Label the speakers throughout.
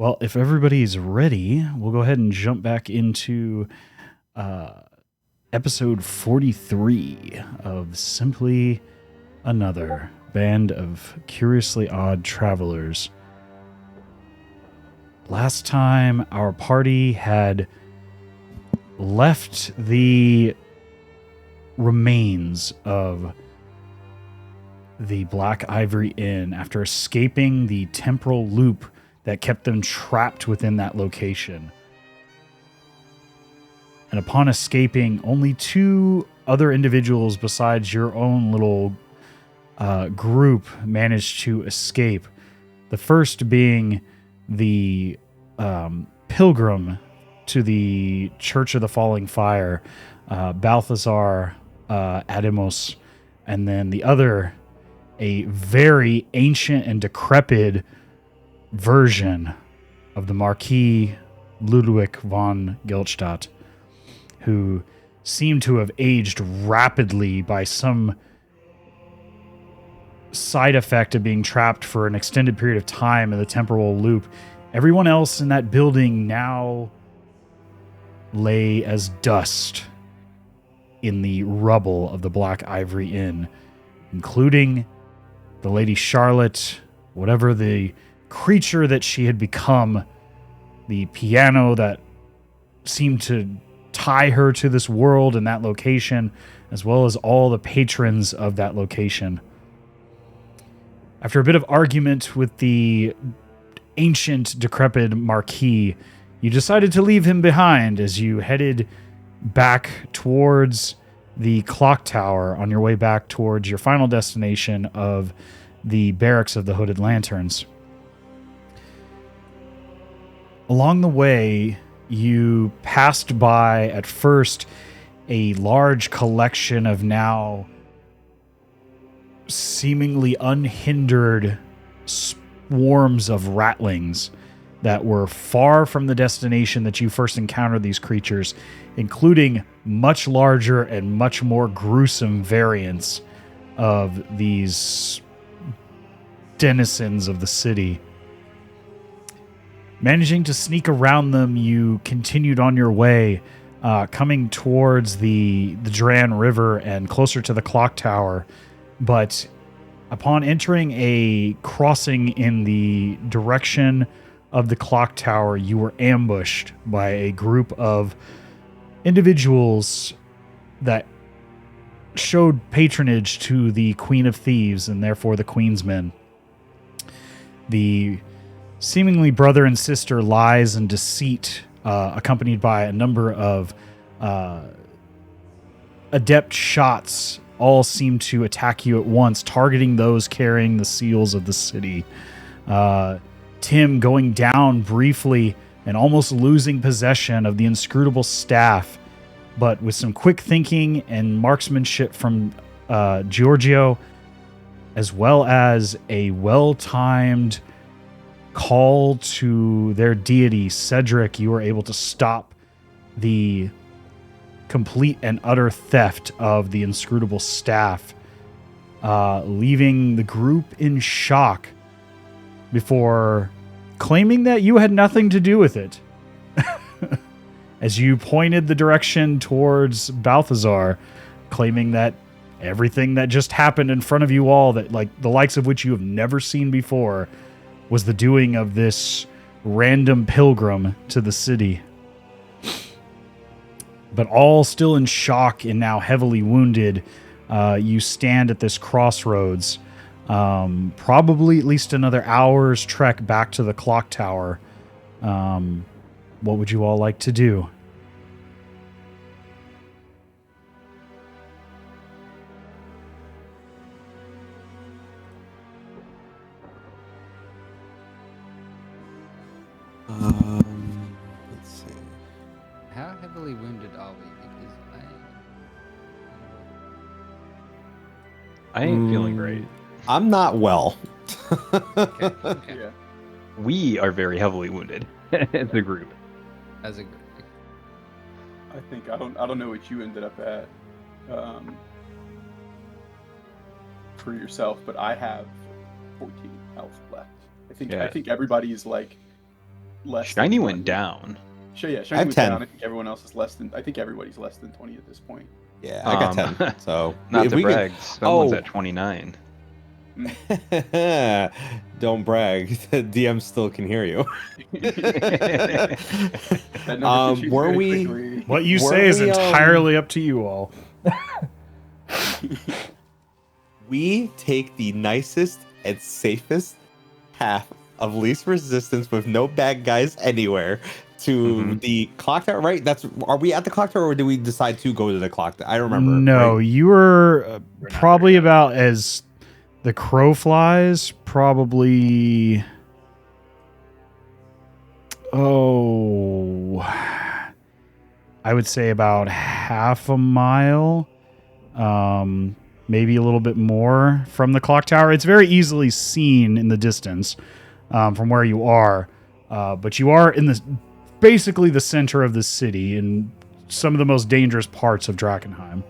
Speaker 1: Well, if everybody's ready, we'll go ahead and jump back into episode 43 of Simply Another Band of Curiously Odd Travelers. Last time, our party had left the remains of the Black Ivory Inn after escaping the temporal loop that kept them trapped within that location. And upon escaping, only two other individuals besides your own little group managed to escape. The first being the pilgrim to the Church of the Falling Fire, Balthazar Ademos, and then the other, a very ancient and decrepit version of the Marquis Ludwig von Geltstadt, who seemed to have aged rapidly by some side effect of being trapped for an extended period of time in the temporal loop. Everyone else in that building now lay as dust in the rubble of the Black Ivory Inn, including the Lady Charlotte, whatever the creature that she had become, the piano that seemed to tie her to this world and that location, as well as all the patrons of that location. After a bit of argument with the ancient, decrepit Marquis, you decided to leave him behind as you headed back towards the clock tower on your way back towards your final destination of the Barracks of the Hooded Lanterns. Along the way, you passed by, at first, a large collection of now seemingly unhindered swarms of ratlings that were far from the destination that you first encountered these creatures, including much larger and much more gruesome variants of these denizens of the city. Managing to sneak around them, you continued on your way, coming towards the Dran River and closer to the clock tower. But upon entering a crossing in the direction of the clock tower, you were ambushed by a group of individuals that showed patronage to the Queen of Thieves and therefore the Queen's Men. The seemingly brother and sister Lies and Deceit, accompanied by a number of adept shots, all seem to attack you at once, targeting those carrying the seals of the city. Tim going down briefly and almost losing possession of the inscrutable staff, but with some quick thinking and marksmanship from Giorgio, as well as a well-timed call to their deity, Cedric, you were able to stop the complete and utter theft of the inscrutable staff, leaving the group in shock before claiming that you had nothing to do with it. As you pointed the direction towards Balthazar, claiming that everything that just happened in front of you all, that like the likes of which you have never seen before, was the doing of this random pilgrim to the city. But all still in shock and now heavily wounded, you stand at this crossroads. Probably at least another hour's trek back to the clock tower. What would you all like to do?
Speaker 2: Let's see.
Speaker 3: How heavily wounded are we? Because
Speaker 4: I ain't feeling great.
Speaker 2: I'm not well.
Speaker 3: okay.
Speaker 5: Yeah.
Speaker 4: We are very heavily wounded as a group.
Speaker 3: As a group.
Speaker 5: I think I don't know what you ended up at for yourself, but I have 14 health left. I think everybody's like less.
Speaker 4: Shiny
Speaker 5: than
Speaker 4: went
Speaker 5: 20.
Speaker 4: down.
Speaker 5: Shiny
Speaker 2: have
Speaker 5: went
Speaker 2: 10.
Speaker 5: down. I think everyone else is less than. I think everybody's less than 20 at this point.
Speaker 2: Yeah, I got 10. So
Speaker 4: Not
Speaker 2: if
Speaker 4: to
Speaker 2: we can-
Speaker 4: brag, someone's
Speaker 2: Oh.
Speaker 4: at 29.
Speaker 2: Don't brag. The DM still can hear you.
Speaker 5: That number can change
Speaker 2: were
Speaker 5: very
Speaker 2: we-
Speaker 5: quickly.
Speaker 1: What you
Speaker 2: Weren't
Speaker 1: say is
Speaker 2: we,
Speaker 1: entirely up to you all.
Speaker 2: We take the nicest and safest path of least resistance with no bad guys anywhere to the clock tower, right? Are we at the clock tower or do we decide to go to the clock tower? I don't remember.
Speaker 1: No,
Speaker 2: right?
Speaker 1: you were
Speaker 4: We're not
Speaker 1: probably
Speaker 4: there yet.
Speaker 1: about as the crow flies, probably. Oh, I would say about half a mile, maybe a little bit more from the clock tower. It's very easily seen in the distance from where you are, but you are in basically the center of the city in some of the most dangerous parts of Drakenheim.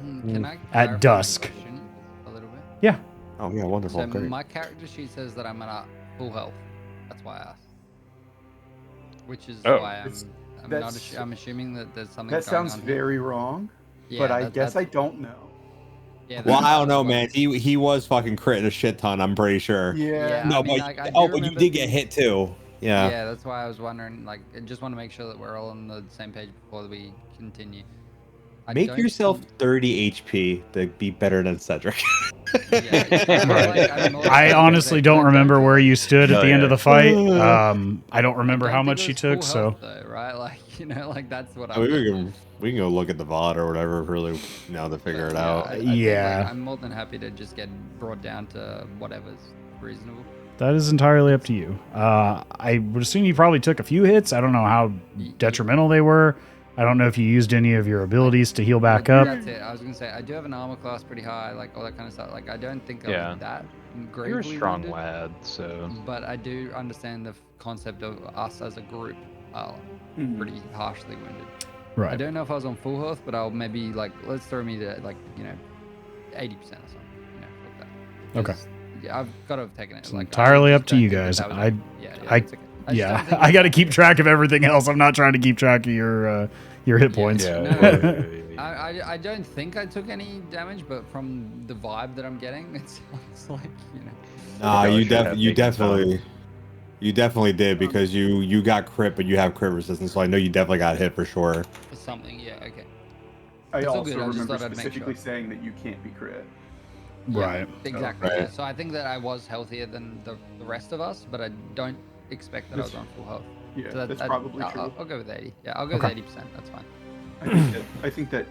Speaker 3: Can I
Speaker 1: At
Speaker 3: clarify the
Speaker 1: dusk.
Speaker 3: question a little bit?
Speaker 1: Yeah.
Speaker 2: Oh yeah, wonderful.
Speaker 3: So
Speaker 2: Great.
Speaker 3: my character sheet says that I'm at full health. That's why I asked. Which is
Speaker 4: Oh.
Speaker 3: why
Speaker 5: That's-
Speaker 3: I'm assuming that there's something.
Speaker 5: That
Speaker 3: going
Speaker 5: sounds
Speaker 3: on here.
Speaker 5: very wrong,
Speaker 3: Yeah,
Speaker 5: but I
Speaker 3: that's-
Speaker 5: guess I don't know.
Speaker 3: Yeah,
Speaker 2: Well,
Speaker 3: that's
Speaker 2: I don't know,
Speaker 3: what-
Speaker 2: man. He was fucking critting a shit ton. I'm pretty sure.
Speaker 5: Yeah.
Speaker 2: No,
Speaker 3: I mean,
Speaker 2: but
Speaker 3: like, I do
Speaker 2: but you
Speaker 3: remember
Speaker 2: did get
Speaker 3: being-
Speaker 2: hit too. Yeah.
Speaker 3: Yeah, that's why I was wondering. Like, I just want to make sure that we're all on the same page before we continue. I
Speaker 2: Make
Speaker 3: don't
Speaker 2: yourself
Speaker 3: think-
Speaker 2: 30 HP to be better than Cedric.
Speaker 3: Yeah,
Speaker 1: Right.
Speaker 3: I'm more
Speaker 1: I
Speaker 3: than
Speaker 1: honestly
Speaker 3: that,
Speaker 1: don't
Speaker 3: but
Speaker 1: remember
Speaker 3: think-
Speaker 1: where you stood at
Speaker 4: Oh,
Speaker 1: the end of
Speaker 4: yeah.
Speaker 1: the fight. I don't remember
Speaker 3: I
Speaker 1: how
Speaker 3: don't
Speaker 1: much
Speaker 3: think
Speaker 1: she
Speaker 3: it was
Speaker 1: took,
Speaker 3: full
Speaker 1: so
Speaker 3: health, though, right? Like, like that's what
Speaker 2: I
Speaker 3: I'm.
Speaker 2: mean, we can go look at the VOD or whatever, really, to figure it out.
Speaker 3: I think, like,
Speaker 1: Yeah.
Speaker 3: I'm more than happy to just get brought down to whatever's reasonable.
Speaker 1: that is entirely up to you. I would assume you probably took a few hits. I don't know how detrimental they were. I don't know if you used any of your abilities to heal back
Speaker 3: Well,
Speaker 1: up.
Speaker 3: That's it. I was gonna say I do have an armor class pretty high, like all that kind of stuff. Like I don't think I
Speaker 4: Yeah.
Speaker 3: was that gravely
Speaker 4: You're a strong
Speaker 3: wounded,
Speaker 4: lad, so
Speaker 3: but I do understand the concept of us as a group are
Speaker 5: Mhm.
Speaker 3: pretty harshly wounded. I
Speaker 1: Right.
Speaker 3: don't know if I was on full health, but I'll maybe let's throw me to 80% or something. Fuck that.
Speaker 1: Okay.
Speaker 3: 'Cause, Yeah, I've got to have taken it.
Speaker 1: It's
Speaker 3: Like,
Speaker 1: entirely
Speaker 3: I
Speaker 1: up
Speaker 3: just
Speaker 1: to
Speaker 3: don't
Speaker 1: you
Speaker 3: think that
Speaker 1: guys.
Speaker 3: that was-
Speaker 1: I-
Speaker 3: yeah,
Speaker 1: I-
Speaker 3: it's okay. I just don't think
Speaker 1: I got to
Speaker 3: it was-
Speaker 1: keep track of everything else. I'm not trying to keep track of your hit points.
Speaker 3: No, I don't think I took any damage, but from the vibe that I'm getting, it sounds like
Speaker 2: Nah,
Speaker 4: Probably
Speaker 2: you
Speaker 4: should have taken some.
Speaker 2: definitely did because you got crit, but you have crit resistance, so I know you definitely got hit for sure.
Speaker 3: for something. Yeah, okay.
Speaker 5: I
Speaker 3: It's all
Speaker 5: also
Speaker 3: good, I just
Speaker 5: remember
Speaker 3: thought I'd make
Speaker 5: specifically
Speaker 3: sure.
Speaker 5: saying that you can't be crit.
Speaker 1: Right.
Speaker 3: Exactly.
Speaker 2: Right.
Speaker 3: Yeah. So I think that I was healthier than the rest of us, but I don't expect that I was on full health.
Speaker 5: Yeah,
Speaker 3: So
Speaker 5: that's probably true.
Speaker 3: I'll go with 80. Yeah, I'll go
Speaker 1: Okay.
Speaker 3: with 80%. That's fine.
Speaker 5: I think that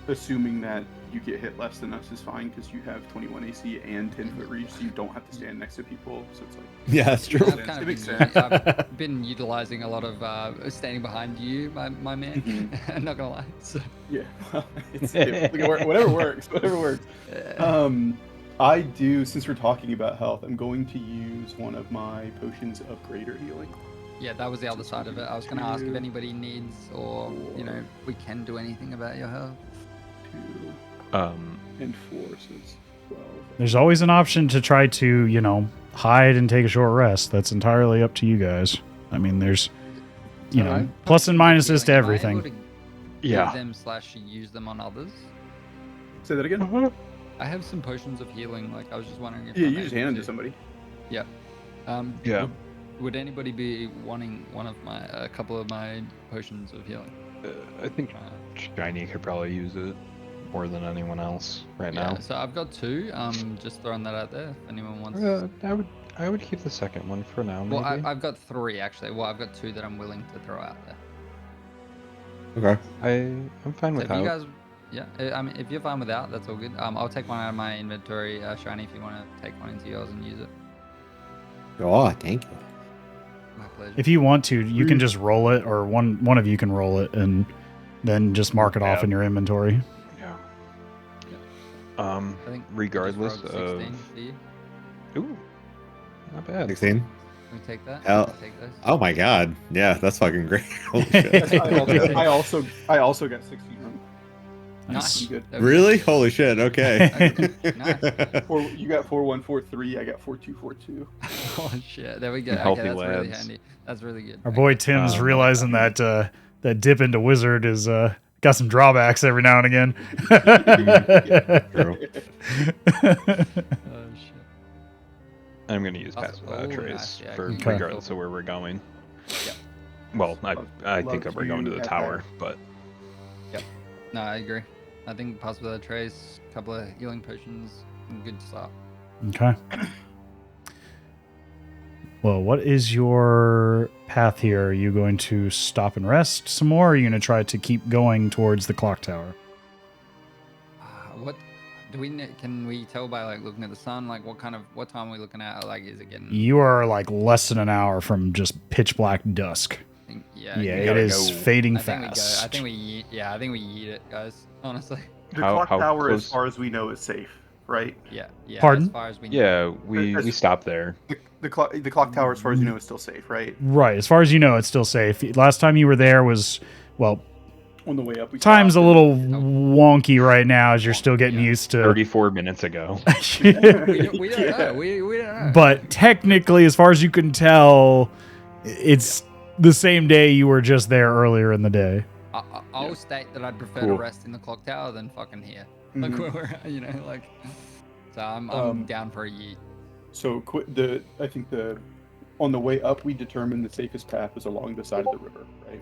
Speaker 5: assuming that you get hit less than us is fine because you have 21 AC and 10-foot reach, so you don't have to stand next to people. So it's like,
Speaker 2: Yeah, that's true.
Speaker 5: Makes
Speaker 3: I've
Speaker 5: sense.
Speaker 3: kind
Speaker 5: It
Speaker 3: of
Speaker 5: makes
Speaker 3: been,
Speaker 5: sense.
Speaker 3: I've been utilizing a lot of standing behind you, my man.
Speaker 5: Mhm.
Speaker 3: I'm not gonna lie. So,
Speaker 5: yeah, whatever works, whatever works. I do, since we're talking about health, I'm going to use one of my potions of greater healing.
Speaker 3: yeah, that was the other side of it. I was gonna ask if anybody needs or we can do anything about your health.
Speaker 5: 2
Speaker 4: Um,
Speaker 5: and 4, so it's 12.
Speaker 1: There's always an option to try to, hide and take a short rest. That's entirely up to you guys. I mean, there's,
Speaker 3: So
Speaker 1: plus and minuses to
Speaker 3: Am I able
Speaker 1: everything.
Speaker 3: to
Speaker 4: Yeah.
Speaker 3: give them / use them on others.
Speaker 5: Say that again?
Speaker 3: I have some potions of healing. Like I was just wondering if
Speaker 5: Yeah,
Speaker 3: I'm
Speaker 5: you just
Speaker 3: able
Speaker 5: hand them
Speaker 3: to-
Speaker 5: to somebody.
Speaker 4: Yeah.
Speaker 3: Would anybody be wanting a couple of my potions of healing?
Speaker 4: I think Shiny could probably use it more than anyone else right
Speaker 3: Yeah,
Speaker 4: now.
Speaker 3: so I've got 2. Just throwing that out there. If anyone wants.
Speaker 4: I would keep the second one for now. Maybe.
Speaker 3: Well, I've got 3 actually. Well, I've got 2 that I'm willing to throw out there.
Speaker 2: Okay.
Speaker 4: I'm fine
Speaker 3: So
Speaker 4: with
Speaker 3: if you
Speaker 4: that.
Speaker 3: guys, I mean, if you're fine without, that's all good. I'll take one out of my inventory, Shiny, if you want to take one into yours and use it.
Speaker 2: Oh, thank you.
Speaker 3: My pleasure.
Speaker 1: If you want to, you can just roll it, or one of you can roll it, and then just mark it off
Speaker 4: Yeah.
Speaker 1: in your inventory.
Speaker 4: Yeah.
Speaker 3: I think we just
Speaker 4: Regardless
Speaker 3: rolled
Speaker 4: of
Speaker 3: 16 for you.
Speaker 4: ooh, not bad.
Speaker 2: 16.
Speaker 3: Can we take that?
Speaker 2: Hell-
Speaker 3: Can we take those?
Speaker 2: Oh my god. Yeah, that's fucking great. Holy shit.
Speaker 5: I also got 16 from
Speaker 3: Nice.
Speaker 5: Good.
Speaker 3: There we go.
Speaker 2: Really? Holy shit. Okay.
Speaker 3: Nice.
Speaker 5: You got 4143. I got 4242.
Speaker 3: Oh shit! There we go.
Speaker 4: Healthy
Speaker 3: Okay, that's really
Speaker 4: lads.
Speaker 3: handy. That's really good.
Speaker 1: Our boy Tim's
Speaker 4: Um,
Speaker 1: realizing that that dip into wizard is got some drawbacks every now and again.
Speaker 2: True.
Speaker 3: Oh shit.
Speaker 4: I'm gonna use
Speaker 3: That's-
Speaker 4: pass without a
Speaker 3: oh,
Speaker 4: trace
Speaker 3: nice, yeah,
Speaker 4: for
Speaker 1: Okay.
Speaker 4: regardless of where we're going.
Speaker 3: Yep.
Speaker 4: Well, I
Speaker 5: Love
Speaker 4: think we're going to
Speaker 5: to
Speaker 4: the
Speaker 5: have
Speaker 4: tower, but
Speaker 3: No, I agree. I think pass without a trace, couple of healing potions, good start.
Speaker 1: Okay. Well, what is your path here? Are you going to stop and rest some more? Or are you going to try to keep going towards the clock tower?
Speaker 3: What do we can we tell by like looking at the sun? Like what time are we looking at? Like is it getting?
Speaker 1: You are like less than an hour from just pitch black dusk.
Speaker 3: Yeah.
Speaker 1: Yeah,
Speaker 4: you
Speaker 1: it
Speaker 4: gotta
Speaker 1: is
Speaker 4: go.
Speaker 1: fading
Speaker 3: I think we go.
Speaker 1: fast.
Speaker 3: I think we yeet it, guys. Honestly.
Speaker 5: The
Speaker 4: How-
Speaker 5: clock
Speaker 4: how
Speaker 5: tower,
Speaker 4: close-
Speaker 5: as far as we know, is safe, right?
Speaker 3: Yeah.
Speaker 1: Pardon?
Speaker 3: As far as we know.
Speaker 4: yeah, we
Speaker 5: As-
Speaker 4: stopped there.
Speaker 5: The clock tower, as far as you know, is still safe, right?
Speaker 1: Right. As far as you know, it's still safe. Last time you were there was, well,
Speaker 5: On the way up, we
Speaker 1: time's a
Speaker 5: stopped
Speaker 1: little wonky right now as you're still getting
Speaker 3: Yeah.
Speaker 1: used to.
Speaker 4: 34 minutes ago.
Speaker 3: We don't know.
Speaker 5: Yeah.
Speaker 3: We don't know.
Speaker 1: But technically, as far as you can tell, it's the same day you were just there earlier in the day.
Speaker 3: I'll state that I'd prefer
Speaker 4: Cool.
Speaker 3: to rest in the clock tower than fucking here.
Speaker 5: Mhm.
Speaker 3: Like where we're, like. So I'm down for a yeet.
Speaker 5: So I think on the way up, we determined the safest path was along the side of the river, right?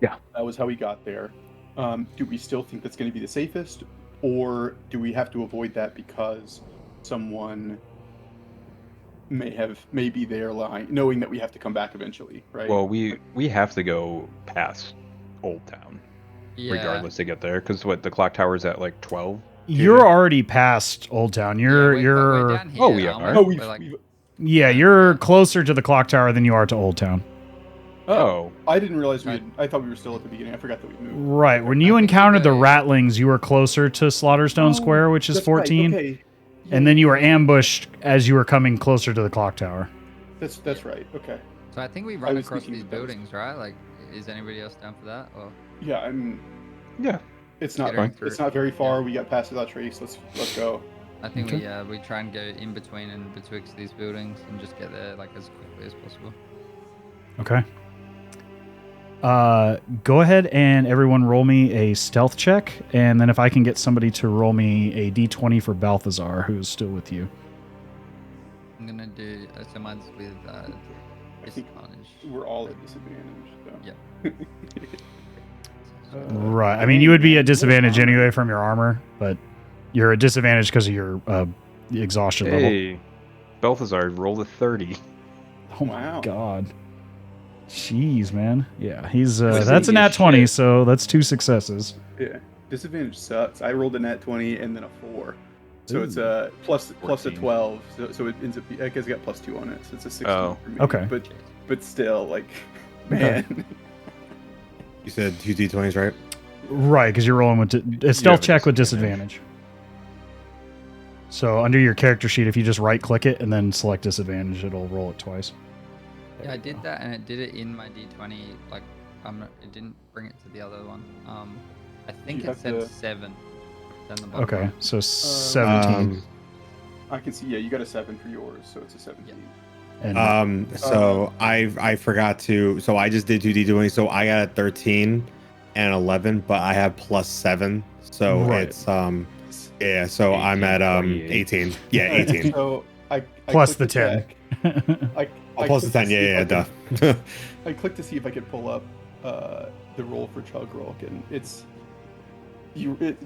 Speaker 4: Yeah.
Speaker 5: That was how we got there. Do we still think that's going to be the safest, or do we have to avoid that because someone may be there lying, knowing that we have to come back eventually, right?
Speaker 4: Well, we have to go past Old Town
Speaker 3: Yeah.
Speaker 4: regardless to get there because the clock tower's at like 12.
Speaker 1: You're already past Old Town. You're
Speaker 3: we're down here,
Speaker 4: Oh, we
Speaker 3: aren't
Speaker 4: are?
Speaker 5: Oh,
Speaker 3: We're like,
Speaker 1: yeah, you're closer to the clock tower than you are to Old Town.
Speaker 4: Oh,
Speaker 5: I didn't realize I thought we were still at the beginning. I forgot that we moved.
Speaker 1: Right. When
Speaker 3: I
Speaker 1: you
Speaker 3: think
Speaker 1: encountered the
Speaker 3: they-
Speaker 1: Ratlings, you were closer to Slaughterstone
Speaker 5: Oh,
Speaker 1: Square, which is
Speaker 5: that's right,
Speaker 1: 14.
Speaker 5: okay.
Speaker 1: And then you were ambushed as you were coming closer to the clock tower.
Speaker 5: That's right. Okay.
Speaker 3: so I think we
Speaker 5: I
Speaker 3: run
Speaker 5: was
Speaker 3: across
Speaker 5: thinking
Speaker 3: these
Speaker 5: that was-
Speaker 3: buildings, right? Like, is anybody else down for that? Or
Speaker 5: Yeah,
Speaker 4: yeah.
Speaker 5: It's not.
Speaker 3: Skittering
Speaker 5: It's
Speaker 3: through.
Speaker 5: not very far.
Speaker 3: Yeah.
Speaker 5: We got past without trace. Let's go.
Speaker 3: I think
Speaker 1: Okay.
Speaker 3: we try and go in between and betwixt these buildings and just get there like as quickly as possible.
Speaker 1: Okay. Go ahead and everyone roll me a stealth check, and then if I can get somebody to roll me a d20 for Balthazar, who's still with you.
Speaker 3: I'm gonna do so mine's with
Speaker 5: I think
Speaker 3: disadvantage.
Speaker 5: we're all at disadvantage. So.
Speaker 3: Yeah.
Speaker 1: Right. I mean, you would be at disadvantage anyway from your armor, but you're at disadvantage because of your exhaustion level.
Speaker 4: Hey, Balthazar rolled a 30.
Speaker 1: Oh
Speaker 5: Wow.
Speaker 1: my god. Jeez, man. Yeah, he's
Speaker 4: Listen,
Speaker 1: that's a
Speaker 4: you
Speaker 1: nat 20,
Speaker 4: shit.
Speaker 1: so that's 2 successes.
Speaker 5: Yeah. Disadvantage sucks. I rolled a nat 20 and then a 4. So it's
Speaker 1: Ooh.
Speaker 5: a plus a
Speaker 4: 14.
Speaker 5: 12. So it ends up. I guess I got plus 2 on it. So it's a 16
Speaker 4: Oh.
Speaker 5: for me.
Speaker 1: Okay.
Speaker 5: But still, like, man.
Speaker 2: You said 2 d20s, right?
Speaker 1: Right, because you're rolling with a
Speaker 4: have
Speaker 1: stealth
Speaker 4: a
Speaker 1: check with
Speaker 4: disadvantage.
Speaker 1: disadvantage. So under your character sheet, if you just right click it and then select disadvantage, it'll roll it twice.
Speaker 3: Yeah, I did that and it did it in my D20. Like, it didn't bring it to the other one. I think
Speaker 5: You
Speaker 3: it
Speaker 5: have
Speaker 3: said
Speaker 5: to-
Speaker 3: 7. Down the bottom
Speaker 1: Okay,
Speaker 3: right.
Speaker 1: so 17.
Speaker 5: I can see. Yeah, you got a 7 for yours, so it's a 17.
Speaker 1: And
Speaker 2: So I forgot to. So I just did 2 d20. So I got a 13 and 11, but I have plus 7. So
Speaker 1: Right.
Speaker 2: it's yeah. So I'm at 18. Yeah, 18.
Speaker 5: So I
Speaker 1: Plus
Speaker 5: clicked
Speaker 1: the 10.
Speaker 5: check. I
Speaker 2: Plus the
Speaker 5: clicked
Speaker 2: 10.
Speaker 5: to see
Speaker 2: Yeah,
Speaker 5: if
Speaker 2: yeah,
Speaker 5: I
Speaker 2: duh.
Speaker 5: could- I clicked to see if I could pull up the roll for Chugrulk, and it's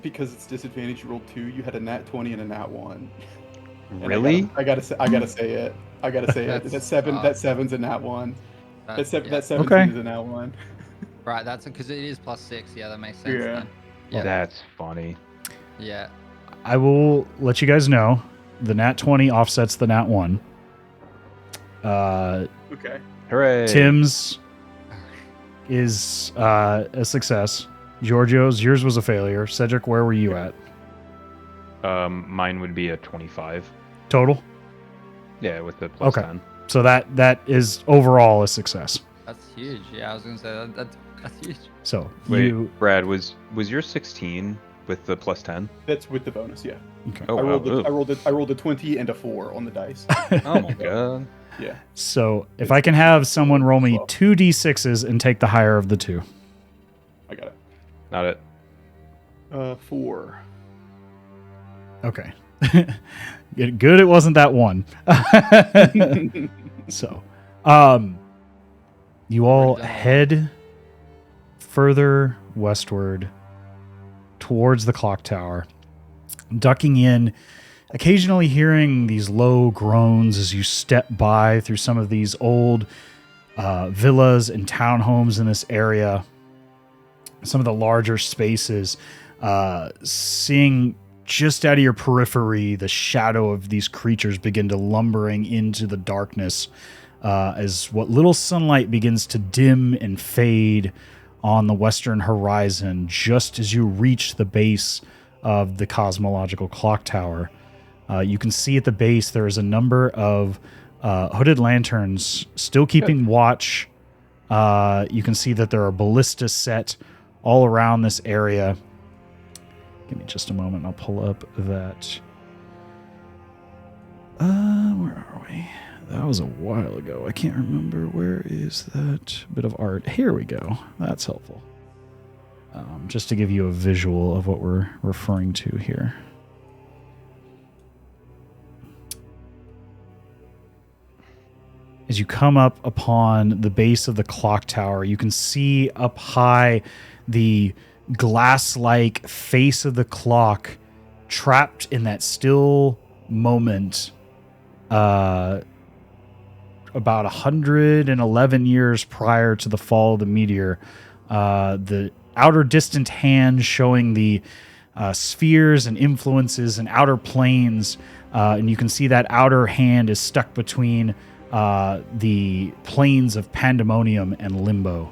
Speaker 5: because it's disadvantage. You rolled 2. You had a nat 20 and a nat 1. And
Speaker 4: Really?
Speaker 5: I gotta say it. I gotta say it. That 7. That 7's a nat 1. That 17
Speaker 1: Okay.
Speaker 5: is a nat 1.
Speaker 3: Right, that's because it is plus 6. Yeah, that makes sense.
Speaker 5: Yeah.
Speaker 3: Then. Yeah.
Speaker 4: That's funny.
Speaker 3: Yeah.
Speaker 1: I will let you guys know the nat 20 offsets the nat 1.
Speaker 5: Okay.
Speaker 4: Hooray.
Speaker 1: Tim's is a success. Giorgio's, yours was a failure. Cedric, where were you at?
Speaker 4: Mine would be a 25.
Speaker 1: Total?
Speaker 4: Yeah, with the plus
Speaker 1: Okay.
Speaker 4: 10.
Speaker 1: So that is overall a success.
Speaker 3: That's huge. Yeah, I was gonna say that's huge.
Speaker 1: So
Speaker 4: Wait,
Speaker 1: you
Speaker 4: Brad, was your 16 with the +10.
Speaker 5: That's with the bonus, yeah.
Speaker 1: Okay.
Speaker 4: Oh,
Speaker 5: I
Speaker 4: wow.
Speaker 5: rolled a 20 and a 4 on the dice.
Speaker 4: Oh my god.
Speaker 5: Yeah.
Speaker 1: So if I can have someone roll me 2d6s and take the higher of the two.
Speaker 5: I got it.
Speaker 4: Not it.
Speaker 5: 4.
Speaker 1: Okay. Good it wasn't that one. So, you all head further westward towards the clock tower, ducking in, occasionally hearing these low groans as you step by through some of these old villas and townhomes in this area, some of the larger spaces, seeing just out of your periphery the shadow of these creatures begin to lumbering into the darkness as what little sunlight begins to dim and fade on the western horizon just as you reach the base of the cosmological clock tower. You can see at the base there is a number of hooded lanterns still keeping watch. You can see that there are ballistas set all around this area. Give me just a moment. I'll pull up that. Where are we? That was a while ago. I can't remember. Where is that bit of art? Here we go. That's helpful. Just to give you a visual of what we're referring to here. As you come up upon the base of the clock tower, you can see up high the glass-like face of the clock trapped in that still moment about 111 years prior to the fall of the meteor. The outer distant hand showing the spheres and influences and outer planes, and you can see that outer hand is stuck between the planes of Pandemonium and Limbo.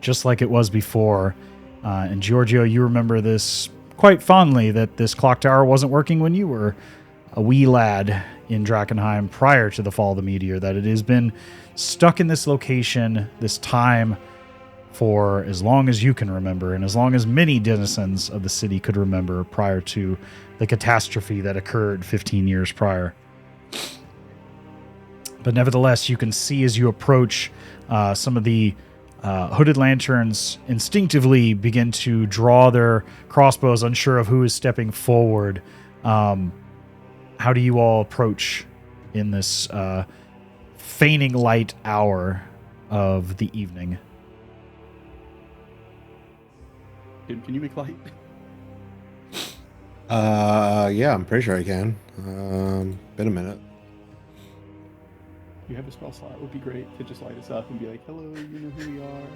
Speaker 1: Just like it was before. And Giorgio, you remember this quite fondly, that this clock tower wasn't working when you were a wee lad in Drakenheim prior to the fall of the meteor, that it has been stuck in this location, this time, for as long as you can remember, and as long as many denizens of the city could remember prior to the catastrophe that occurred 15 years prior. But nevertheless, you can see as you approach some of the hooded lanterns instinctively begin to draw their crossbows, unsure of who is stepping forward. How do you all approach in this feigning light hour of the evening?
Speaker 5: Dude, can you make light?
Speaker 2: Yeah, I'm pretty sure I can. Been a minute.
Speaker 5: You have a spell slot. It would be great to just light us up and be like, hello, you know who we are.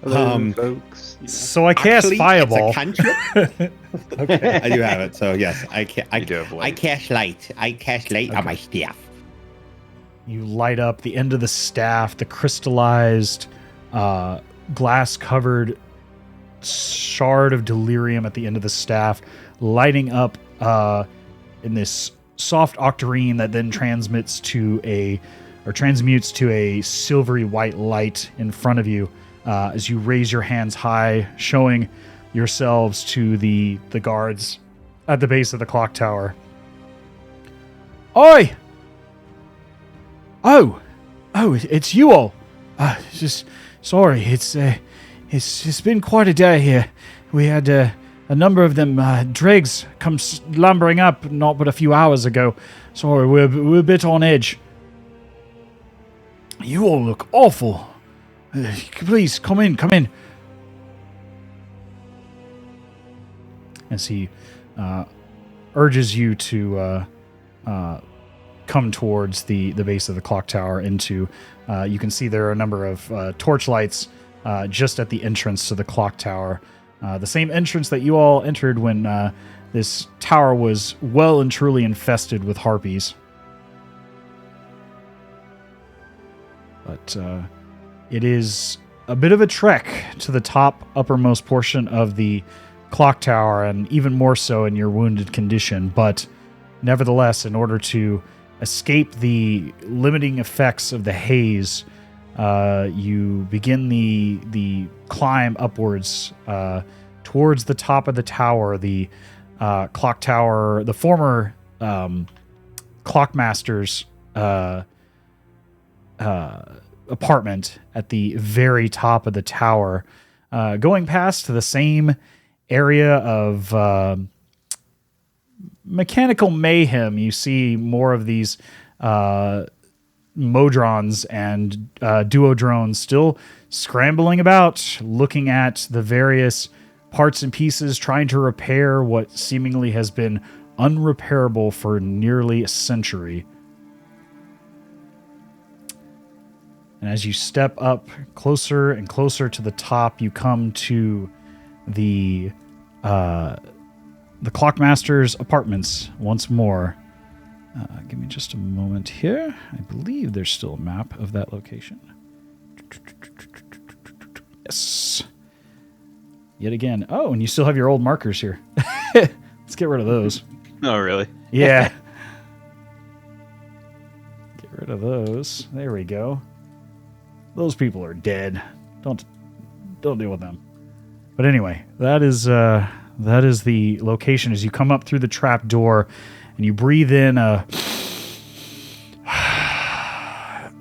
Speaker 4: Hello, folks.
Speaker 5: You know?
Speaker 1: So I cast
Speaker 2: Actually,
Speaker 1: Fireball.
Speaker 2: It's a cantrip. Okay, I do have it. So yes, I
Speaker 4: You do have
Speaker 2: I
Speaker 4: light.
Speaker 2: cast light. I cast light on my staff.
Speaker 1: You light up the end of the staff, the crystallized, glass-covered shard of delirium at the end of the staff, lighting up in this soft octarine that then transmutes to a silvery white light in front of you as you raise your hands high, showing yourselves to the guards at the base of the clock tower. Oi! Oh, it's you all. Just sorry. It's been quite a day here. We had a number of them dregs come lumbering up not but a few hours ago. Sorry, we're a bit on edge. You all look awful. Please come in. As he urges you to come towards the base of the clock tower into, you can see there are a number of torch lights just at the entrance to the clock tower. The same entrance that you all entered when this tower was well and truly infested with harpies. But it is a bit of a trek to the top uppermost portion of the clock tower, and even more so in your wounded condition. But nevertheless, in order to escape the limiting effects of the haze, you begin the climb upwards towards the top of the tower, the clock tower, the former clockmaster's apartment at the very top of the tower, going past the same area of mechanical mayhem. You see more of these Modrons and Duodrones still scrambling about, looking at the various parts and pieces, trying to repair what seemingly has been unrepairable for nearly a century. And as you step up closer and closer to the top, you come to the Clockmaster's apartments once more. Give me just a moment here. I believe there's still a map of that location. Yes. Yet again. Oh, and you still have your old markers here. Let's get rid of those.
Speaker 4: Oh, really?
Speaker 1: Yeah. Get rid of those. There we go. Those people are dead. Don't deal with them. But anyway, that is the location as you come up through the trap door and you breathe in a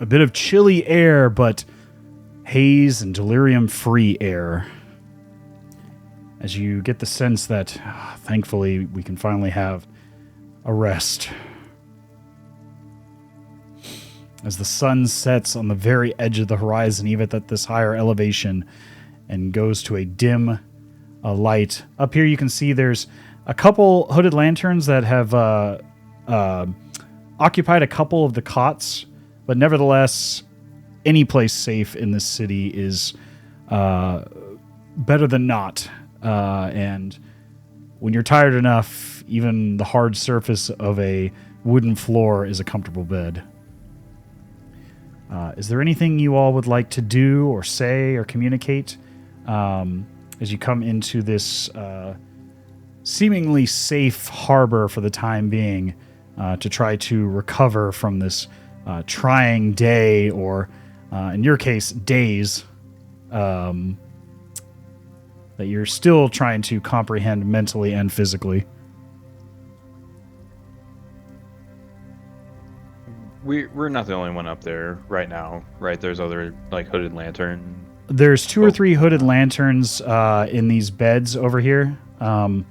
Speaker 1: bit of chilly air, but haze and delirium-free air. As you get the sense that, thankfully, we can finally have a rest. As the sun sets on the very edge of the horizon, even at this higher elevation, and goes to a dim light. Up here you can see there's a couple hooded lanterns that have occupied a couple of the cots, but nevertheless, any place safe in this city is better than not. And when you're tired enough, even the hard surface of a wooden floor is a comfortable bed. Is there anything you all would like to do or say or communicate as you come into this seemingly safe harbor for the time being to try to recover from this trying day, or in your case, days, that you're still trying to comprehend mentally and physically?
Speaker 4: We're not the only one up there right now, right? There's other like hooded lantern.
Speaker 1: There's two or three hooded lanterns in these beds over here on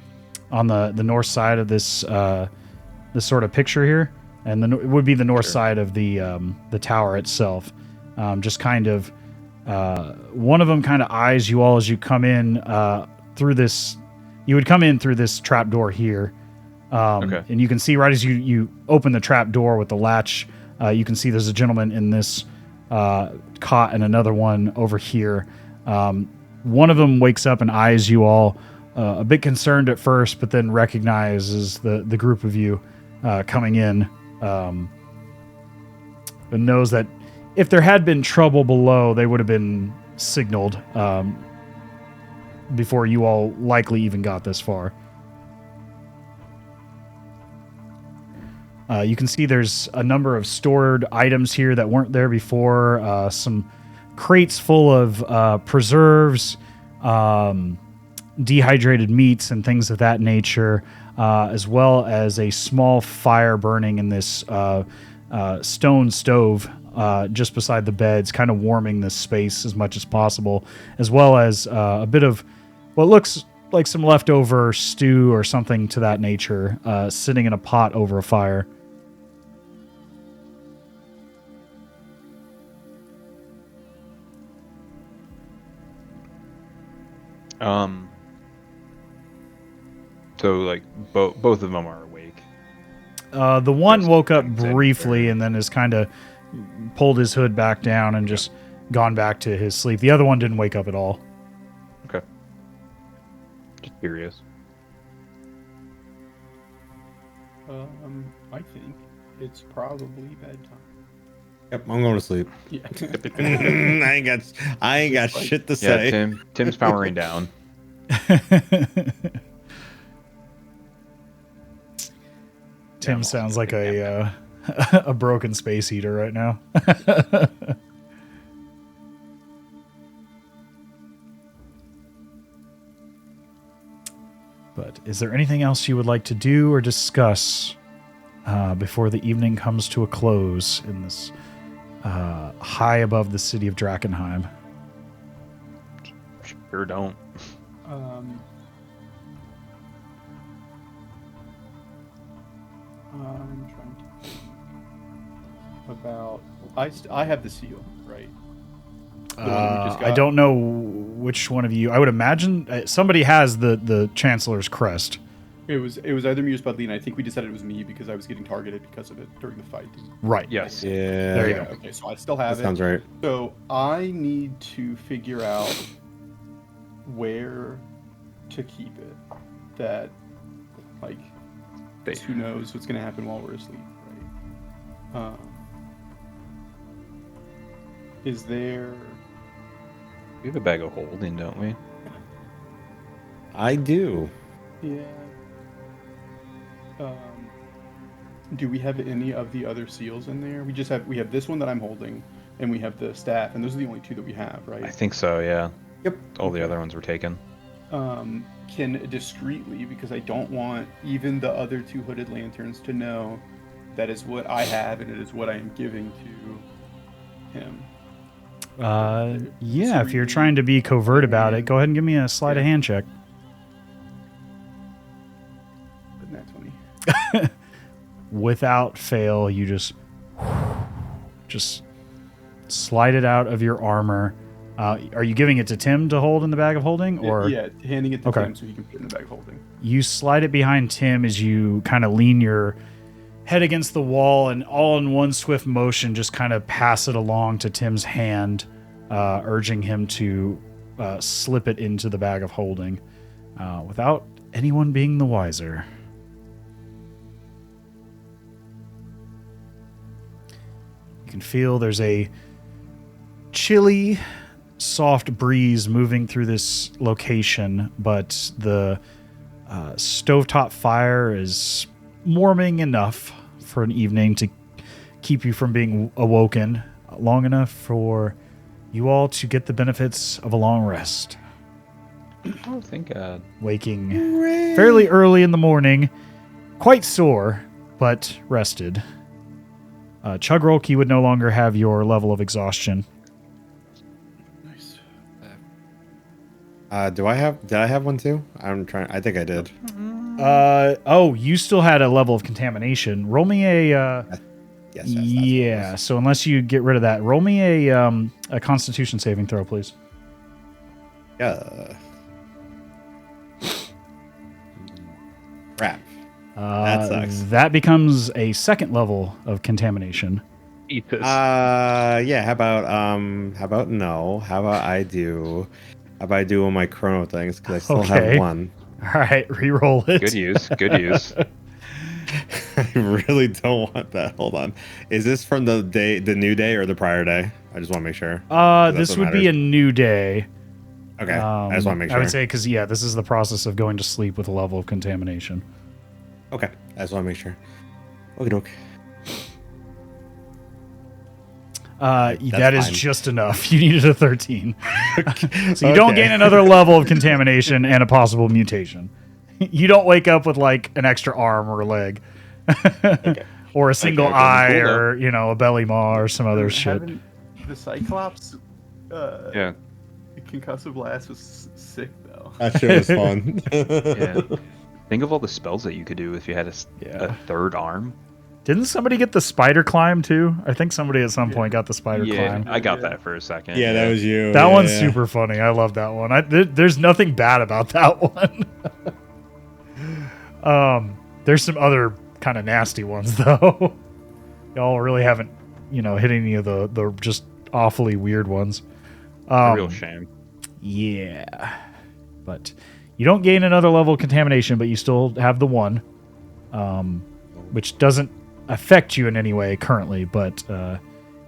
Speaker 1: the north side of this this sort of picture here, and it would be the north side of the tower itself. Just kind of one of them kind of eyes you all as you come in through this. You would come in through this trap door here, and you can see right as you open the trap door with the latch. You can see there's a gentleman in this cot and another one over here. One of them wakes up and eyes you all, a bit concerned at first, but then recognizes the group of you coming in, and knows that if there had been trouble below, they would have been signaled before you all likely even got this far. You can see there's a number of stored items here that weren't there before. Some crates full of preserves, dehydrated meats, and things of that nature, as well as a small fire burning in this stone stove just beside the beds, kind of warming this space as much as possible, as well as a bit of what looks like some leftover stew or something to that nature, sitting in a pot over a fire.
Speaker 4: So like both of them are awake.
Speaker 1: The one woke up briefly and then has kind of pulled his hood back down and just gone back to his sleep. The other one didn't wake up at all.
Speaker 4: Okay. Just curious.
Speaker 5: I think it's probably bedtime.
Speaker 2: Yep, I'm going to sleep.
Speaker 5: Yeah.
Speaker 2: I ain't got shit to say.
Speaker 4: Yeah, Tim's powering down.
Speaker 1: Tim sounds like a broken space heater right now. is there anything else you would like to do or discuss before the evening comes to a close in this high above the city of Drakenheim?
Speaker 4: Sure don't.
Speaker 5: I'm trying to think about. I have the seal, right? The one that we just
Speaker 1: I
Speaker 5: got?
Speaker 1: don't know which one of you. I would imagine somebody has the Chancellor's crest.
Speaker 5: It was either me or Spudley, and I think we decided it was me because I was getting targeted because of it during the fight.
Speaker 1: Right.
Speaker 4: Yes.
Speaker 2: Yeah.
Speaker 1: There you go.
Speaker 5: Okay, so I still have
Speaker 2: That
Speaker 5: it.
Speaker 2: sounds right.
Speaker 5: So I need to figure out where to keep it. That, like,
Speaker 4: Safe.
Speaker 5: who knows what's going to happen while we're asleep, right? Is there...
Speaker 4: We have a bag of holding, don't we?
Speaker 2: I do.
Speaker 5: Yeah. Do we have any of the other seals in there? We have this one that I'm holding, and we have the staff, and those are the only two that we have, right?
Speaker 4: I think so, yeah.
Speaker 2: Yep.
Speaker 4: All the other ones were taken.
Speaker 5: Can discreetly, because I don't want even the other two hooded lanterns to know that is what I have and it is what I am giving to him.
Speaker 1: Yeah, if you're trying to be covert about it, go ahead and give me a sleight of hand check.
Speaker 5: Nat 20.
Speaker 1: Without fail, you just slide it out of your armor. Are you giving it to Tim to hold in the bag of holding, or
Speaker 5: Yeah, handing it to
Speaker 1: Okay.
Speaker 5: Tim so he can put it in the bag of holding.
Speaker 1: you slide it behind Tim as you kind of lean your head against the wall and all in one swift motion just kind of pass it along to Tim's hand, urging him to slip it into the bag of holding without anyone being the wiser. You can feel there's a chilly, soft breeze moving through this location, but the stovetop fire is warming enough for an evening to keep you from being awoken long enough for you all to get the benefits of a long rest.
Speaker 4: Oh, thank God.
Speaker 1: Waking fairly early in the morning, quite sore, but rested. Chugrulk, you would no longer have your level of exhaustion.
Speaker 5: Nice.
Speaker 2: Did I have one too? I think I did.
Speaker 1: You still had a level of contamination. Roll me a
Speaker 2: Yes, that's what it
Speaker 1: yeah,
Speaker 2: was.
Speaker 1: so unless you get rid of that, roll me a constitution saving throw, please.
Speaker 2: Yeah. Crap. That sucks.
Speaker 1: That becomes a second level of contamination.
Speaker 4: Eat this.
Speaker 2: Yeah, how about no? How about I do all my chrono things because I still
Speaker 1: Okay.
Speaker 2: have one.
Speaker 1: All right, re-roll it.
Speaker 4: Good use. Good use.
Speaker 2: I really don't want that. Hold on. Is this from the new day or the prior day? I just want to make sure.
Speaker 1: This
Speaker 2: what
Speaker 1: would be a
Speaker 2: matters.
Speaker 1: new day.
Speaker 2: Okay. I just want to make sure.
Speaker 1: I would say because this is the process of going to sleep with a level of contamination.
Speaker 2: Okay. I just want to make sure. Okay, doke.
Speaker 1: That is
Speaker 2: fine.
Speaker 1: just enough. You needed a 13. So you don't gain another level of contamination and a possible mutation. You don't wake up with like an extra arm or a leg. Or a single
Speaker 2: Okay,
Speaker 1: eye
Speaker 2: cool,
Speaker 1: or, a belly maw or some other shit.
Speaker 5: Having the Cyclops
Speaker 4: Yeah.
Speaker 5: concussive blast was sick, though.
Speaker 2: That shit was fun.
Speaker 4: Yeah. Think of all the spells that you could do if you had a
Speaker 1: Yeah.
Speaker 4: third arm.
Speaker 1: Didn't somebody get the spider climb too? I think somebody at some point got the spider
Speaker 4: Yeah,
Speaker 1: climb.
Speaker 4: I got that for a second.
Speaker 2: Yeah, that was you.
Speaker 1: That one's
Speaker 2: Yeah.
Speaker 1: super funny. I love that one. There's nothing bad about that one. There's some other kind of nasty ones though. Y'all really haven't, hit any of the just awfully weird ones.
Speaker 4: A real shame.
Speaker 1: Yeah, but you don't gain another level of contamination, but you still have the one, which doesn't affect you in any way currently, but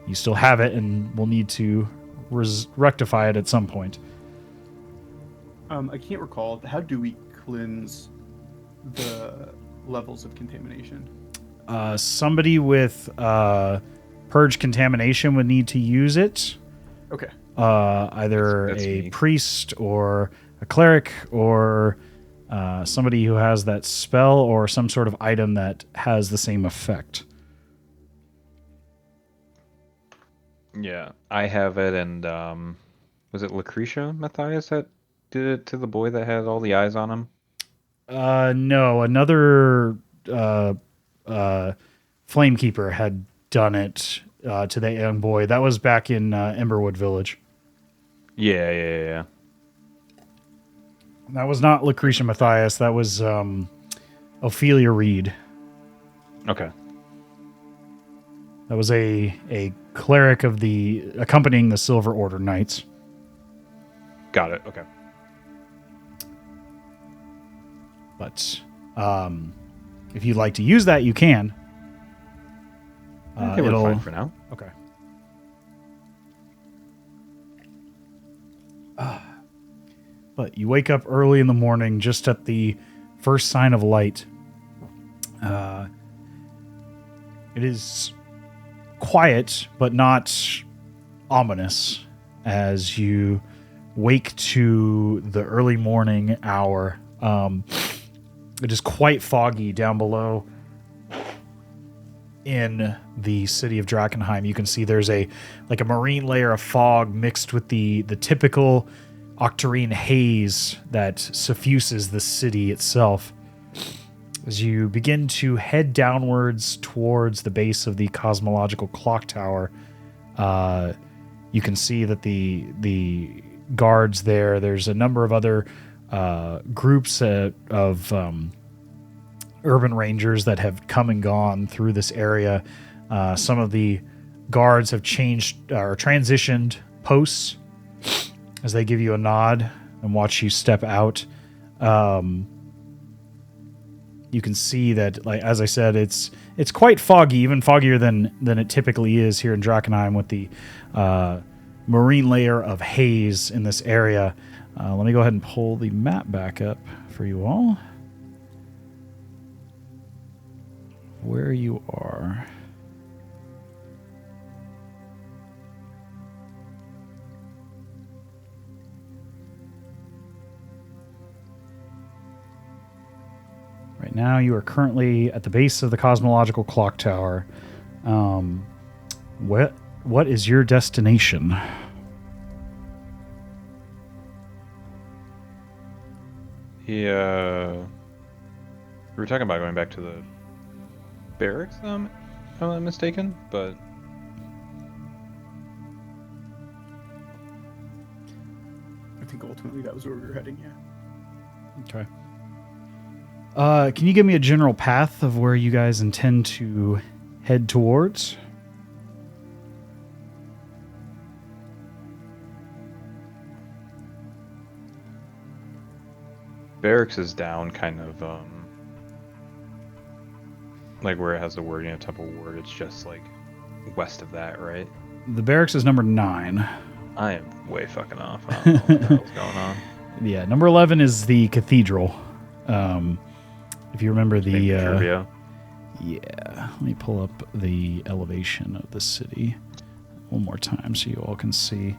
Speaker 1: you still have it and will need to rectify it at some point.
Speaker 5: I can't recall. How do we cleanse the levels of contamination?
Speaker 1: Somebody with purge contamination would need to use it.
Speaker 5: Okay.
Speaker 1: Either
Speaker 4: That's
Speaker 1: a
Speaker 4: me.
Speaker 1: priest or a cleric or somebody who has that spell or some sort of item that has the same effect.
Speaker 4: Yeah, I have it, and was it Lucretia Matthias that did it to the boy that had all the eyes on him?
Speaker 1: No, another Flamekeeper had done it to that young boy. That was back in Emberwood Village.
Speaker 4: Yeah.
Speaker 1: That was not Lucretia Matthias. That was Ophelia Reed.
Speaker 4: Okay.
Speaker 1: That was a cleric of the accompanying the Silver Order Knights.
Speaker 4: Got it. Okay.
Speaker 1: But if you'd like to use that, you can.
Speaker 4: Okay, we're fine for now.
Speaker 1: Okay. But you wake up early in the morning, just at the first sign of light. It is quiet, but not ominous, as you wake to the early morning hour. It is quite foggy down below in the city of Drakenheim. You can see there's a marine layer of fog mixed with the typical octarine haze that suffuses the city itself. As you begin to head downwards towards the base of the cosmological clock tower, you can see that the guards there's a number of other groups of urban rangers that have come and gone through this area. Some of the guards have changed or transitioned posts as they give you a nod and watch you step out. You can see that, like as I said, it's quite foggy, even foggier than it typically is here in Drakenheim with the marine layer of haze in this area. Let me go ahead and pull the map back up for you all. Where you are. Right now, you are currently at the base of the cosmological clock tower. What is your destination?
Speaker 4: We were talking about going back to the barracks, if I'm not mistaken, but
Speaker 5: I think ultimately that was where we were heading, yeah.
Speaker 1: Okay. Can you give me a general path of where you guys intend to head towards?
Speaker 4: barracks is down kind of like where it has the wording of Temple Ward. It's just like west of that, right?
Speaker 1: The barracks is number 9.
Speaker 4: I am way fucking off. I don't know what the hell's going on.
Speaker 1: Yeah, number 11 is the cathedral. If you remember the
Speaker 4: trivia.
Speaker 1: Yeah, let me pull up the elevation of the city one more time so you all can see.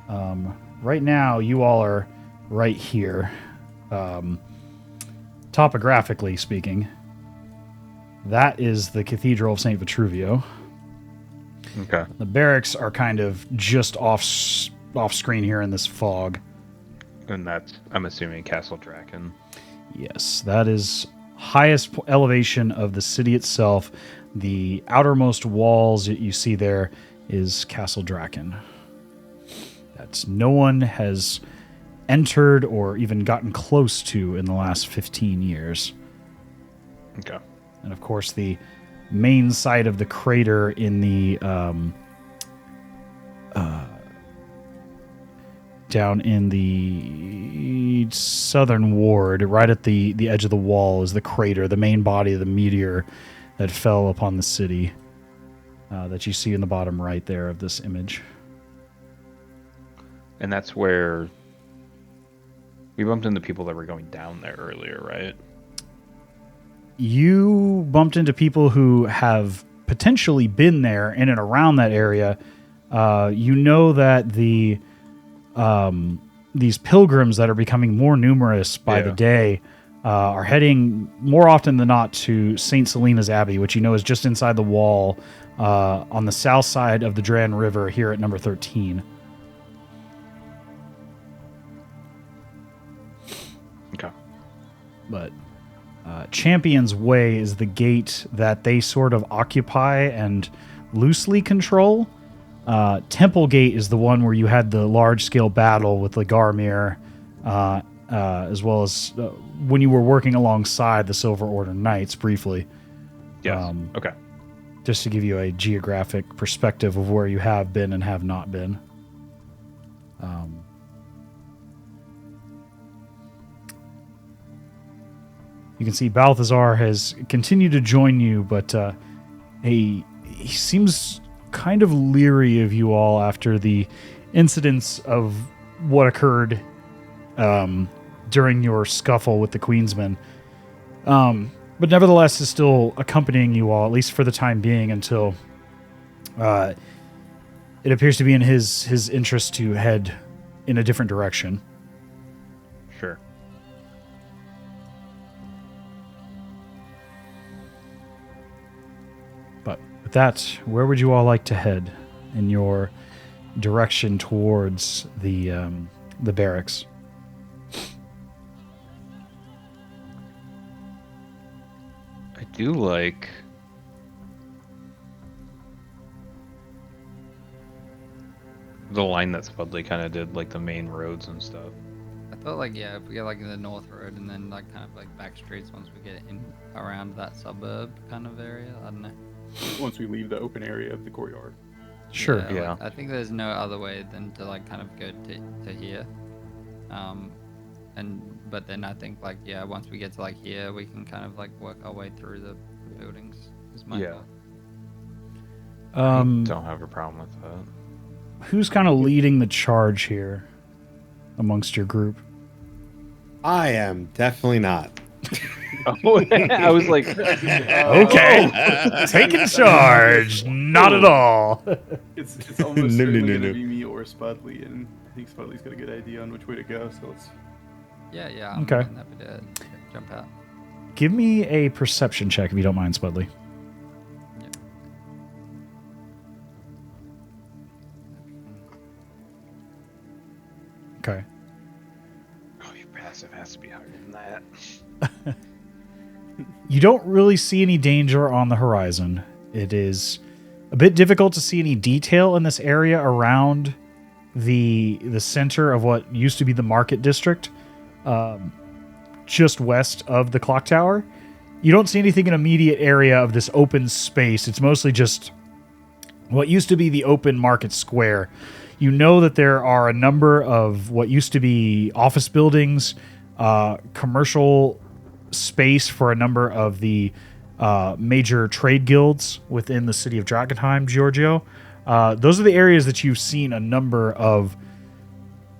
Speaker 1: Right now, you all are right here. Topographically speaking, that is the Cathedral of St. Vitruvio.
Speaker 4: Okay.
Speaker 1: The barracks are kind of just off screen here in this fog.
Speaker 4: And that's, I'm assuming, Castle Draken.
Speaker 1: Yes, that is highest elevation of the city itself. The outermost walls that you see there is Castle Draken. That's no one has entered or even gotten close to in the last 15 years.
Speaker 4: Okay.
Speaker 1: And of course, the main site of the crater in the down in the southern ward, right at the edge of the wall, is the crater, the main body of the meteor that fell upon the city that you see in the bottom right there of this image.
Speaker 4: And that's where we bumped into people that were going down there earlier, right?
Speaker 1: You bumped into people who have potentially been there in and around that area. You know that these pilgrims that are becoming more numerous by the day are heading more often than not to St. Selena's Abbey, which you know is just inside the wall on the south side of the Dran River here at number 13.
Speaker 4: Okay.
Speaker 1: But Champion's Way is the gate that they sort of occupy and loosely control. Temple Gate is the one where you had the large-scale battle with the Garmir, as well as when you were working alongside the Silver Order Knights briefly.
Speaker 4: Yes. Okay.
Speaker 1: Just to give you a geographic perspective of where you have been and have not been. You can see Balthazar has continued to join you, but he seems kind of leery of you all after the incidents of what occurred during your scuffle with the Queensmen. But nevertheless is still accompanying you all, at least for the time being, until it appears to be in his interest to head in a different direction.
Speaker 4: Sure.
Speaker 1: But with that, where would you all like to head in your direction towards the barracks?
Speaker 4: I do like the line that Spudley kind of did, like the main roads and stuff.
Speaker 3: I thought like, yeah, if we get like the north road and then like kind of like back streets once we get in around that suburb kind of area. I don't know.
Speaker 5: Once we leave the open area of the courtyard.
Speaker 1: Sure.
Speaker 4: Yeah.
Speaker 3: Like, I think there's no other way than to like kind of go to here. But then I think like, yeah, once we get to like here, we can kind of like work our way through the buildings. Is my
Speaker 4: Yeah.
Speaker 3: thought.
Speaker 4: Don't have a problem with that.
Speaker 1: Who's kind of leading the charge here amongst your group?
Speaker 2: I am definitely not.
Speaker 4: Oh, I was like,
Speaker 1: Okay, taking charge. Not at all.
Speaker 5: It's almost
Speaker 2: No,
Speaker 5: certainly
Speaker 2: no,
Speaker 5: going to
Speaker 2: no.
Speaker 5: be me or Spudley, and I think Spudley's got a good idea on which way to go, so let's...
Speaker 3: Yeah, I'm
Speaker 1: Okay.
Speaker 3: happy to jump out.
Speaker 1: Give me a perception check if you don't mind, Spudley. Okay.
Speaker 4: oh, your passive has to be higher than that.
Speaker 1: You don't really see any danger on the horizon. It is a bit difficult to see any detail in this area around the center of what used to be the market district, just west of the clock tower. You don't see anything in immediate area of this open space. It's mostly just what used to be the open market square. You know that there are a number of what used to be office buildings, commercial space for a number of the major trade guilds within the city of Drakenheim, Giorgio. Those are the areas that you've seen a number of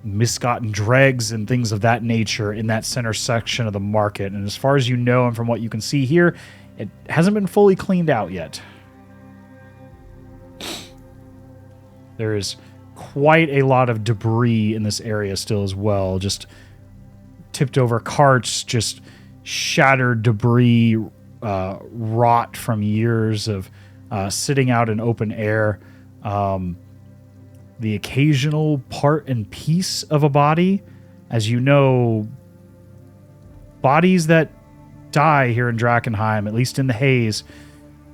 Speaker 1: misgotten dregs and things of that nature in that center section of the market. And as far as you know, and from what you can see here, it hasn't been fully cleaned out yet. There is quite a lot of debris in this area still as well. Just tipped over carts, just shattered debris, rot from years of sitting out in open air. The occasional part and piece of a body. As you know, bodies that die here in Drakenheim, at least in the haze,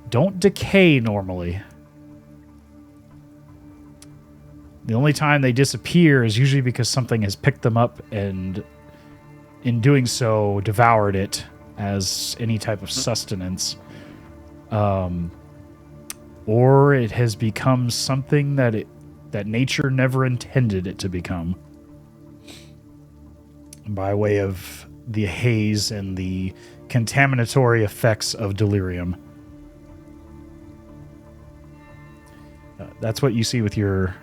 Speaker 1: don't decay normally. The only time they disappear is usually because something has picked them up and, in doing so, devoured it as any type of sustenance. Or it has become something that nature never intended it to become. By way of the haze and the contaminatory effects of delirium. That's what you see with your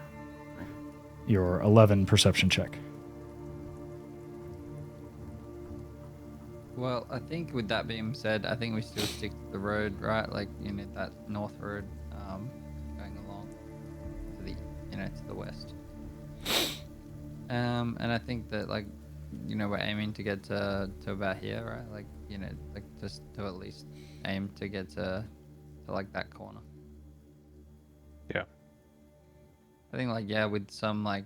Speaker 1: 11 perception check.
Speaker 3: Well, I think with that being said, I think we still stick to the road, right? Like, that north road going along to the, to the west. And I think that, like, we're aiming to get to about here, right? Like, like just to at least aim to get to like that corner.
Speaker 4: Yeah.
Speaker 3: I think, like, yeah, with some, like,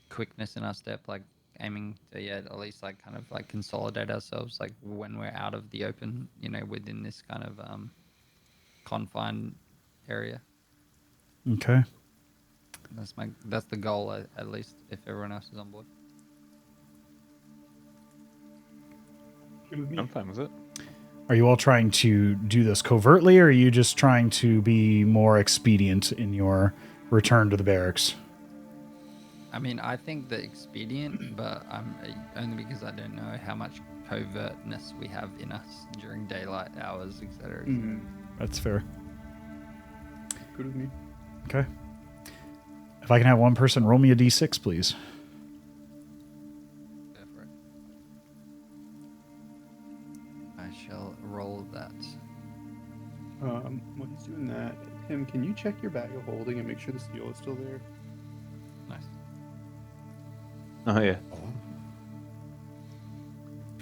Speaker 3: quickness in our step, like aiming to, at least like kind of like consolidate ourselves, like when we're out of the open, within this kind of confined area.
Speaker 1: Okay.
Speaker 3: That's the goal, at least, if everyone else is on board.
Speaker 5: Good with me.
Speaker 4: I'm fine with it.
Speaker 1: Are you all trying to do this covertly, or are you just trying to be more expedient in your return to the barracks?
Speaker 3: I mean, I think the expedient, but only because I don't know how much covertness we have in us during daylight hours, etc.
Speaker 1: That's fair.
Speaker 5: Good with me.
Speaker 1: Okay. If I can have one person roll me a d6, please.
Speaker 3: Go for it. I shall roll that.
Speaker 5: While he's doing that, Tim, can you check your bag of holding and make sure the steel is still there?
Speaker 3: Nice.
Speaker 4: Oh yeah.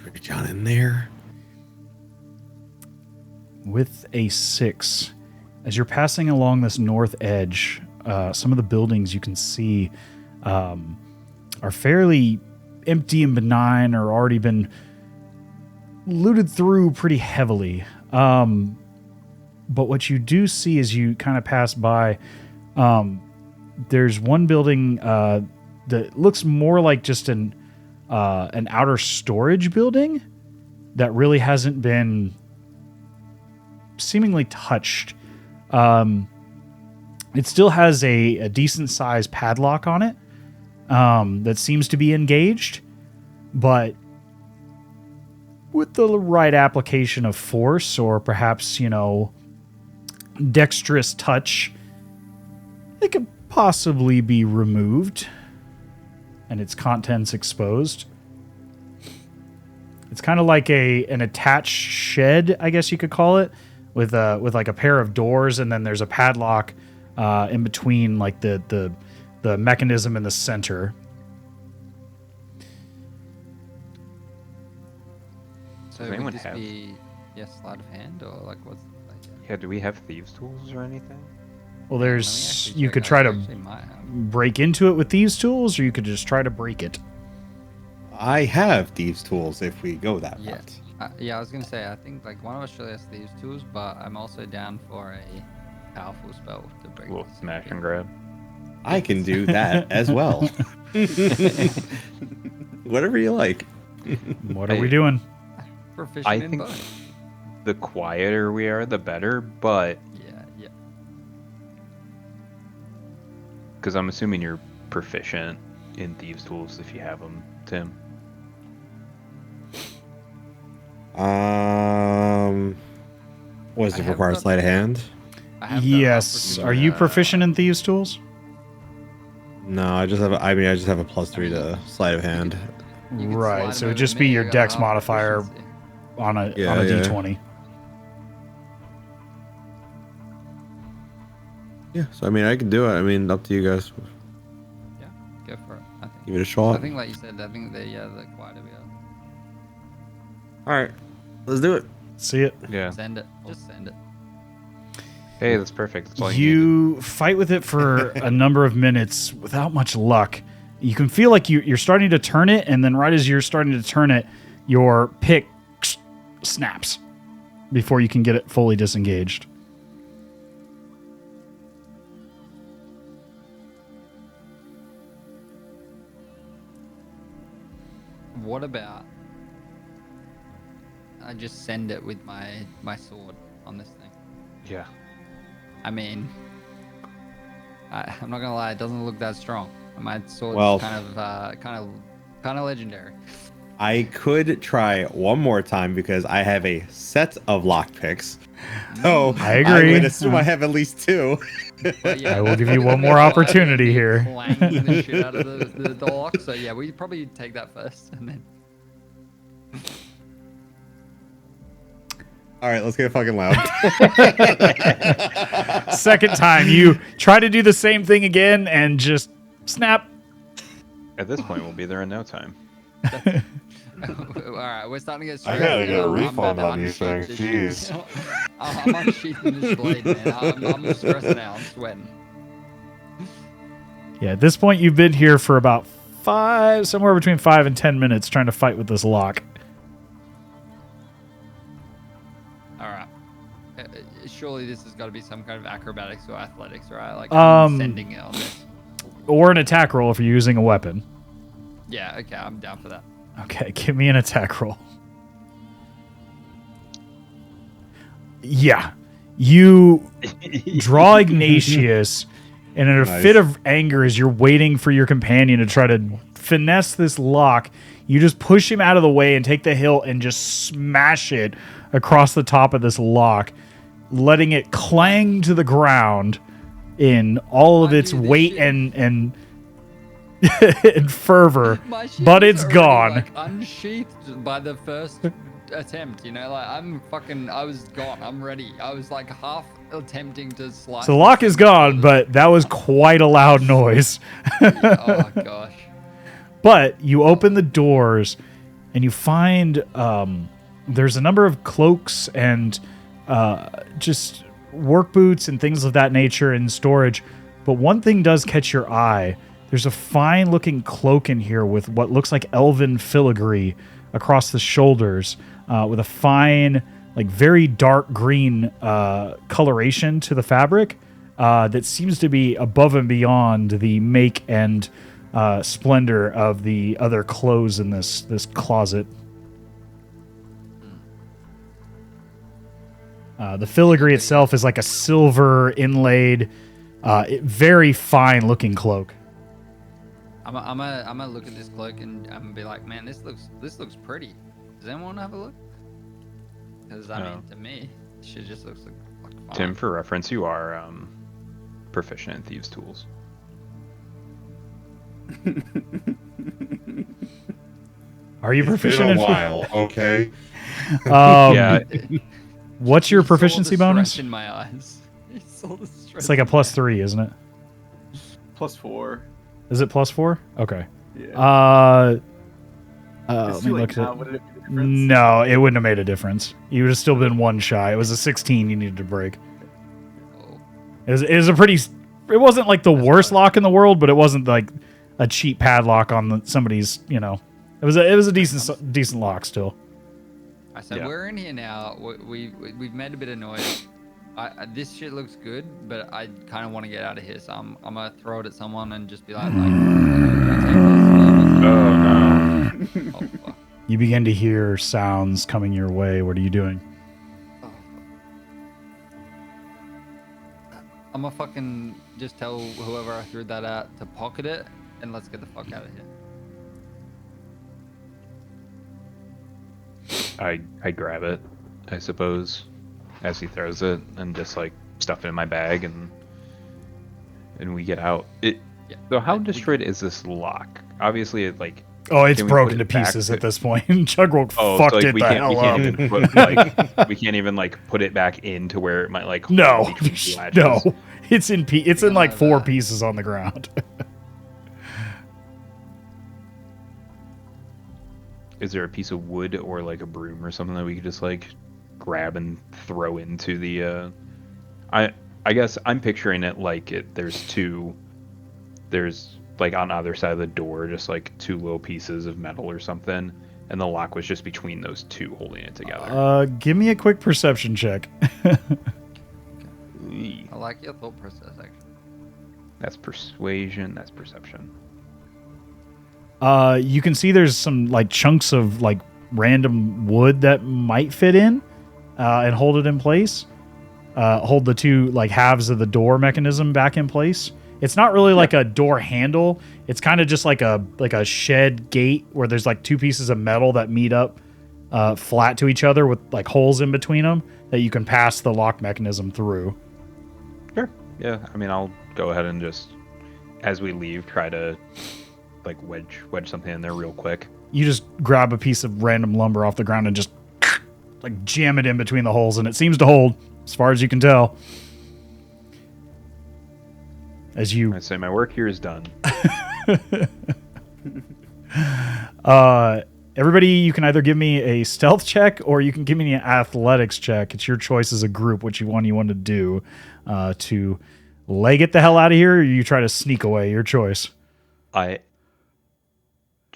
Speaker 2: Reach on in there.
Speaker 1: With a 6, as you're passing along this north edge, some of the buildings you can see are fairly empty and benign, or already been looted through pretty heavily. But what you do see as you kind of pass by, there's one building that looks more like just an outer storage building that really hasn't been seemingly touched. It still has a decent sized padlock on it that seems to be engaged, but with the right application of force, or perhaps, dexterous touch, it could possibly be removed and its contents exposed. It's kind of like an attached shed, I guess you could call it, with like a pair of doors, and then there's a padlock in between, like the mechanism in the center.
Speaker 3: So
Speaker 4: Does
Speaker 3: would
Speaker 4: anyone
Speaker 3: this
Speaker 4: have-
Speaker 3: be sleight of hand, or like what's like?
Speaker 4: Yeah, do we have thieves' tools or anything?
Speaker 1: Well,
Speaker 3: Let me
Speaker 1: there's
Speaker 3: actually
Speaker 1: you
Speaker 3: check.
Speaker 1: could
Speaker 3: I
Speaker 1: try to
Speaker 3: actually might have.
Speaker 1: break into it with these tools, or you could just try to break it.
Speaker 2: I have thieves' tools if we go that
Speaker 3: Yeah.
Speaker 2: route.
Speaker 3: Yeah, I was gonna say, I think like one of us surely has these tools, but I'm also down for a powerful spell to break.
Speaker 4: A little
Speaker 3: this
Speaker 4: smash
Speaker 3: thing.
Speaker 4: and grab.
Speaker 2: I can do that as well. Whatever you like.
Speaker 1: What are we doing?
Speaker 3: Proficient
Speaker 4: I
Speaker 3: in
Speaker 4: think
Speaker 3: both.
Speaker 4: the quieter we are, the better. But
Speaker 3: Yeah.
Speaker 4: because I'm assuming you're proficient in thieves' tools if you have them, Tim.
Speaker 2: What does
Speaker 3: I
Speaker 2: it
Speaker 3: have
Speaker 2: require?
Speaker 3: got-
Speaker 2: Sleight of hand?
Speaker 3: I have got
Speaker 1: Yes.
Speaker 3: proficient
Speaker 1: Are
Speaker 3: in,
Speaker 1: you proficient in thieves' tools?
Speaker 2: No, I just have. I just have a +3 to sleight of hand.
Speaker 3: You could
Speaker 1: Right.
Speaker 3: slide
Speaker 1: So
Speaker 3: them
Speaker 1: it'd
Speaker 3: over
Speaker 1: just
Speaker 3: to
Speaker 1: be
Speaker 3: me,
Speaker 1: your
Speaker 3: I got
Speaker 1: dex
Speaker 3: half
Speaker 1: modifier
Speaker 3: proficiency.
Speaker 1: on a
Speaker 2: Yeah, yeah.
Speaker 1: d20.
Speaker 2: Yeah, so I can do it. Up to you guys.
Speaker 3: Yeah, go for it. I think.
Speaker 2: Give it a shot.
Speaker 3: I think, like you said, I think the quieter we are.
Speaker 2: All right, let's do it.
Speaker 1: See it?
Speaker 4: Yeah.
Speaker 3: Send it. Just send it.
Speaker 4: Hey, that's perfect. That's all you needed.
Speaker 1: You fight with it for a number of minutes without much luck. You can feel like you're starting to turn it, and then right as you're starting to turn it, your pick snaps before you can get it fully disengaged.
Speaker 3: What about I just send it with my sword on this thing?
Speaker 4: Yeah.
Speaker 3: I mean, I'm not gonna lie, it doesn't look that strong. My sword's
Speaker 2: Well-
Speaker 3: kind of legendary.
Speaker 2: I could try one more time because I have a set of lockpicks. So
Speaker 1: I agree.
Speaker 2: I would assume I have at least 2.
Speaker 3: But yeah,
Speaker 1: I will give you
Speaker 3: we're
Speaker 1: one
Speaker 3: gonna
Speaker 1: more
Speaker 3: go out
Speaker 1: opportunity
Speaker 3: and
Speaker 1: here.
Speaker 3: clanging the shit out of the lock. So yeah, we probably take that first, and then
Speaker 2: All right, let's get fucking loud.
Speaker 1: Second time, you try to do the same thing again and just snap.
Speaker 4: At this point, we'll be there in no time.
Speaker 3: All right, we're starting to get
Speaker 6: I
Speaker 3: stressed.
Speaker 6: gotta get a
Speaker 3: I'm
Speaker 6: refund
Speaker 3: gonna
Speaker 6: on these
Speaker 3: unsheath
Speaker 6: things.
Speaker 3: this-
Speaker 6: Jeez.
Speaker 3: I'm unsheathing this blade, man. I'm stressed now. I'm sweating.
Speaker 1: Yeah, at this point, you've been here for about somewhere between 5 and 10 minutes trying to fight with this lock.
Speaker 3: All right. Surely this has got to be some kind of acrobatics or athletics, right? Like sending it on this.
Speaker 1: Or an attack roll if you're using a weapon.
Speaker 3: Yeah, okay, I'm down for that.
Speaker 1: Okay, give me an attack roll. Yeah. You draw Ignatius, and in a
Speaker 6: Nice.
Speaker 1: fit of anger, as you're waiting for your companion to try to finesse this lock, you just push him out of the way and take the hilt and just smash it across the top of this lock, letting it clang to the ground in all of
Speaker 3: Mind
Speaker 1: its
Speaker 3: you, this
Speaker 1: weight
Speaker 3: shit-
Speaker 1: and and fervor.
Speaker 3: My shield
Speaker 1: But
Speaker 3: is
Speaker 1: it's
Speaker 3: already,
Speaker 1: gone.
Speaker 3: Like, unsheathed by the first attempt, you know? Like, I was gone. I'm ready. I was like half attempting to slice.
Speaker 1: So the lock is gone, but that was quite a loud noise.
Speaker 3: Oh, gosh.
Speaker 1: But you open the doors and you find there's a number of cloaks and just work boots and things of that nature in storage. But one thing does catch your eye. There's a fine looking cloak in here with what looks like elven filigree across the shoulders, with a fine, like very dark green coloration to the fabric that seems to be above and beyond the make and splendor of the other clothes in this closet. The filigree itself is like a silver inlaid, very fine looking cloak.
Speaker 3: I'm gonna look at this cloak and I'm gonna be like, man, this looks pretty. Does anyone want to have a look? Because I mean, to me, shit just looks like fun.
Speaker 4: Tim, for reference, you are proficient in thieves' tools.
Speaker 1: Are you
Speaker 6: It's
Speaker 1: proficient
Speaker 6: been
Speaker 1: in
Speaker 6: a while, okay?
Speaker 4: Yeah,
Speaker 1: What's your
Speaker 3: You saw the
Speaker 1: proficiency bonus?
Speaker 3: stress in my eyes. You saw the stress.
Speaker 1: It's like a +3, isn't it?
Speaker 5: +4.
Speaker 1: Is it +4? Okay.
Speaker 5: Yeah.
Speaker 1: Let
Speaker 5: It's
Speaker 1: me
Speaker 5: too
Speaker 1: look
Speaker 5: late
Speaker 1: at
Speaker 5: now. Would it make a difference?
Speaker 1: No, it wouldn't have made a difference. You would have still been one shy. It was a 16 you needed to break.
Speaker 3: Oh,
Speaker 1: It was a pretty. It wasn't like the worst lock in the world, but it wasn't like a cheap padlock on somebody's. You know, it was a decent lock still.
Speaker 3: I said
Speaker 4: Yeah.
Speaker 3: we're in here now. We've made a bit of noise. This shit looks good, but I kind of want to get out of here. So I'm gonna throw it at someone and just be like, can I take this?
Speaker 4: oh no.
Speaker 3: Oh, fuck.
Speaker 1: You begin to hear sounds coming your way. What are you doing?
Speaker 3: I'm gonna fucking just tell whoever I threw that at to pocket it, and let's get the fuck out of here.
Speaker 4: I grab it, I suppose, as he throws it, and just like stuff it in my bag, and we get out.
Speaker 3: Yeah.
Speaker 4: So how
Speaker 3: we-
Speaker 4: destroyed is this lock? Obviously, it like.
Speaker 1: Oh, it's
Speaker 4: Can we
Speaker 1: broken
Speaker 4: put
Speaker 1: to
Speaker 4: it back
Speaker 1: pieces
Speaker 4: to-
Speaker 1: at this point. Chugrulk
Speaker 4: Oh,
Speaker 1: fucked
Speaker 4: so like
Speaker 1: it
Speaker 4: we
Speaker 1: the
Speaker 4: can't
Speaker 1: hell
Speaker 4: even
Speaker 1: up.
Speaker 4: put like we can't even like put it back into where it might like
Speaker 1: No,
Speaker 4: hold between the latches.
Speaker 1: no, it's in like
Speaker 3: have
Speaker 1: 4
Speaker 3: that.
Speaker 1: pieces on the ground.
Speaker 4: Is there a piece of wood or like a broom or something that we could just like grab and throw into the I guess I'm picturing it like there's like on either side of the door just like 2 little pieces of metal or something, and the lock was just between those 2 holding it together.
Speaker 1: Give me a quick perception check.
Speaker 3: I like your thought process, actually.
Speaker 4: That's persuasion, that's perception.
Speaker 1: You can see there's some like chunks of like random wood that might fit in and hold it in place. Hold the 2 like halves of the door mechanism back in place. It's not really like a door handle. It's kind of just like a shed gate where there's like 2 pieces of metal that meet up flat to each other with like holes in between them that you can pass the lock mechanism through.
Speaker 4: Sure. Yeah, I mean I'll go ahead and just as we leave try to like wedge something in there real quick.
Speaker 1: You just grab a piece of random lumber off the ground and just like jam it in between the holes, and it seems to hold as far as you can tell. As you
Speaker 4: I say my work here is done.
Speaker 1: Everybody, you can either give me a stealth check or you can give me an athletics check. It's your choice as a group which one you want to do to leg it the hell out of here, or you try to sneak away. Your choice.
Speaker 4: Just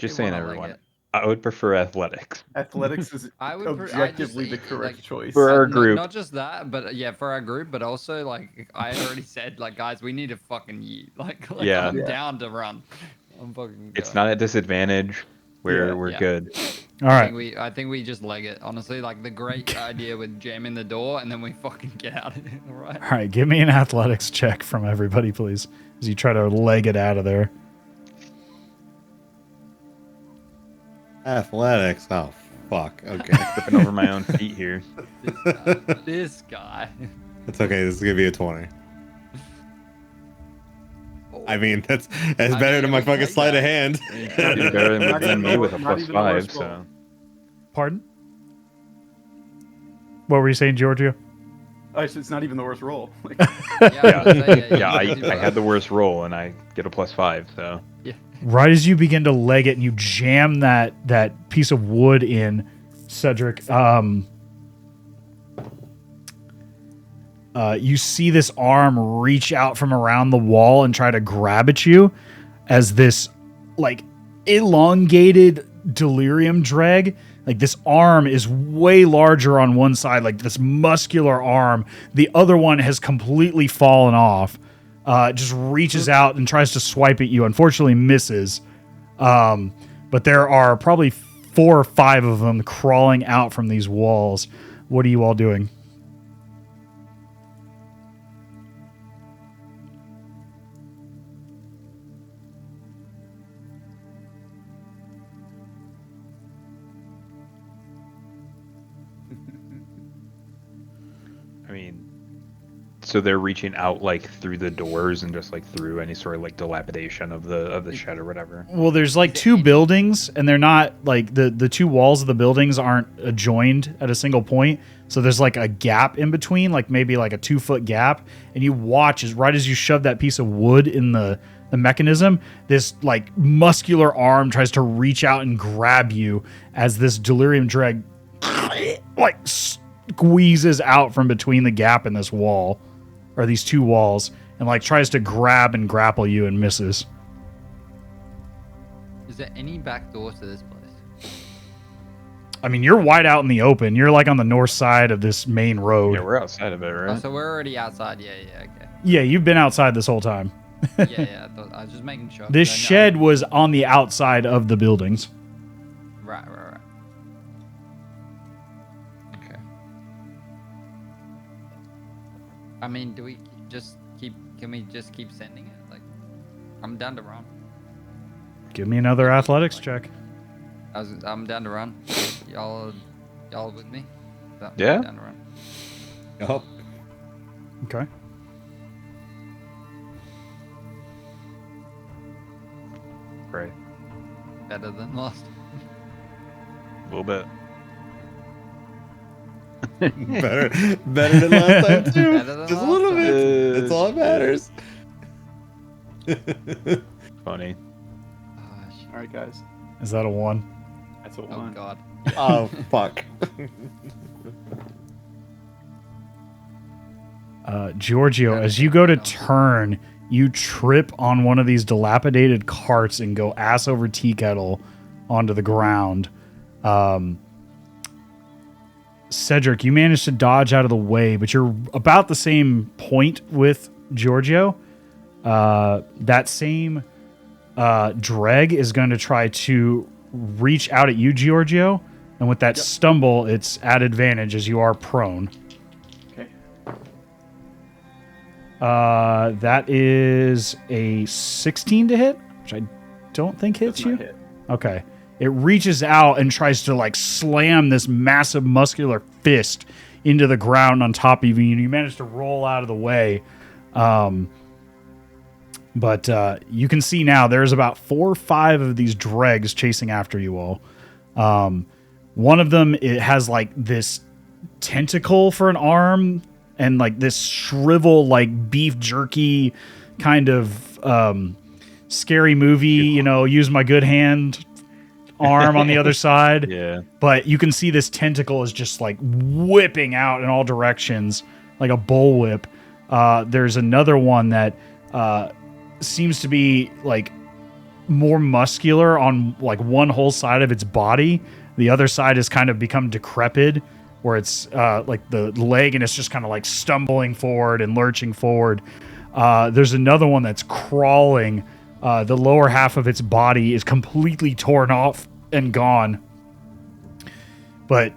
Speaker 3: You
Speaker 4: saying,
Speaker 3: wanna leg
Speaker 4: everyone.
Speaker 3: it.
Speaker 4: I would prefer athletics.
Speaker 5: Athletics is
Speaker 3: I would
Speaker 5: objectively the
Speaker 3: like,
Speaker 5: correct choice.
Speaker 4: For our
Speaker 3: not,
Speaker 4: group.
Speaker 3: not just that, but yeah, for our group, but also like I already said, like guys, we need to fucking yeet. Like
Speaker 4: Yeah.
Speaker 3: I'm
Speaker 5: Yeah.
Speaker 3: down to run. I'm fucking.
Speaker 4: It's
Speaker 3: going.
Speaker 4: not a disadvantage. We're
Speaker 3: Yeah.
Speaker 4: good.
Speaker 1: All right.
Speaker 3: I think we just leg it. Honestly, like the great idea with jamming the door and then we fucking get out of it. All right.
Speaker 1: All right. Give me an athletics check from everybody, please, as you try to leg it out of there.
Speaker 2: Athletics. Oh, fuck. Okay.
Speaker 4: Tripping over my own feet here.
Speaker 3: This guy.
Speaker 2: It's okay. This is gonna be a 20. I mean, that's
Speaker 3: I
Speaker 2: better
Speaker 3: mean,
Speaker 2: than my
Speaker 3: we
Speaker 2: fucking
Speaker 3: take
Speaker 2: sleight of
Speaker 3: that.
Speaker 2: hand.
Speaker 3: Yeah.
Speaker 4: You're better
Speaker 5: Not
Speaker 4: than
Speaker 5: even
Speaker 4: me
Speaker 5: the
Speaker 4: with a
Speaker 5: not
Speaker 4: plus
Speaker 5: even the worst
Speaker 4: 5,
Speaker 5: roll.
Speaker 4: so.
Speaker 1: Pardon? What were you saying, Georgio?
Speaker 5: Oh, it's not even the worst roll. Like,
Speaker 4: Yeah, I had the worst roll and I get a plus 5, so.
Speaker 1: Right as you begin to leg it and you jam that piece of wood in, Cedric, you see this arm reach out from around the wall and try to grab at you as this like elongated delirium dreg. Like this arm is way larger on one side, like this muscular arm. The other one has completely fallen off. Just reaches out and tries to swipe at you. Unfortunately misses. But there are probably 4 or 5 of them crawling out from these walls. What are you all doing?
Speaker 4: I mean, so they're reaching out like through the doors and just like through any sort of like dilapidation of the shed or whatever.
Speaker 1: Well, there's like 2 buildings, and they're not like the 2 walls of the buildings aren't adjoined at a single point. So there's like a gap in between, like maybe like a 2-foot gap, and you watch as right as you shove that piece of wood in the mechanism, this like muscular arm tries to reach out and grab you as this delirium dreg like squeezes out from between the gap in this wall, or these 2 walls, and like tries to grab and grapple you and misses.
Speaker 3: Is there any back door to this place?
Speaker 1: I mean, you're wide out in the open. You're like on the north side of this main road.
Speaker 4: Yeah, we're outside of it,
Speaker 3: Oh,
Speaker 4: right?
Speaker 3: so we're already outside. Yeah, okay.
Speaker 1: Yeah, you've been outside this whole time.
Speaker 3: Yeah. I was just making sure.
Speaker 1: This
Speaker 3: No, no.
Speaker 1: shed was on the outside of the buildings.
Speaker 3: Right. Okay. I mean, do we just keep? Can we just keep sending it? Like, I'm down to run.
Speaker 1: Give me another athletics check.
Speaker 3: I'm down to run. Y'all with me?
Speaker 4: Yeah.
Speaker 3: Down to run.
Speaker 2: Yup.
Speaker 1: Okay.
Speaker 4: Right.
Speaker 3: Better than last.
Speaker 4: A little bit.
Speaker 2: better than last time too.
Speaker 3: Better than
Speaker 2: Just a
Speaker 3: last
Speaker 2: little
Speaker 3: time.
Speaker 2: bit. That's all that matters.
Speaker 4: Funny.
Speaker 3: Oh, shit.
Speaker 5: all right, guys.
Speaker 1: Is that a 1?
Speaker 5: That's what
Speaker 3: Oh
Speaker 5: one.
Speaker 3: god.
Speaker 2: Oh fuck.
Speaker 1: Giorgio, as you go to turn, you trip on one of these dilapidated carts and go ass over tea kettle onto the ground. Cedric, you managed to dodge out of the way, but you're about the same point with Giorgio. That same dreg is going to try to reach out at you, Giorgio, and with that stumble, it's at advantage as you are prone.
Speaker 5: Okay.
Speaker 1: That is a 16 to hit, which I don't think hits
Speaker 5: Does not
Speaker 1: you.
Speaker 5: hit.
Speaker 1: Okay. It reaches out and tries to like slam this massive muscular fist into the ground on top of you. You manage to roll out of the way. But you can see now there's about 4 or 5 of these dregs chasing after you all. One of them, it has like this tentacle for an arm and like this shrivel like beef jerky kind of scary movie, use my good hand arm on the other side.
Speaker 4: Yeah.
Speaker 1: But you can see this tentacle is just like whipping out in all directions like a bullwhip. There's another one that seems to be like more muscular on like one whole side of its body. The other side has kind of become decrepit, where it's like the leg and it's just kind of like stumbling forward and lurching forward. There's another one that's crawling. The lower half of its body is completely torn off and gone. But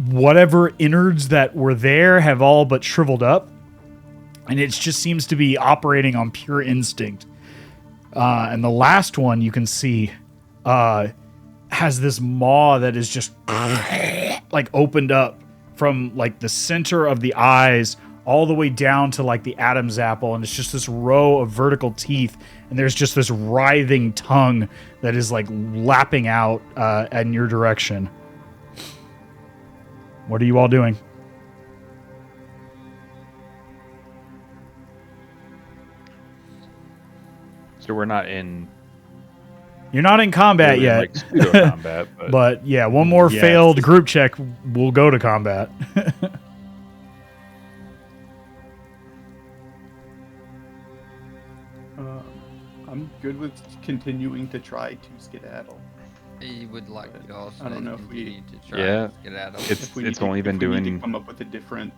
Speaker 1: whatever innards that were there have all but shriveled up. And it just seems to be operating on pure instinct. And the last one you can see has this maw that is just like opened up from like the center of the eyes all the way down to like the Adam's apple, and it's just this row of vertical teeth, and there's just this writhing tongue that is like lapping out in your direction. What are you all doing?
Speaker 4: So we're not in.
Speaker 1: You're not in combat
Speaker 4: really
Speaker 1: yet.
Speaker 4: like pseudo combat,
Speaker 1: But yeah, one more
Speaker 2: Yes.
Speaker 1: failed group check, we'll go to combat.
Speaker 5: I'm good with continuing to try to skedaddle.
Speaker 3: He would like to also
Speaker 5: I don't know if we-
Speaker 3: continue to try
Speaker 4: Yeah.
Speaker 3: to get out of
Speaker 4: It's-
Speaker 5: If we need to-
Speaker 4: only been
Speaker 5: if we need to
Speaker 4: doing-
Speaker 5: come up with a different,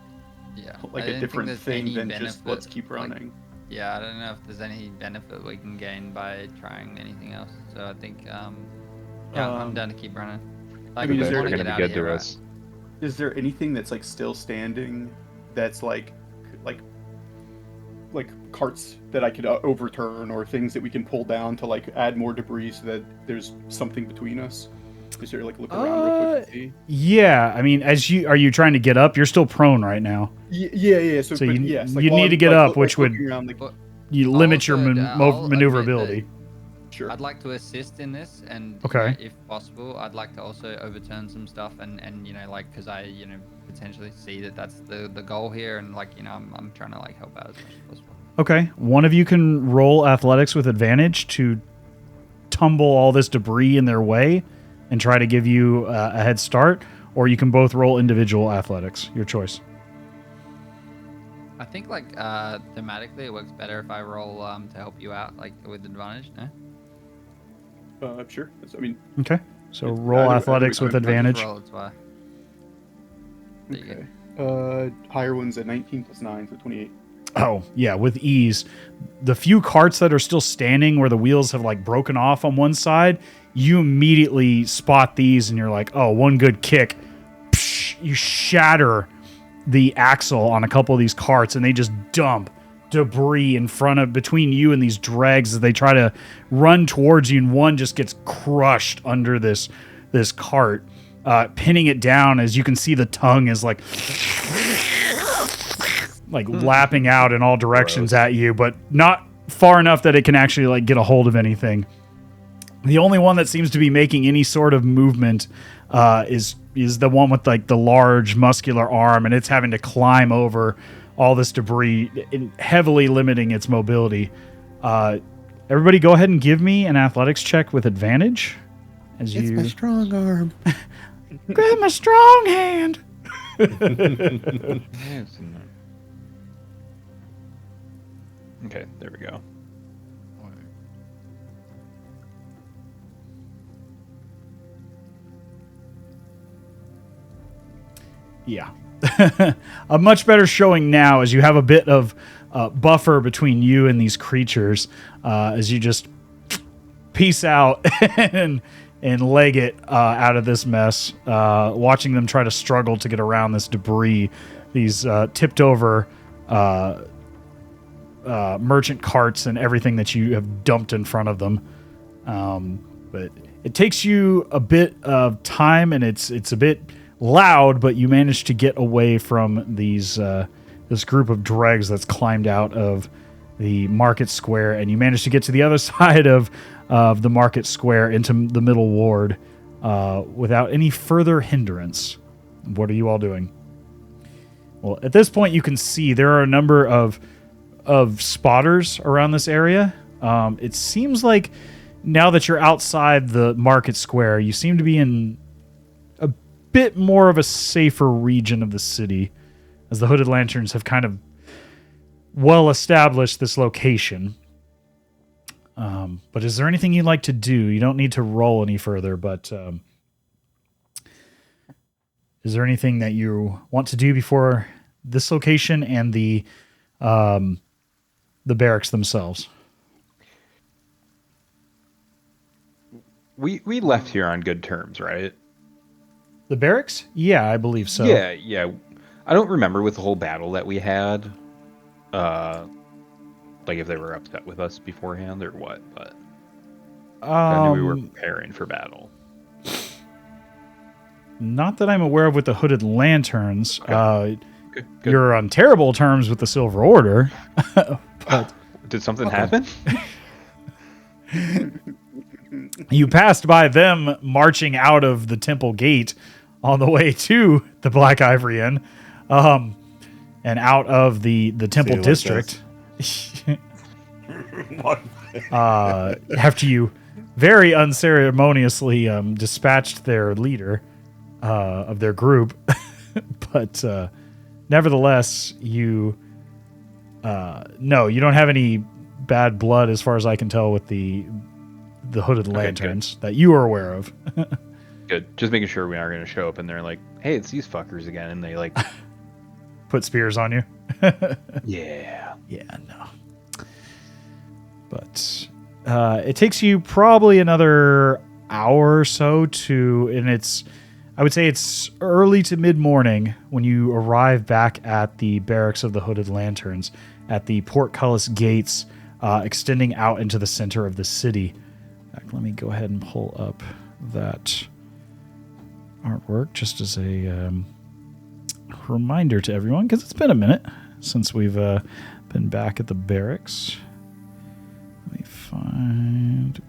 Speaker 3: yeah.
Speaker 5: like
Speaker 3: I
Speaker 5: a
Speaker 3: don't
Speaker 5: different
Speaker 3: think there's
Speaker 5: thing
Speaker 3: any
Speaker 5: than just
Speaker 3: benefit,
Speaker 5: let's keep
Speaker 3: like,
Speaker 5: running.
Speaker 3: yeah, I don't know if there's any benefit we can gain by trying anything else. So I think, yeah, I'm down to keep running. Like,
Speaker 5: mean,
Speaker 3: we
Speaker 5: is there-
Speaker 3: wanna
Speaker 4: They're
Speaker 3: get
Speaker 4: gonna be
Speaker 3: out
Speaker 4: good
Speaker 3: of
Speaker 4: to
Speaker 3: here, right?
Speaker 4: us.
Speaker 5: Is there anything that's like still standing that's like carts that I could overturn, or things that we can pull down to like add more debris so that there's something between us? Is there like look around real quick and see?
Speaker 1: Yeah, I mean, are you trying to get up? You're still prone right now.
Speaker 5: Yeah. So,
Speaker 1: So
Speaker 5: but
Speaker 1: you-
Speaker 5: yes,
Speaker 1: you
Speaker 5: while
Speaker 1: need to
Speaker 5: I'm,
Speaker 1: get up, which
Speaker 5: looking
Speaker 1: would-
Speaker 5: around, like,
Speaker 3: But
Speaker 1: You
Speaker 3: I'll
Speaker 1: limit your
Speaker 3: also- I'll admit
Speaker 1: maneuverability.
Speaker 5: sure.
Speaker 3: I'd like to assist in this, and
Speaker 1: Okay.
Speaker 3: if possible, I'd like to also overturn some stuff, and like, because I potentially see that that's the goal here, and like I'm trying to like help out as much as possible.
Speaker 1: Okay, one of you can roll athletics with advantage to tumble all this debris in their way and try to give you a head start, or you can both roll individual athletics. Your choice.
Speaker 3: I think like thematically, it works better if I roll to help you out, like with advantage. No?
Speaker 5: Sure. I mean,
Speaker 1: Okay, so
Speaker 5: It's-
Speaker 1: roll
Speaker 5: I don't-
Speaker 1: athletics with
Speaker 5: I just
Speaker 1: advantage.
Speaker 3: Roll, it's why. There you go.
Speaker 5: okay. Higher one's at 19 plus 9, so 28.
Speaker 1: Oh, yeah, with ease. The few carts that are still standing where the wheels have like broken off on one side, you immediately spot these and you're like, oh, one good kick. Psh, you shatter the axle on a couple of these carts and they just dump debris in front of between you and these dregs as they try to run towards you, and one just gets crushed under this cart, pinning it down. As you can see, the tongue is like lapping out in all directions at you, but not far enough that it can actually like get a hold of anything. The only one that seems to be making any sort of movement is the one with like the large muscular arm, and it's having to climb over all this debris, heavily limiting its mobility. Everybody go ahead and give me an athletics check with advantage. As
Speaker 2: It's
Speaker 1: you
Speaker 2: my strong arm.
Speaker 1: grab my strong hand.
Speaker 4: Yes, and okay, there we go.
Speaker 1: Yeah. A much better showing now, as you have a bit of buffer between you and these creatures, as you just peace out and leg it out of this mess, watching them try to struggle to get around this debris, these tipped over merchant carts and everything that you have dumped in front of them. But it takes you a bit of time, and it's a bit loud, but you manage to get away from these this group of dregs that's climbed out of the market square, and you manage to get to the other side of the market square into the middle ward without any further hindrance. What are you all doing? Well, at this point, you can see there are a number of spotters around this area. It seems like now that you're outside the market square, you seem to be in a bit more of a safer region of the city, as the Hooded Lanterns have kind of well established this location. But is there anything you'd like to do? You don't need to roll any further, but is there anything that you want to do before this location and the barracks themselves?
Speaker 4: We left here on good terms, right?
Speaker 1: The barracks? Yeah, I believe so.
Speaker 4: Yeah. I don't remember with the whole battle that we had, like if they were upset with us beforehand or what, but I knew we were preparing for battle.
Speaker 1: Not that I'm aware of with the Hooded Lanterns.
Speaker 4: Okay. Good.
Speaker 1: You're on terrible terms with the Silver Order. But
Speaker 4: did something happen?
Speaker 1: You passed by them marching out of the temple gate on the way to the Black Ivory Inn, and out of the temple district. After you very unceremoniously dispatched their leader of their group. But nevertheless, you don't have any bad blood as far as I can tell with the Hooded Lanterns that you are aware of.
Speaker 4: Good. Just making sure we aren't going to show up and they're like, hey, it's these fuckers again. And they like
Speaker 1: put spears on you.
Speaker 4: Yeah,
Speaker 1: no. But it takes you probably another hour or so I would say it's early to mid-morning when you arrive back at the barracks of the Hooded Lanterns at the portcullis gates extending out into the center of the city. In fact, let me go ahead and pull up that artwork just as a reminder to everyone, because it's been a minute since we've been back at the barracks. Let me find...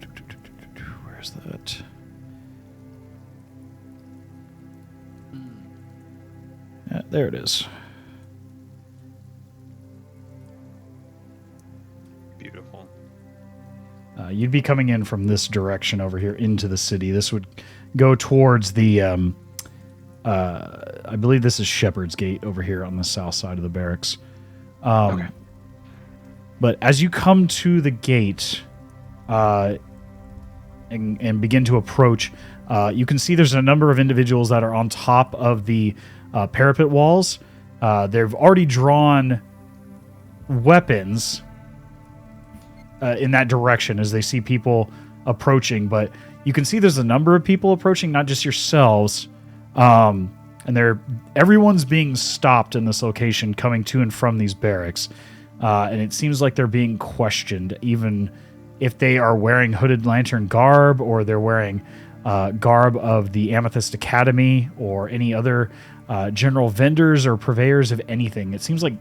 Speaker 1: Where's that? Yeah, there it is.
Speaker 4: beautiful.
Speaker 1: You'd be coming in from this direction over here into the city. This would go towards the... I believe this is Shepherd's Gate over here on the south side of the barracks.
Speaker 4: Okay.
Speaker 1: But as you come to the gate and begin to approach, you can see there's a number of individuals that are on top of the parapet walls. They've already drawn weapons in that direction as they see people approaching. But you can see there's a number of people approaching, not just yourselves. And everyone's being stopped in this location coming to and from these barracks. And it seems like they're being questioned, even if they are wearing Hooded Lantern garb or they're wearing garb of the Amethyst Academy or any other general vendors or purveyors of anything. It seems like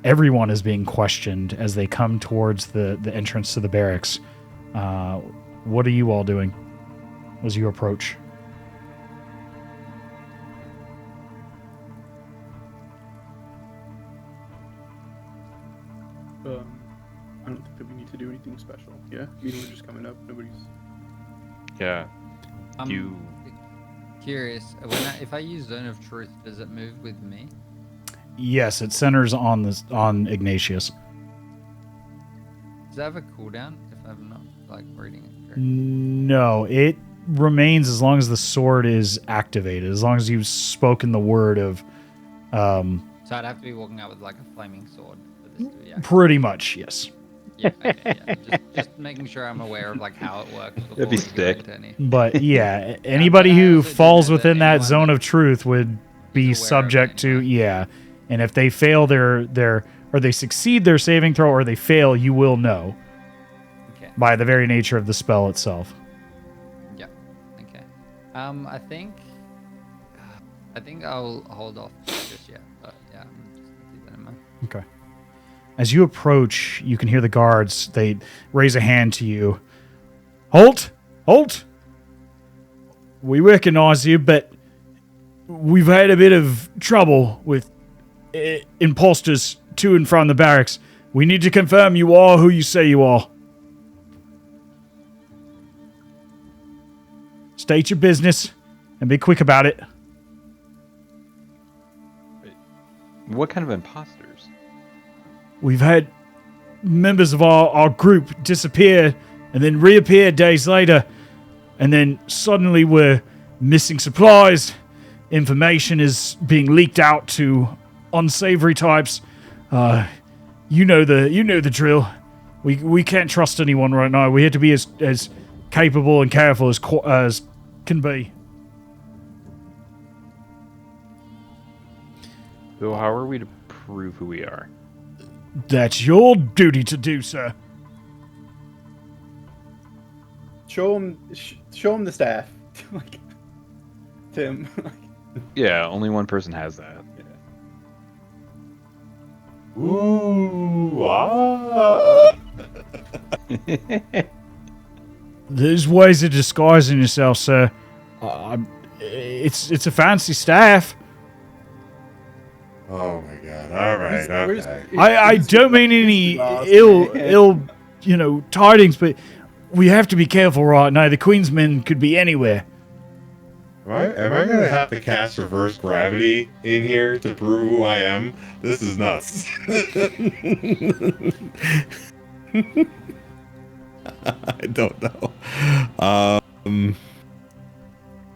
Speaker 1: everyone is being questioned as they come towards the entrance to the barracks. What are you all doing as you approach?
Speaker 5: I don't think that we need to do anything special. Yeah, we're just coming up. Nobody's.
Speaker 4: Yeah.
Speaker 3: I'm curious. If I use Zone of Truth, does it move with me?
Speaker 1: Yes, it centers on Ignatius.
Speaker 3: Does that have a cooldown if I'm not reading it correctly?
Speaker 1: No, it remains as long as the sword is activated. As long as you've spoken the word of.
Speaker 3: So I'd have to be walking out with a flaming sword for this to be activated.
Speaker 1: Pretty much, yes.
Speaker 3: Yeah, okay, yeah. Just making sure I'm aware of how it works.
Speaker 4: That'd be sick.
Speaker 1: But yeah, anybody who falls within that zone of
Speaker 3: that
Speaker 1: truth would be subject to and if they fail their or they succeed their saving throw or they fail, you will know.
Speaker 3: Okay.
Speaker 1: By the very nature of the spell itself.
Speaker 3: Yeah. Okay. I think I'll hold off just yet. But yeah, I'm just gonna keep that in mind.
Speaker 1: Okay. As you approach, you can hear the guards. They raise a hand to you. Halt! Halt! We recognize you, but we've had a bit of trouble with imposters to and from the barracks. We need to confirm you are who you say you are. State your business and be quick about it.
Speaker 4: What kind of imposters?
Speaker 1: We've had members of our group disappear and then reappear days later, and then suddenly we're missing supplies. Information is being leaked out to unsavory types. You know the drill. We can't trust anyone right now. We have to be as capable and careful as can be.
Speaker 4: So how are we to prove who we are?
Speaker 1: That's your duty to do, sir.
Speaker 5: Show him the staff. Like, Tim.
Speaker 4: Yeah, only one person has that.
Speaker 2: Ooh, ah.
Speaker 1: There's ways of disguising yourself, sir. It's a fancy staff.
Speaker 2: Oh my god! All right, okay.
Speaker 1: I don't mean any ill tidings, but we have to be careful right now. The Queen's men could be anywhere.
Speaker 2: Am I gonna have to cast reverse gravity in here to prove who I am? This is nuts. I don't know.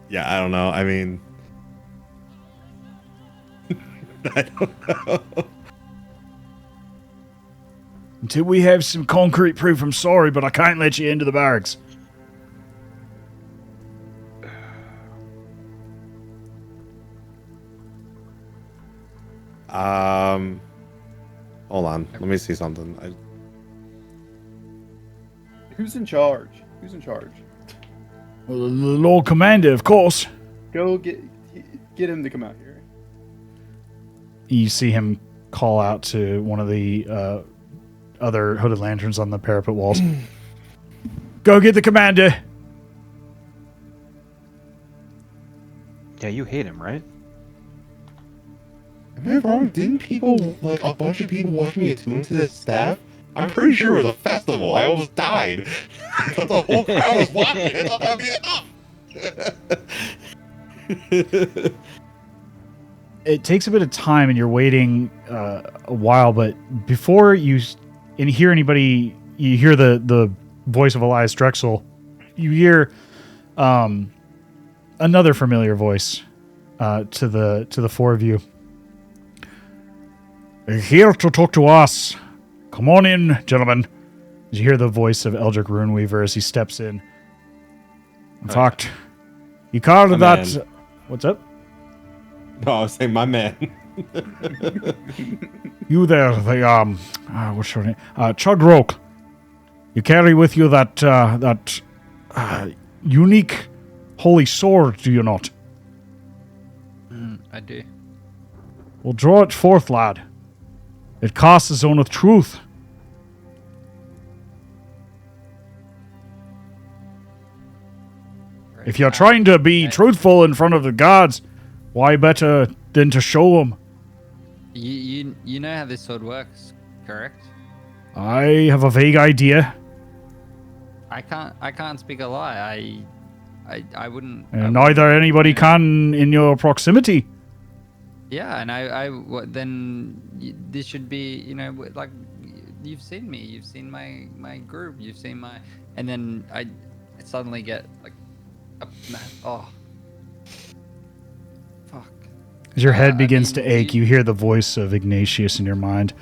Speaker 2: Yeah, I don't know. I mean, I don't know.
Speaker 1: Until we have some concrete proof, I'm sorry, but I can't let you into the barracks.
Speaker 2: Hold on. Let me see something.
Speaker 5: Who's in charge?
Speaker 1: Well, the Lord Commander, of course.
Speaker 5: Go get him to come out here.
Speaker 1: You see him call out to one of the other hooded lanterns on the parapet walls. Go get the commander.
Speaker 4: Yeah, you hate him, right?
Speaker 2: Am I wrong? Didn't people, like a bunch of people, want me attuned to this staff? I'm pretty sure it was a festival. I almost died. I thought the whole crowd was watching. I thought that'd be enough.
Speaker 1: It takes a bit of time, and you're waiting a while. But before you hear anybody, you hear the voice of Elias Drexel. You hear another familiar voice to the four of you. They're here to talk to us. Come on in, gentlemen. You hear the voice of Eldrick Runeweaver as he steps in. In fact, you called that...
Speaker 2: Man.
Speaker 1: What's up?
Speaker 2: No, I was saying my man.
Speaker 1: You there, what's your name? Chugrulk. You carry with you that unique holy sword, do you not?
Speaker 3: I do.
Speaker 1: Well, draw it forth, lad. It casts a zone of truth. If you're trying to be truthful in front of the gods, why better than to show them?
Speaker 3: You know how this sword works, correct?
Speaker 1: I have a vague idea.
Speaker 3: I can't speak a lie. I wouldn't.
Speaker 1: And neither anybody can in your proximity.
Speaker 3: Yeah, and then this should be, like, you've seen me, you've seen my group, you've seen my, and then I suddenly get like, fuck.
Speaker 1: As your head begins to ache, you hear the voice of Ignatius in your mind.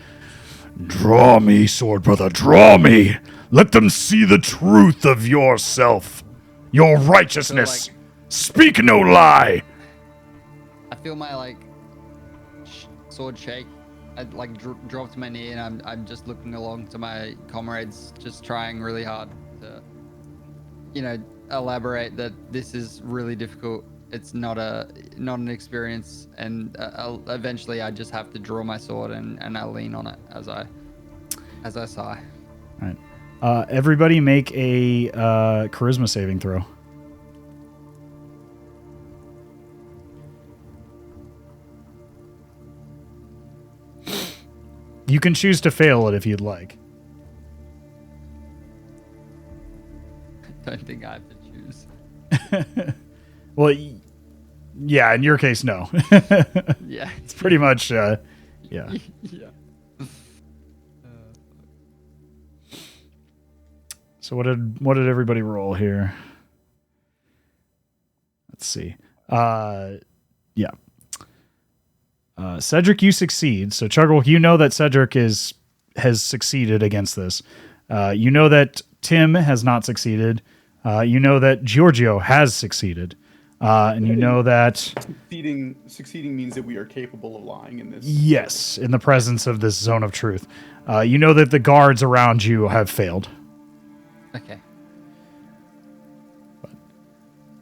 Speaker 1: Draw me, sword brother, draw me. Let them see the truth of yourself, your righteousness. Speak no lie.
Speaker 3: I feel my sword shake. I drop to my knee, and I'm just looking along to my comrades, just trying really hard to, elaborate that this is really difficult. It's not an experience, and eventually I just have to draw my sword and I lean on it as I sigh.
Speaker 1: All right. Everybody make a charisma saving throw. You can choose to fail it if you'd like.
Speaker 3: I don't think I have to choose.
Speaker 1: Well, yeah, in your case, no.
Speaker 3: Yeah.
Speaker 1: It's pretty much, yeah.
Speaker 3: Yeah.
Speaker 1: So what did everybody roll here? Let's see. Yeah. Cedric, you succeed. So Chugrulk, you know that Cedric has succeeded against this. You know that Tim has not succeeded. You know that Georgio has succeeded. And you know that
Speaker 5: succeeding means that we are capable of lying in this.
Speaker 1: Yes, in the presence of this zone of truth. You know that the guards around you have failed.
Speaker 3: Okay.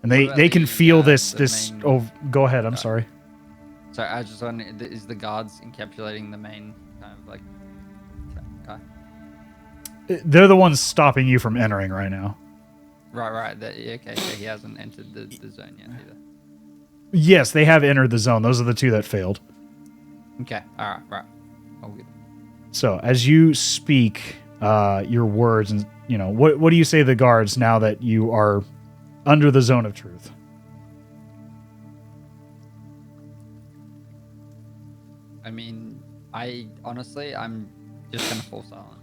Speaker 1: And they can feel this.
Speaker 3: Main...
Speaker 1: Oh, go ahead. I'm sorry.
Speaker 3: Sorry, I was just wondering, is the guards encapsulating the main kind of like guy?
Speaker 1: They're the ones stopping you from entering right now.
Speaker 3: Right. Okay, so he hasn't entered the zone yet either.
Speaker 1: Yes, they have entered the zone. Those are the two that failed.
Speaker 3: Okay, all right. All good.
Speaker 1: So as you speak your words, and what do you say to the guards now that you are under the zone of truth?
Speaker 3: I mean, I'm just gonna fall silent.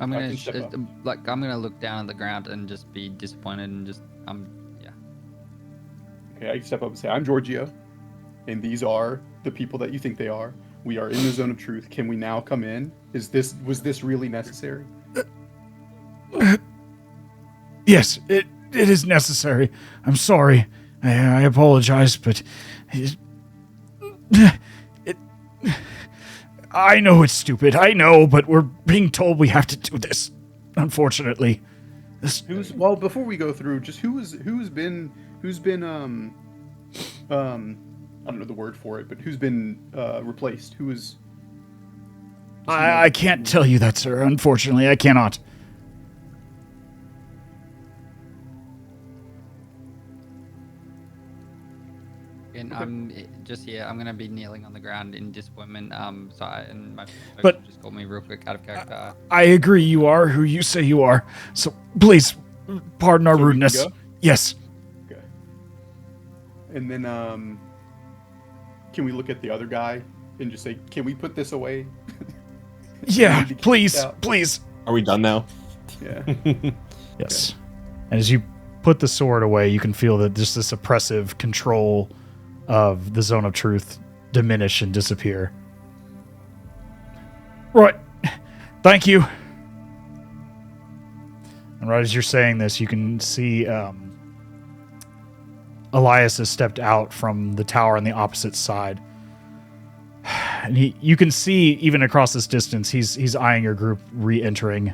Speaker 3: I'm gonna look down at the ground and just be disappointed and just yeah.
Speaker 5: Okay, I can step up and say, I'm Georgio, and these are the people that you think they are. We are in the zone of truth. Can we now come in? Was this really necessary?
Speaker 1: Yes, it is necessary. I'm sorry. I apologize, but I know it's stupid. I know, but we're being told we have to do this. Unfortunately.
Speaker 5: Before we go through, just who's been I don't know the word for it, but who's been replaced? Who is?
Speaker 1: I can't tell you that, sir. Unfortunately, I cannot.
Speaker 3: And I'm just here. I'm gonna be kneeling on the ground in disappointment. And my
Speaker 1: but
Speaker 3: just called me real quick out of character.
Speaker 1: I agree. You are who you say you are. So please, pardon our rudeness. Yes.
Speaker 5: Okay. And then, can we look at the other guy and just say, "Can we put this away?"
Speaker 1: Yeah, please.
Speaker 2: Are we done now?
Speaker 5: Yeah.
Speaker 1: Yes. Okay. And as you put the sword away, you can feel that just this oppressive control of the zone of truth diminish and disappear. Right. Thank you. And right as you're saying this, you can see Elias has stepped out from the tower on the opposite side. And you can see, even across this distance, he's eyeing your group re-entering,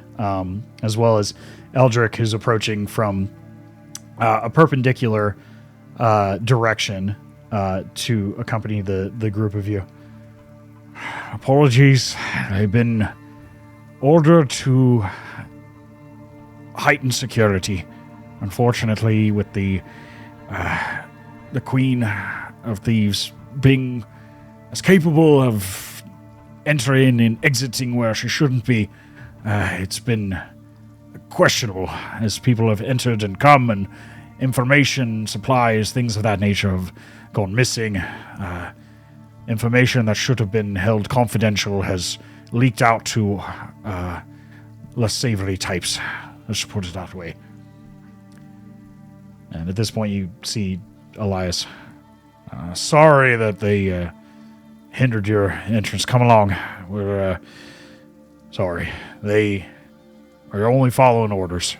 Speaker 1: as well as Eldrick, who's approaching from a perpendicular direction to accompany the group of you. Apologies. I've been ordered to heighten security. Unfortunately, with the Queen of Thieves being as capable of entering and exiting where she shouldn't be, it's been questionable as people have entered and come, and information, supplies, things of that nature have gone missing. Information that should have been held confidential has leaked out to less savory types. Let's put it that way. And at this point, you see Elias. Sorry that they hindered your entrance. Come along. We're sorry. They are only following orders.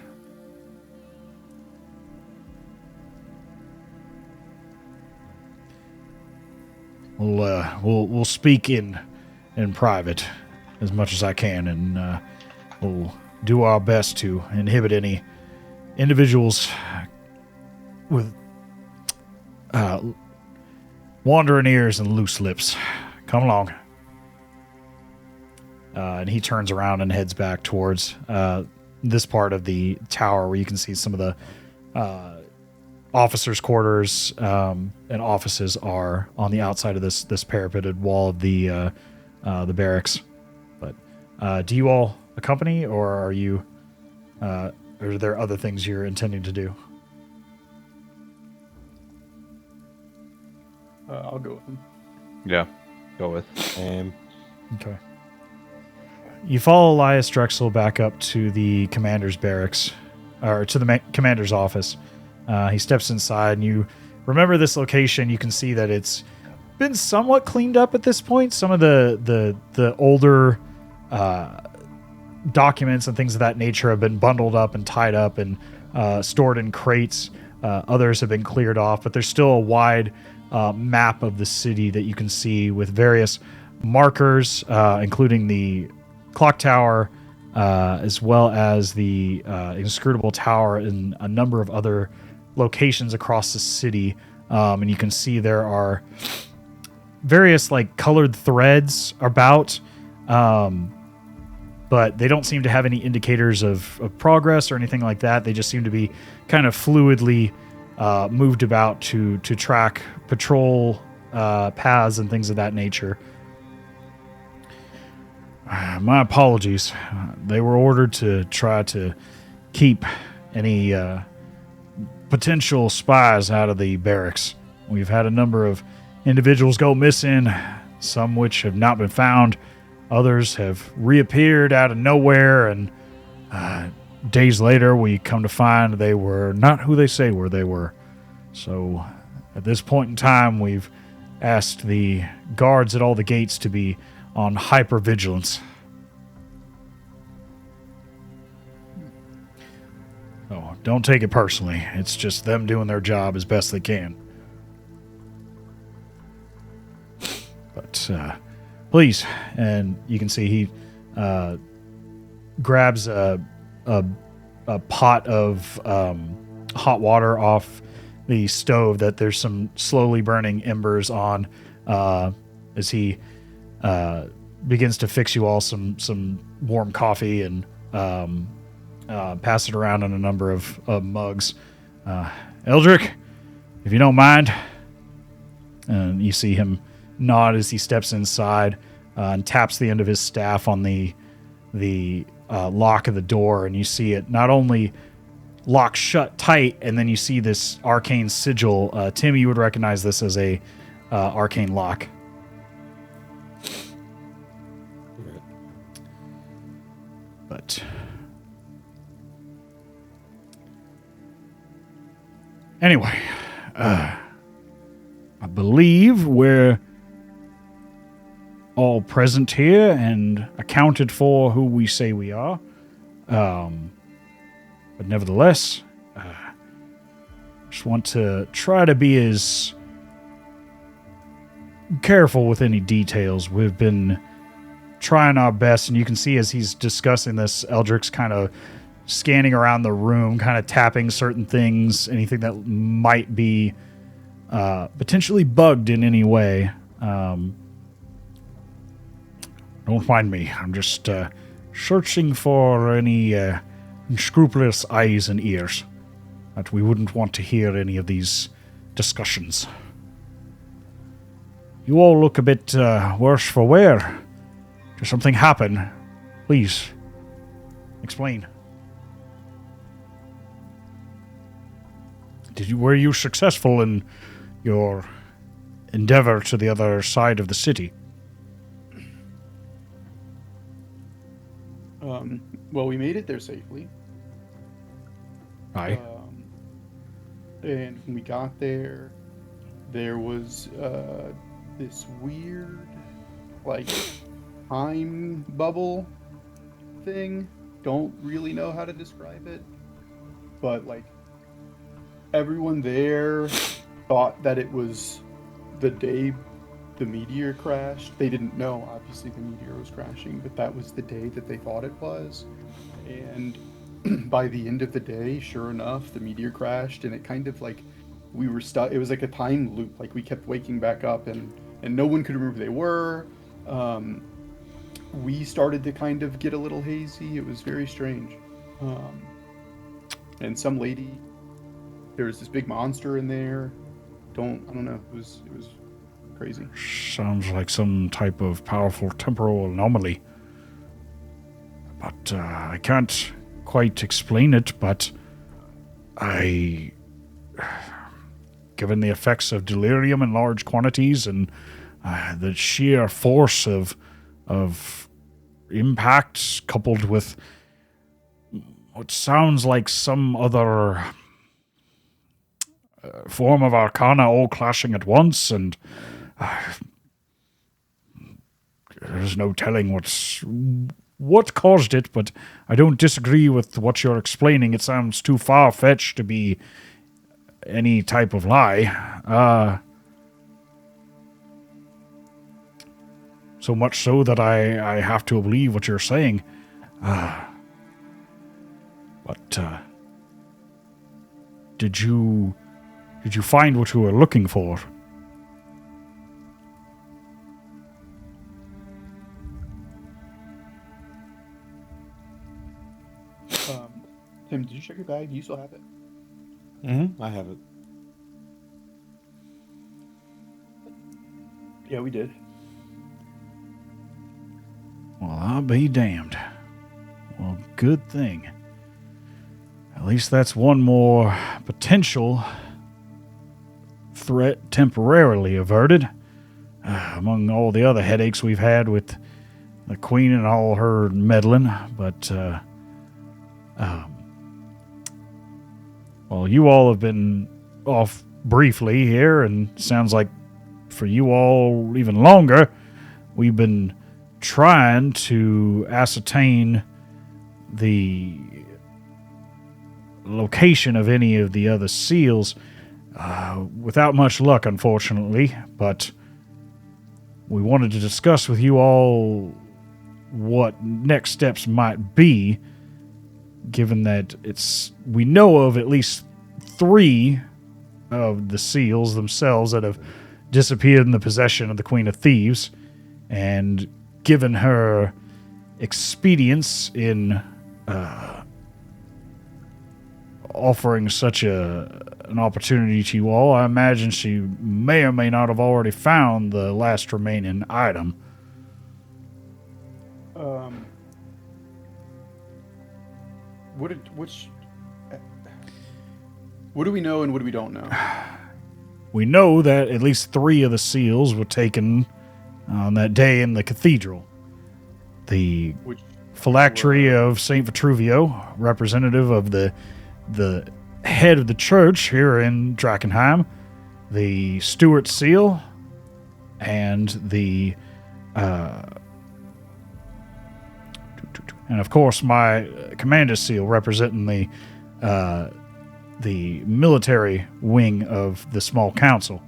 Speaker 1: We'll speak in private as much as I can, and we'll do our best to inhibit any individuals with wandering ears and loose lips. Come along. And he turns around and heads back towards this part of the tower where you can see some of the officers' quarters and offices are on the outside of this parapeted wall of the barracks. But do you all accompany, or are you or are there other things you're intending to do?
Speaker 5: I'll go with him.
Speaker 4: Yeah, go with.
Speaker 1: Okay. You follow Elias Drexel back up to the commander's barracks, or to the commander's office. He steps inside, and you remember this location. You can see that it's been somewhat cleaned up at this point. Some of the older documents and things of that nature have been bundled up and tied up and stored in crates. Others have been cleared off, but there's still a wide map of the city that you can see with various markers, including the clock tower, as well as the inscrutable tower and a number of other locations across the city. And you can see there are various like colored threads about, but they don't seem to have any indicators of progress or anything like that. They just seem to be kind of fluidly moved about to track patrol paths and things of that nature. My apologies. They were ordered to try to keep any potential spies out of the barracks. We've had a number of individuals go missing, some which have not been found. Others have reappeared out of nowhere, and days later we come to find they were not who they say they were. So at this point in time, we've asked the guards at all the gates to be on hypervigilance. Oh, don't take it personally. It's just them doing their job as best they can. But please, and you can see he grabs a pot of hot water off the stove that there's some slowly burning embers on, as he begins to fix you all some warm coffee and pass it around in a number of mugs. Eldrick, if you don't mind. And you see him nod as he steps inside and taps the end of his staff on the lock of the door, and you see it not only lock shut tight, and then you see this arcane sigil. Tim, you would recognize this as a arcane lock. But anyway, I believe we're all present here and accounted for who we say we are. But nevertheless, just want to try to be as careful with any details. We've been trying our best, and you can see as he's discussing this, Eldrick's kind of scanning around the room, kind of tapping certain things, anything that might be potentially bugged in any way. Don't mind me. I'm just searching for any unscrupulous eyes and ears that we wouldn't want to hear any of these discussions. You all look a bit worse for wear. Did something happen? Please, explain. Were you successful in your endeavor to the other side of the city?
Speaker 5: Well, we made it there safely.
Speaker 1: Aye.
Speaker 5: And when we got there, there was this weird, like, time bubble thing. Don't really know how to describe it. But, like, everyone there thought that it was the day the meteor crashed. They didn't know, obviously, the meteor was crashing, but that was the day that they thought it was. And by the end of the day, sure enough, the meteor crashed, and it kind of like we were stuck. It was like a time loop. Like we kept waking back up, and no one could remember who they were. We started to kind of get a little hazy. It was very strange. And some lady, there was this big monster in there. I don't know. It was crazy.
Speaker 1: Sounds like some type of powerful temporal anomaly. But I can't quite explain it, but given the effects of delirium in large quantities and the sheer force of impact coupled with what sounds like some other form of arcana all clashing at once, and there's no telling what caused it, but I don't disagree with what you're explaining. It sounds too far-fetched to be any type of lie. So much so that I have to believe what you're saying. But did you find what you were looking for?
Speaker 5: Tim, did you check your bag? Do you still have it?
Speaker 2: Mm-hmm. I have it.
Speaker 5: Yeah, we did.
Speaker 1: Well, I'll be damned. Well, good thing. At least that's one more potential threat temporarily averted. Among all the other headaches we've had with the Queen and all her meddling. But, well, you all have been off briefly here, and sounds like for you all even longer. We've been trying to ascertain the location of any of the other seals without much luck, unfortunately, but we wanted to discuss with you all what next steps might be, given that we know of at least 3 of the seals themselves that have disappeared in the possession of the Queen of Thieves, and given her expedience in offering such an opportunity to you all, I imagine she may or may not have already found the last remaining item.
Speaker 5: What do we know and what do we don't know?
Speaker 1: We know that at least 3 of the seals were taken on that day in the cathedral. The phylactery of St. Vitruvio, representative of the head of the church here in Drakenheim, the Stewart seal, and and of course my commander seal, representing the military wing of the small council.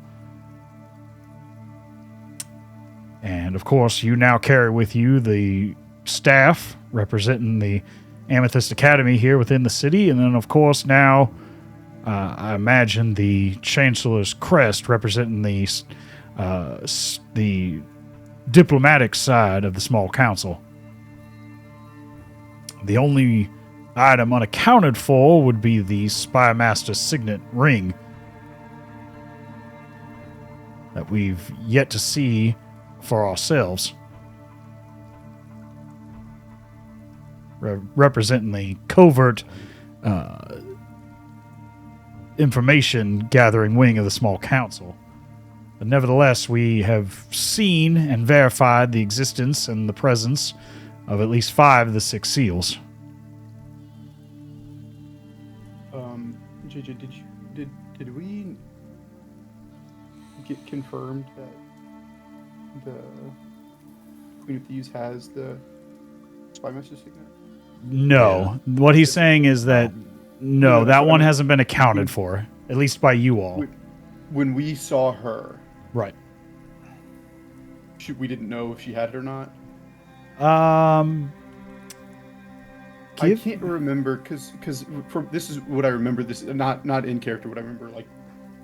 Speaker 1: And of course you now carry with you the staff representing the Amethyst Academy here within the city, and then of course now I imagine the Chancellor's crest representing the diplomatic side of the small council. The only item unaccounted for would be the Spy Master's signet ring that we've yet to see for ourselves, representing the covert information gathering wing of the small council. But nevertheless, we have seen and verified the existence and the presence of at least 5 of the 6 seals.
Speaker 5: JJ, did we get confirmed that the Queen of Thieves has the Spy Master signet?
Speaker 1: No. Yeah. What he's saying is that no, that one hasn't been accounted for, at least by you all.
Speaker 5: When we saw her,
Speaker 1: right?
Speaker 5: We didn't know if she had it or not. I can't remember because this is what I remember. This not in character. What I remember, like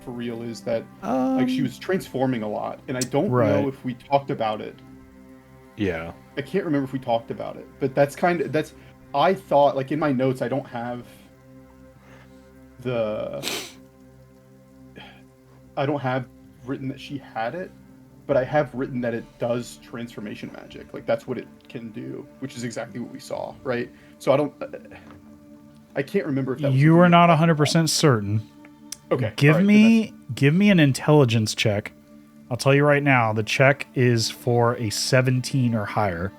Speaker 5: for real, is that like she was transforming a lot, and I don't know if we talked about it.
Speaker 4: Yeah,
Speaker 5: I can't remember if we talked about it, but that's I thought, like in my notes, I don't have written that she had it, but I have written that it does transformation magic. Like that's what it can do, which is exactly what we saw, right? So I don't. I can't remember if that was
Speaker 1: You
Speaker 5: something
Speaker 1: are not
Speaker 5: that-
Speaker 1: 100% certain.
Speaker 5: Okay.
Speaker 1: Give
Speaker 5: all right,
Speaker 1: me an intelligence check. I'll tell you right now, the check is for a 17 or higher.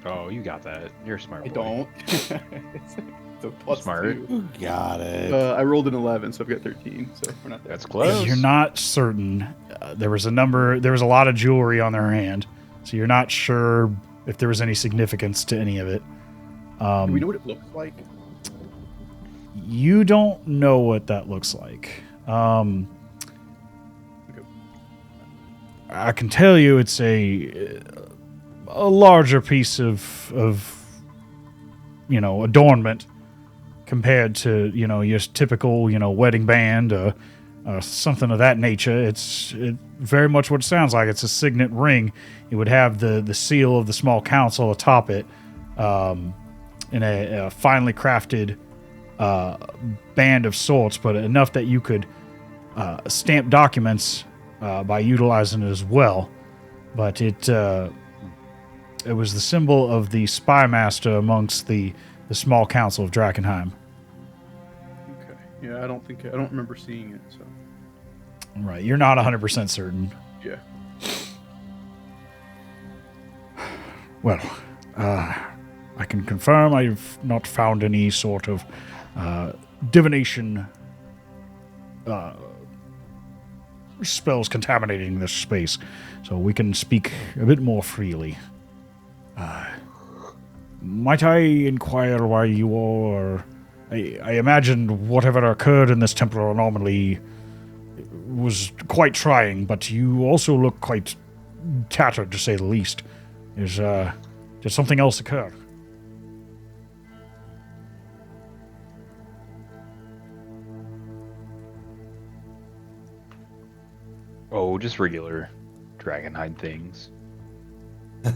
Speaker 4: Oh, you got that. You're a smart
Speaker 5: I
Speaker 4: boy.
Speaker 5: don't. It's a plus
Speaker 4: Smart.
Speaker 5: 2.
Speaker 2: Got it.
Speaker 5: I rolled an 11, so I've got 13. So we're not there.
Speaker 4: That's close.
Speaker 1: You're not certain. There was a lot of jewelry on their hand, so you're not sure if there was any significance to any of it.
Speaker 5: Do we know what it looks like?
Speaker 1: You don't know what that looks like.
Speaker 5: Okay.
Speaker 1: I can tell you it's a larger piece of adornment compared to your typical wedding band or something of that nature. It's very much what it sounds like. It's a signet ring. It would have the seal of the small council atop it, in a finely crafted band of sorts, but enough that you could stamp documents by utilizing it as well. But it was the symbol of the spy master amongst the small council of Drakenheim.
Speaker 5: Okay. Yeah, I don't remember seeing it. So
Speaker 1: Right, you're not 100% certain.
Speaker 5: yeah.
Speaker 1: Well, I can confirm I've not found any sort of divination spells contaminating this space, so we can speak a bit more freely. Might I inquire why you are... I imagine whatever occurred in this temporal anomaly was quite trying, but you also look quite tattered, to say the least. Did something else occur?
Speaker 4: Oh, just regular Dragonhide things.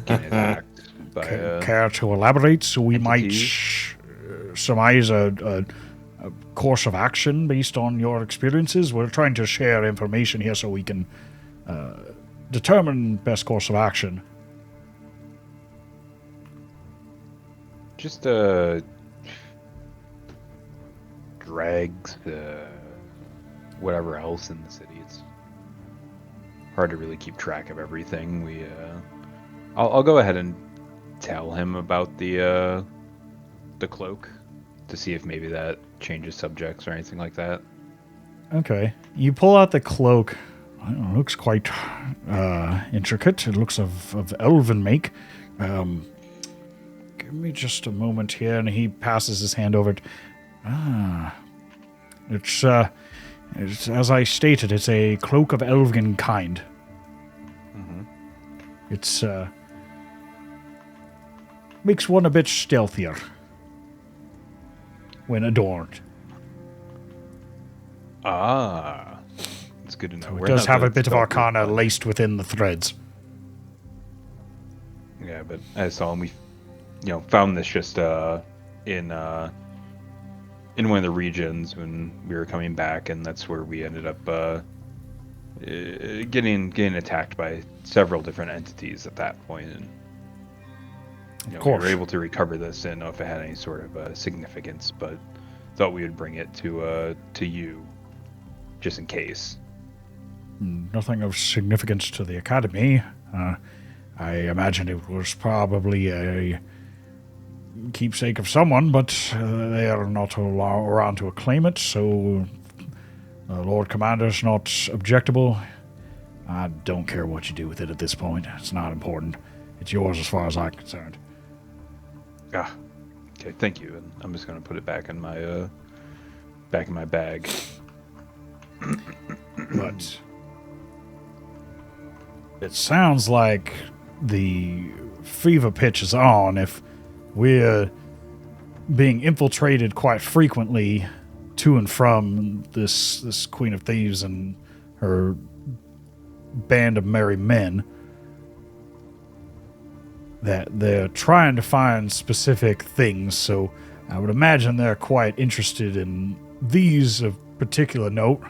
Speaker 4: Getting attacked by
Speaker 1: Care to elaborate so we might
Speaker 4: entities?
Speaker 1: surmise a course of action based on your experiences? We're trying to share information here so we can determine best course of action.
Speaker 4: just drags, whatever else in the city. It's hard to really keep track of everything. I'll go ahead and tell him about the cloak to see if maybe that changes subjects or anything like that.
Speaker 1: Okay. You pull out the cloak. I don't know, it looks quite intricate. It looks of elven make. Give me just a moment here, and he passes his hand over it. It's as I stated, it's a cloak of elven kind.
Speaker 4: Mm-hmm.
Speaker 1: It's makes one a bit stealthier when adorned.
Speaker 4: Ah, it's good to know.
Speaker 1: It
Speaker 4: We're
Speaker 1: does
Speaker 4: not
Speaker 1: have
Speaker 4: the
Speaker 1: a bit of
Speaker 4: stealthy
Speaker 1: arcana
Speaker 4: one.
Speaker 1: laced within the threads.
Speaker 4: Yeah, but I saw him. We, found this just in one of the regions when we were coming back, and that's where we ended up getting attacked by several different entities at that point. And we
Speaker 1: course.
Speaker 4: were able to recover this. Didn't know if it had any sort of significance, but thought we would bring it to you just in case.
Speaker 1: Nothing of significance to the academy. I imagine it was probably a keepsake of someone, but they are not around to claim it, so Lord Commander's not objectable. I don't care what you do with it at this point. It's not important. It's yours as far as I'm concerned.
Speaker 4: Ah, okay, thank you. And I'm just gonna put it back in my bag.
Speaker 1: But it sounds like the fever pitch is on if we're being infiltrated quite frequently to and from this Queen of Thieves and her band of merry men, that they're trying to find specific things. So I would imagine they're quite interested in these of particular note,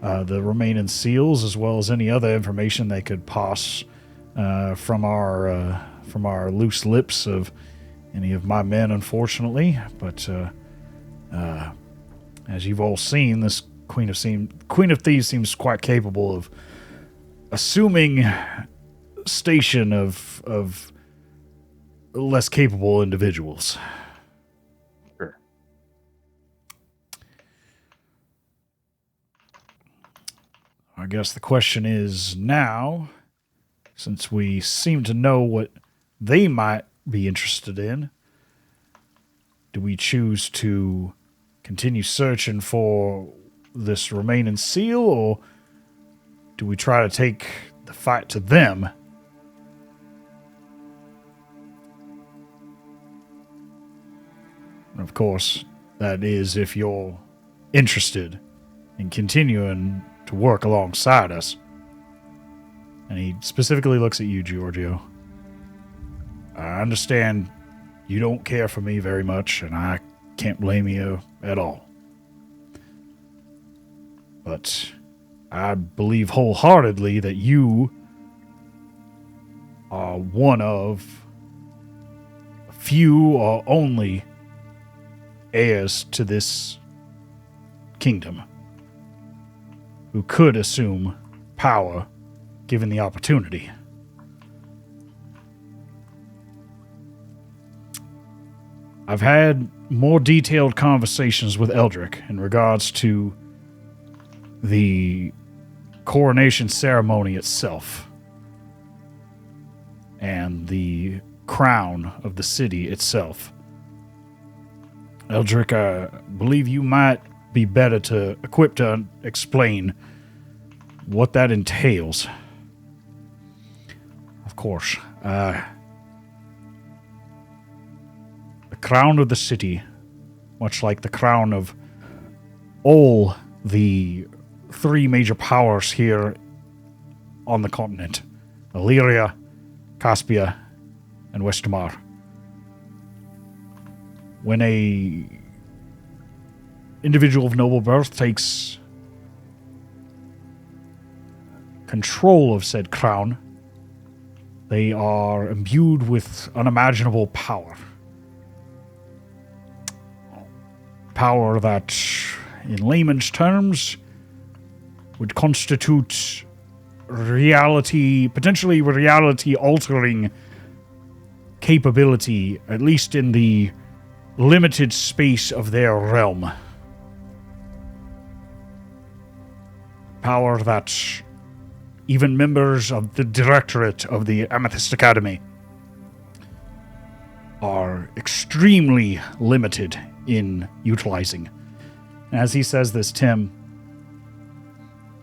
Speaker 1: the remaining seals, as well as any other information they could pass from our loose lips of any of my men, unfortunately. But as you've all seen, this Queen of Thieves seems quite capable of assuming station of less capable individuals.
Speaker 4: Sure.
Speaker 1: I guess the question is now, since we seem to know what they might be interested in, do we choose to continue searching for this remaining seal, or do we try to take the fight to them? And of course, that is if you're interested in continuing to work alongside us. And he specifically looks at you, Giorgio. I understand you don't care for me very much, and I can't blame you at all. But I believe wholeheartedly that you are one of a few or only heirs to this kingdom who could assume power given the opportunity. I've had more detailed conversations with Eldric in regards to the coronation ceremony itself and the crown of the city itself. Eldric, I believe you might be better equipped to explain what that entails. Of course, the crown of the city, much like the crown of all the three major powers here on the continent, Illyria, Caspia, and Westmar. When a individual of noble birth takes control of said crown, they are imbued with unimaginable power. Power that, in layman's terms, would constitute potentially reality-altering capability, at least in the limited space of their realm. Power that even members of the Directorate of the Amethyst Academy are extremely limited in utilizing. As he says this, Tim,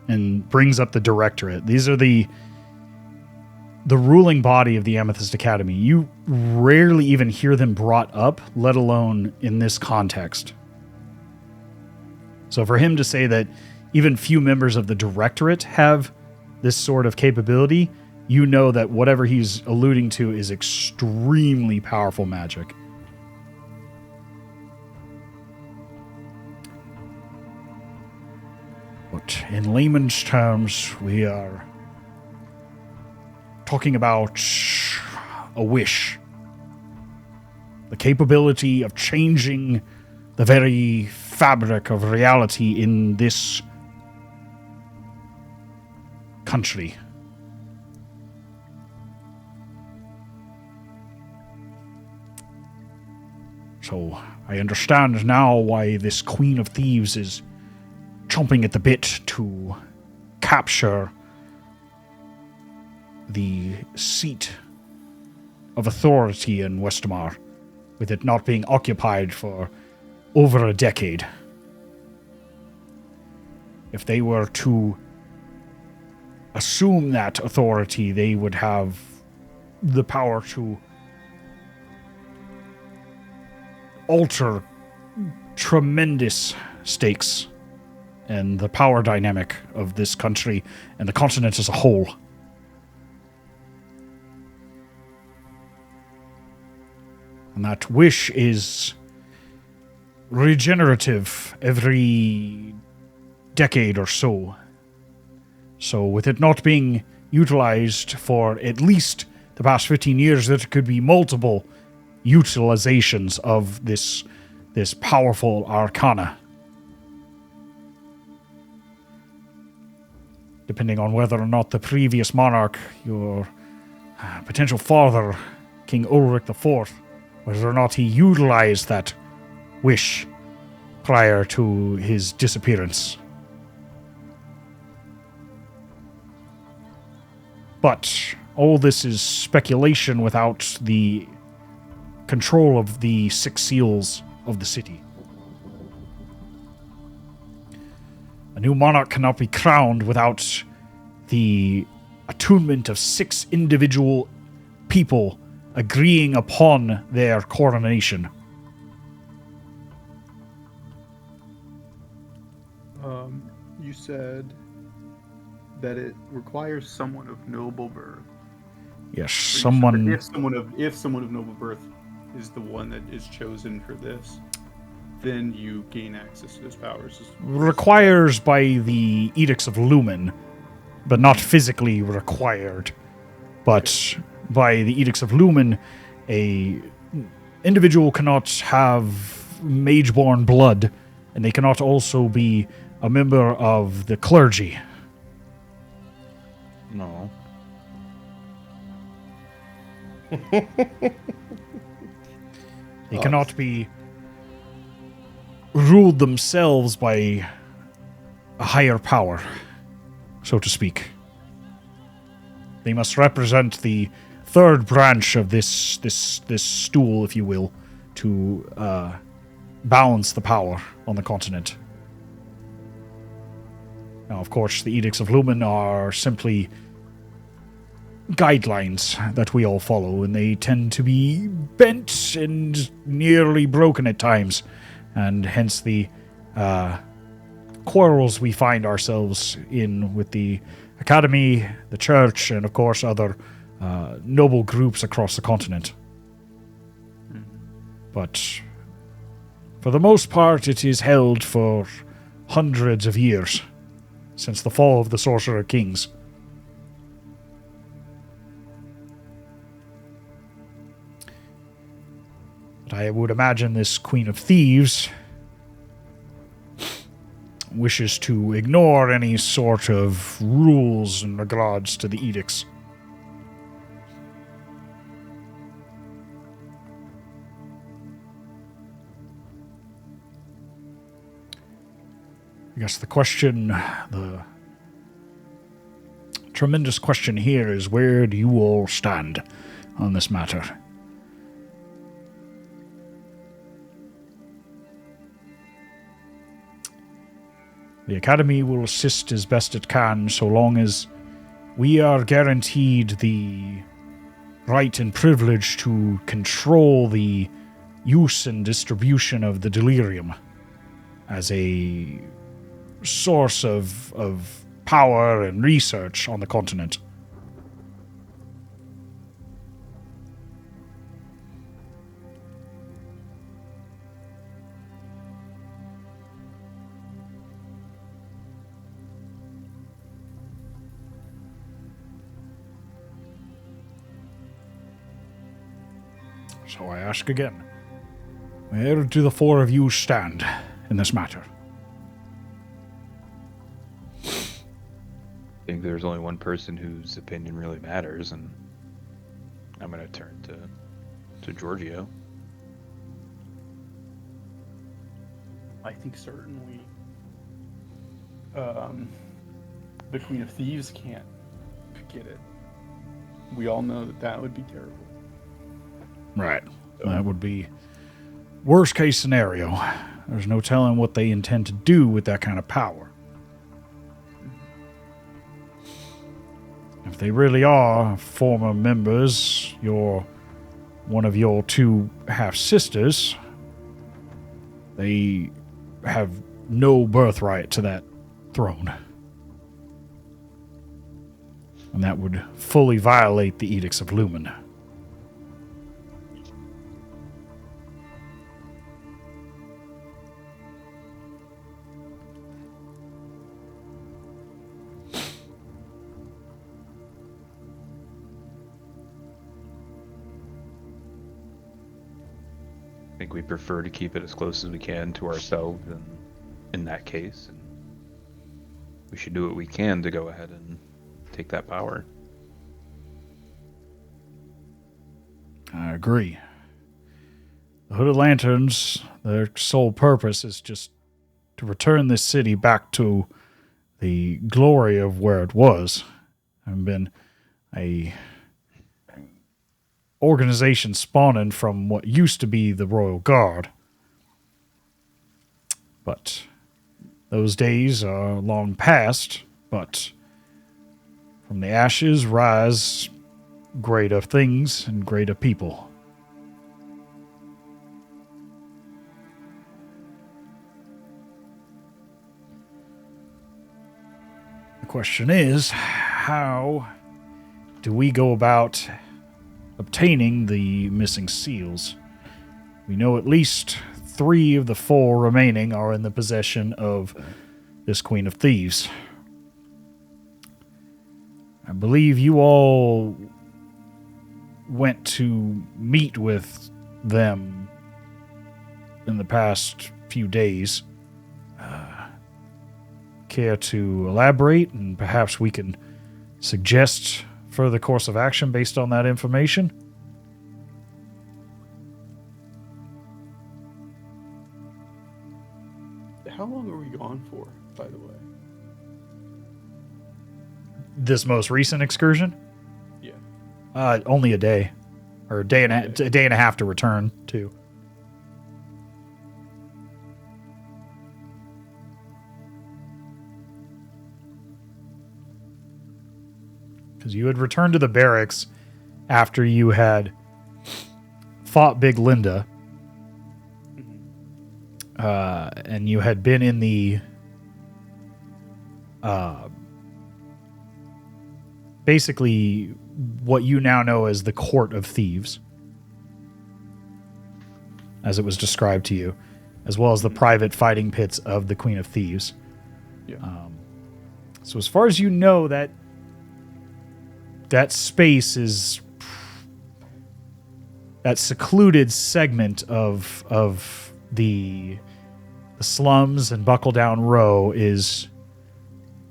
Speaker 1: and brings up the Directorate. These are the ruling body of the Amethyst Academy. You rarely even hear them brought up, let alone in this context. So for him to say that even few members of the Directorate have this sort of capability, you know that whatever he's alluding to is extremely powerful magic. But in layman's terms, we are talking about a wish. The capability of changing the very fabric of reality in this country. So I understand now why this Queen of Thieves is chomping at the bit to capture the seat of authority in Westmar, with it not being occupied for over a decade. If they were to assume that authority, they would have the power to alter tremendous stakes and the power dynamic of this country and the continent as a whole. And that wish is regenerative every decade or so. So with it not being utilized for at least the past 15 years, there could be multiple utilizations of this powerful arcana. Depending on whether or not the previous monarch, your potential father, King Ulrich IV, whether or not he utilized that wish prior to his disappearance. But all this is speculation without the control of the 6 seals of the city. A new monarch cannot be crowned without the attunement of 6 individual people agreeing upon their coronation.
Speaker 5: You said that it requires someone of noble birth.
Speaker 1: Yes,
Speaker 5: If someone of noble birth is the one that is chosen for this, then you gain access to those powers.
Speaker 1: Requires by the Edicts of Lumen, but not physically required. But by the Edicts of Lumen, a individual cannot have mage-born blood, and they cannot also be a member of the clergy.
Speaker 4: No.
Speaker 1: They cannot be ruled themselves by a higher power, so to speak. They must represent the third branch of this stool, if you will, to balance the power on the continent. Now, of course, the Edicts of Lumen are simply guidelines that we all follow, and they tend to be bent and nearly broken at times, and hence the quarrels we find ourselves in with the Academy, the Church, and of course other noble groups across the continent. But for the most part, it is held for hundreds of years, since the fall of the Sorcerer Kings. But I would imagine this Queen of Thieves wishes to ignore any sort of rules in regards to the edicts. I guess the tremendous question here is, where do you all stand on this matter? The Academy will assist as best it can, so long as we are guaranteed the right and privilege to control the use and distribution of the delirium as a source of power and research on the continent. So I ask again, where do the 4 of you stand in this matter?
Speaker 4: I think there's only one person whose opinion really matters, and I'm going to turn to Georgio.
Speaker 5: I think certainly the Queen of Thieves can't get it. We all know that would be terrible.
Speaker 1: Right. That would be worst case scenario. There's no telling what they intend to do with that kind of power. If they really are former members, one of your 2 half-sisters, they have no birthright to that throne. And that would fully violate the Edicts of Lumen.
Speaker 4: I think we prefer to keep it as close as we can to ourselves in that case. And we should do what we can to go ahead and take that power.
Speaker 1: I agree. The Hooded Lanterns, their sole purpose is just to return this city back to the glory of where it was. I've been a organization spawning from what used to be the Royal Guard. But those days are long past, but from the ashes rise greater things and greater people. The question is, how do we go about obtaining the missing seals? We know at least 3 of the 4 remaining are in the possession of this Queen of Thieves. I believe you all went to meet with them in the past few days. Care to elaborate, and perhaps we can suggest further course of action based on that information?
Speaker 5: How long were we gone for, by the way?
Speaker 1: This most recent excursion?
Speaker 5: Yeah.
Speaker 1: Only a day. Or a day and a half to return to. Because you had returned to the barracks after you had fought Big Linda. And you had been in the basically what you now know as the Court of Thieves, as it was described to you, as well as the private fighting pits of the Queen of Thieves.
Speaker 5: Yeah.
Speaker 1: So as far as you know, that space is that secluded segment of the slums and Buckle Down Row is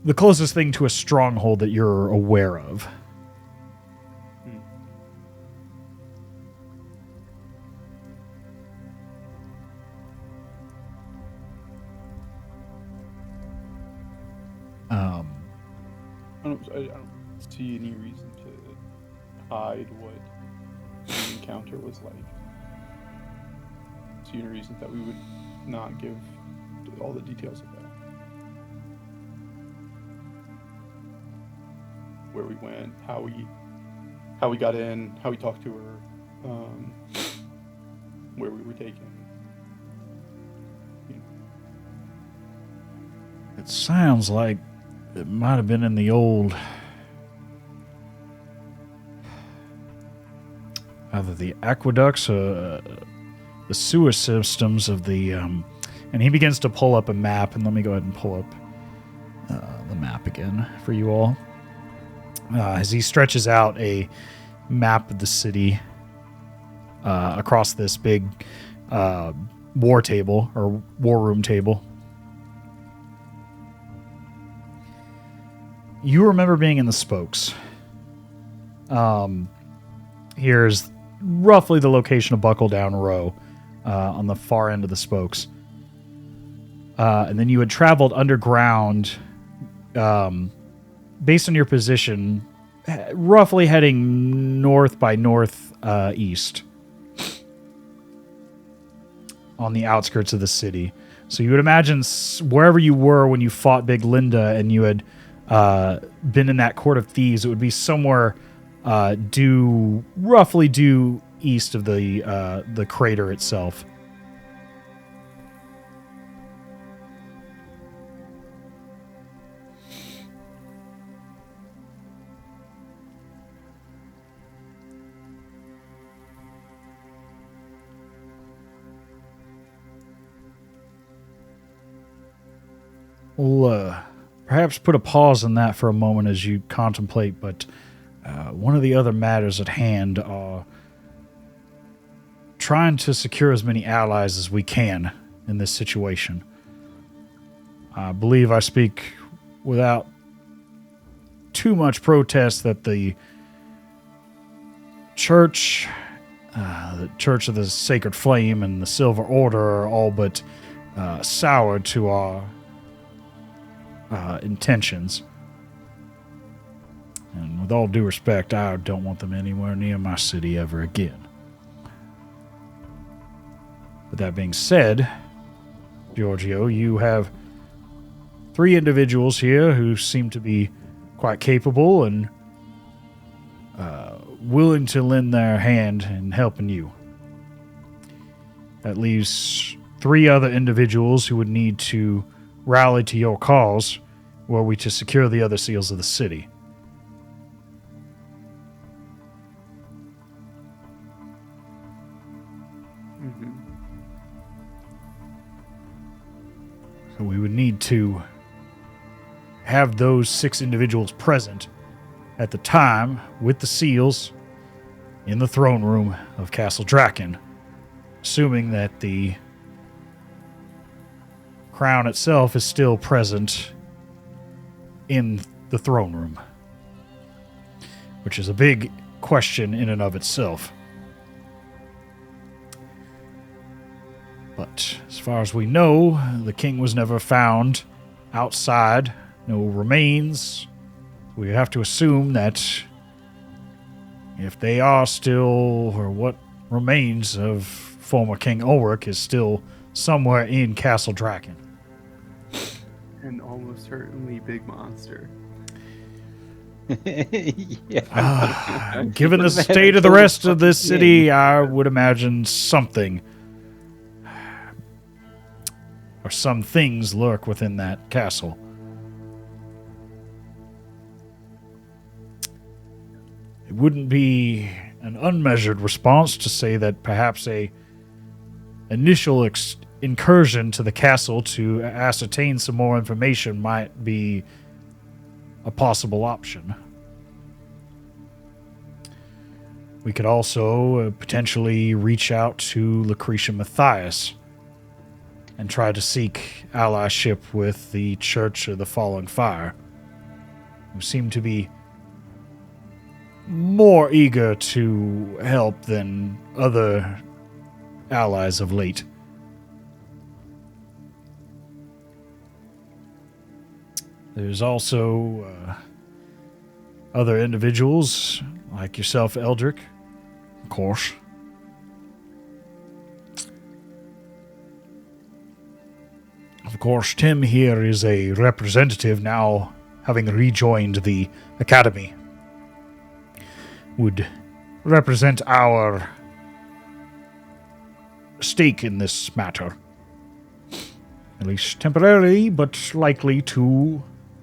Speaker 1: the closest thing to a stronghold that you're aware of.
Speaker 5: I don't see any reason to hide what the encounter was like. See any reason that we would not give all the details of that. Where we went, how we got in, how we talked to her, where we were taken. You know.
Speaker 1: It sounds like it might have been in the old, either the aqueducts or the sewer systems of the, and he begins to pull up a map, and let me go ahead and pull up the map again for you all. As he stretches out a map of the city across this big war table, or war room table. You remember being in the spokes. Here's roughly the location of Buckle Down Row on the far end of the spokes. And then you had traveled underground, based on your position, roughly heading north by northeast on the outskirts of the city. So you would imagine wherever you were when you fought Big Linda and you had been in that Court of Thieves, it would be somewhere roughly due east of the crater itself. We'll perhaps put a pause on that for a moment as you contemplate, but one of the other matters at hand are trying to secure as many allies as we can in this situation. I believe I speak without too much protest that the Church of the Sacred Flame and the Silver Order are all but soured to our intentions. And with all due respect, I don't want them anywhere near my city ever again. With that being said, Georgio, you have 3 individuals here who seem to be quite capable and willing to lend their hand in helping you. That leaves 3 other individuals who would need to rally to your cause were we to secure the other seals of the city. So we would need to have those 6 individuals present at the time with the seals in the throne room of Castle Draken, assuming that the crown itself is still present in the throne room, which is a big question in and of itself. But as far as we know, the king was never found outside, no remains. We have to assume that if they are still, or what remains of former King Ulrich is still somewhere in Castle Draken.
Speaker 5: And almost certainly Big Monster.
Speaker 4: Yeah.
Speaker 1: Given the state of the rest of this city, I would imagine something or some things lurk within that castle. It wouldn't be an unmeasured response to say that perhaps a initial incursion to the castle to ascertain some more information might be a possible option. We could also potentially reach out to Lucretia Matthias and try to seek allyship with the Church of the Fallen Fire, who seem to be more eager to help than other allies of late. There's also other individuals like yourself, Eldrick, of course. Of course, Tim here is a representative now, having rejoined the Academy. Would represent our stake in this matter. At least temporarily, but likely to,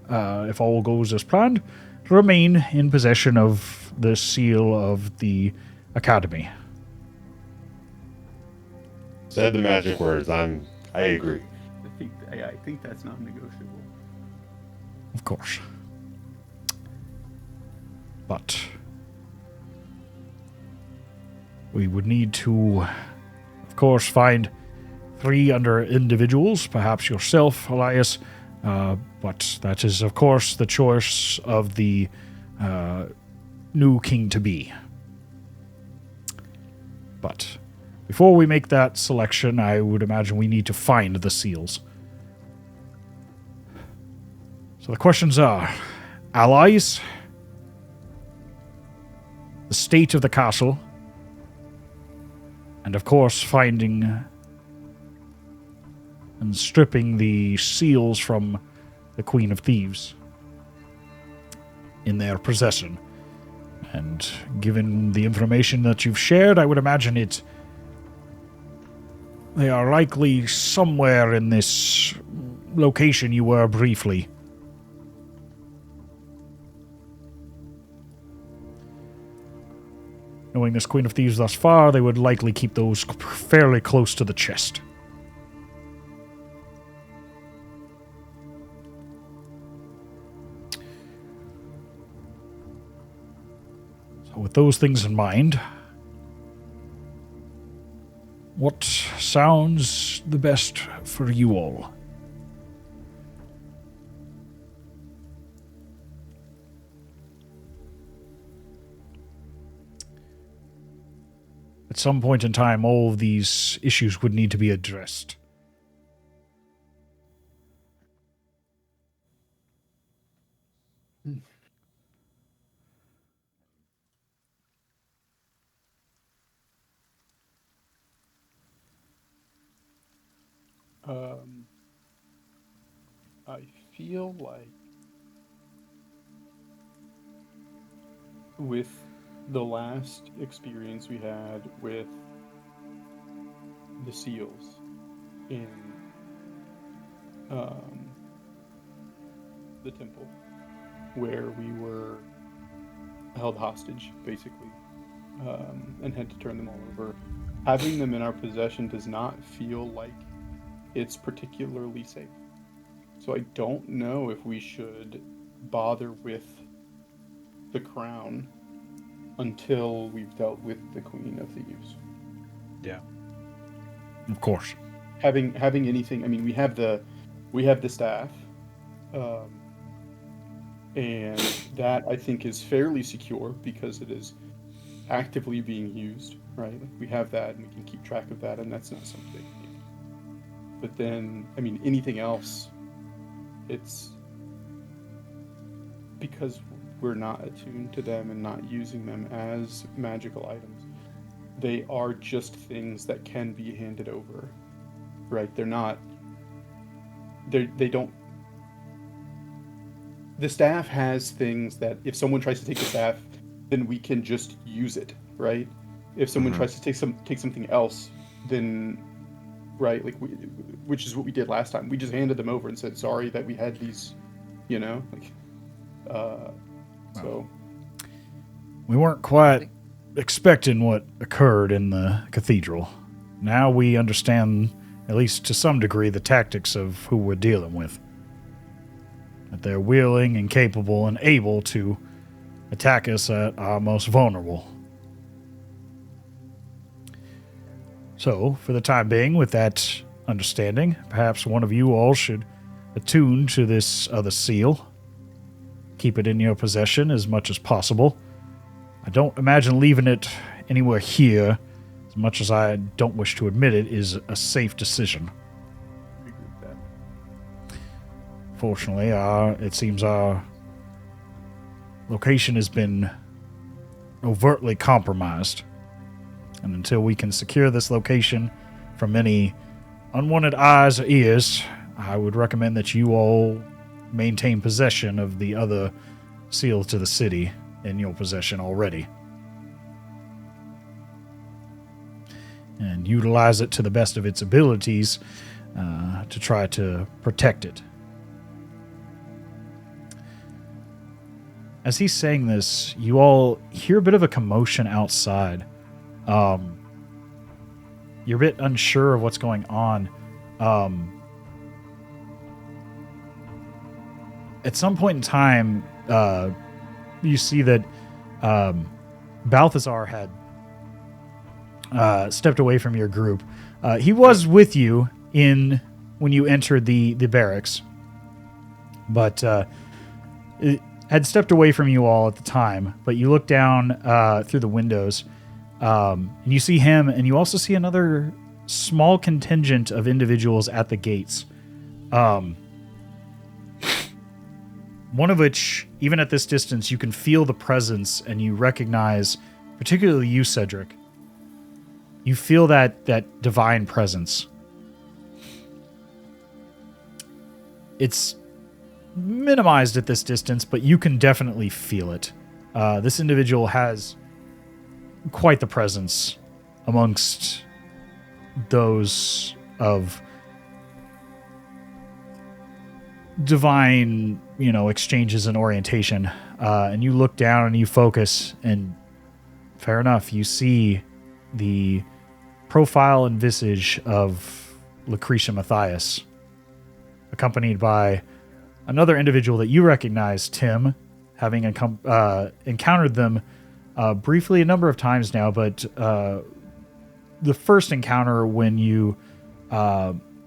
Speaker 1: if all goes as planned, remain in possession of the seal of the Academy.
Speaker 6: Said the magic words. I agree.
Speaker 5: I think that's non-negotiable.
Speaker 1: Of course. But we would need to, of course, find 3 other individuals, perhaps yourself, Elias, but that is, of course, the choice of the new king-to-be. But before we make that selection, I would imagine we need to find the seals. So the questions are, allies, the state of the castle, and of course finding and stripping the seals from the Queen of Thieves in their possession. And given the information that you've shared, I would imagine they are likely somewhere in this location you were briefly. Knowing this Queen of Thieves thus far, they would likely keep those fairly close to the chest. So with those things in mind, What sounds the best for you all? At some point in time, all of these issues would need to be addressed.
Speaker 5: I feel like with the last experience we had with the seals in the temple, where we were held hostage, basically, and had to turn them all over, having them in our possession does not feel like it's particularly safe. So I don't know if we should bother with the crown until we've dealt with the Queen of Thieves.
Speaker 4: Yeah.
Speaker 1: Of course.
Speaker 5: Having anything, I mean, we have the staff, and that I think is fairly secure because it is actively being used, right? Like we have that and we can keep track of that, and that's not something. But then, I mean, anything else, it's because we're not attuned to them and not using them as magical items. They are just things that can be handed over, right? They're not, they don't, the staff has things that if someone tries to take the staff, then we can just use it, right? If someone tries to take something else, then, right, like which is what we did last time. We just handed them over and said, sorry that we had these, you know, like, so.
Speaker 1: We weren't quite expecting what occurred in the cathedral. Now we understand, at least to some degree, the tactics of who we're dealing with. That they're willing and capable and able to attack us at our most vulnerable. So, for the time being, with that understanding, perhaps one of you all should attune to this other seal. Keep it in your possession as much as possible. I don't imagine leaving it anywhere here, as much as I don't wish to admit it, is a safe decision.
Speaker 5: I agree with that.
Speaker 1: Fortunately, it seems our location has been overtly compromised. And until we can secure this location from any unwanted eyes or ears, I would recommend that you all maintain possession of the other seal to the city in your possession already. And utilize it to the best of its abilities to try to protect it. As he's saying this, you all hear a bit of a commotion outside. You're a bit unsure of what's going on. At some point in time, you see that Balthazar had stepped away from your group. He was with you when you entered the barracks, but it had stepped away from you all at the time. But you look down through the windows, and you see him, and you also see another small contingent of individuals at the gates. One of which, even at this distance, you can feel the presence, and you recognize, particularly you, Cedric. You feel that divine presence. It's minimized at this distance, but you can definitely feel it. This individual has quite the presence amongst those of divine, exchanges and orientation. And you look down and you focus, and fair enough, you see the profile and visage of Lucretia Matthias, accompanied by another individual that you recognize, Tim, having encountered them briefly a number of times now, but the first encounter when you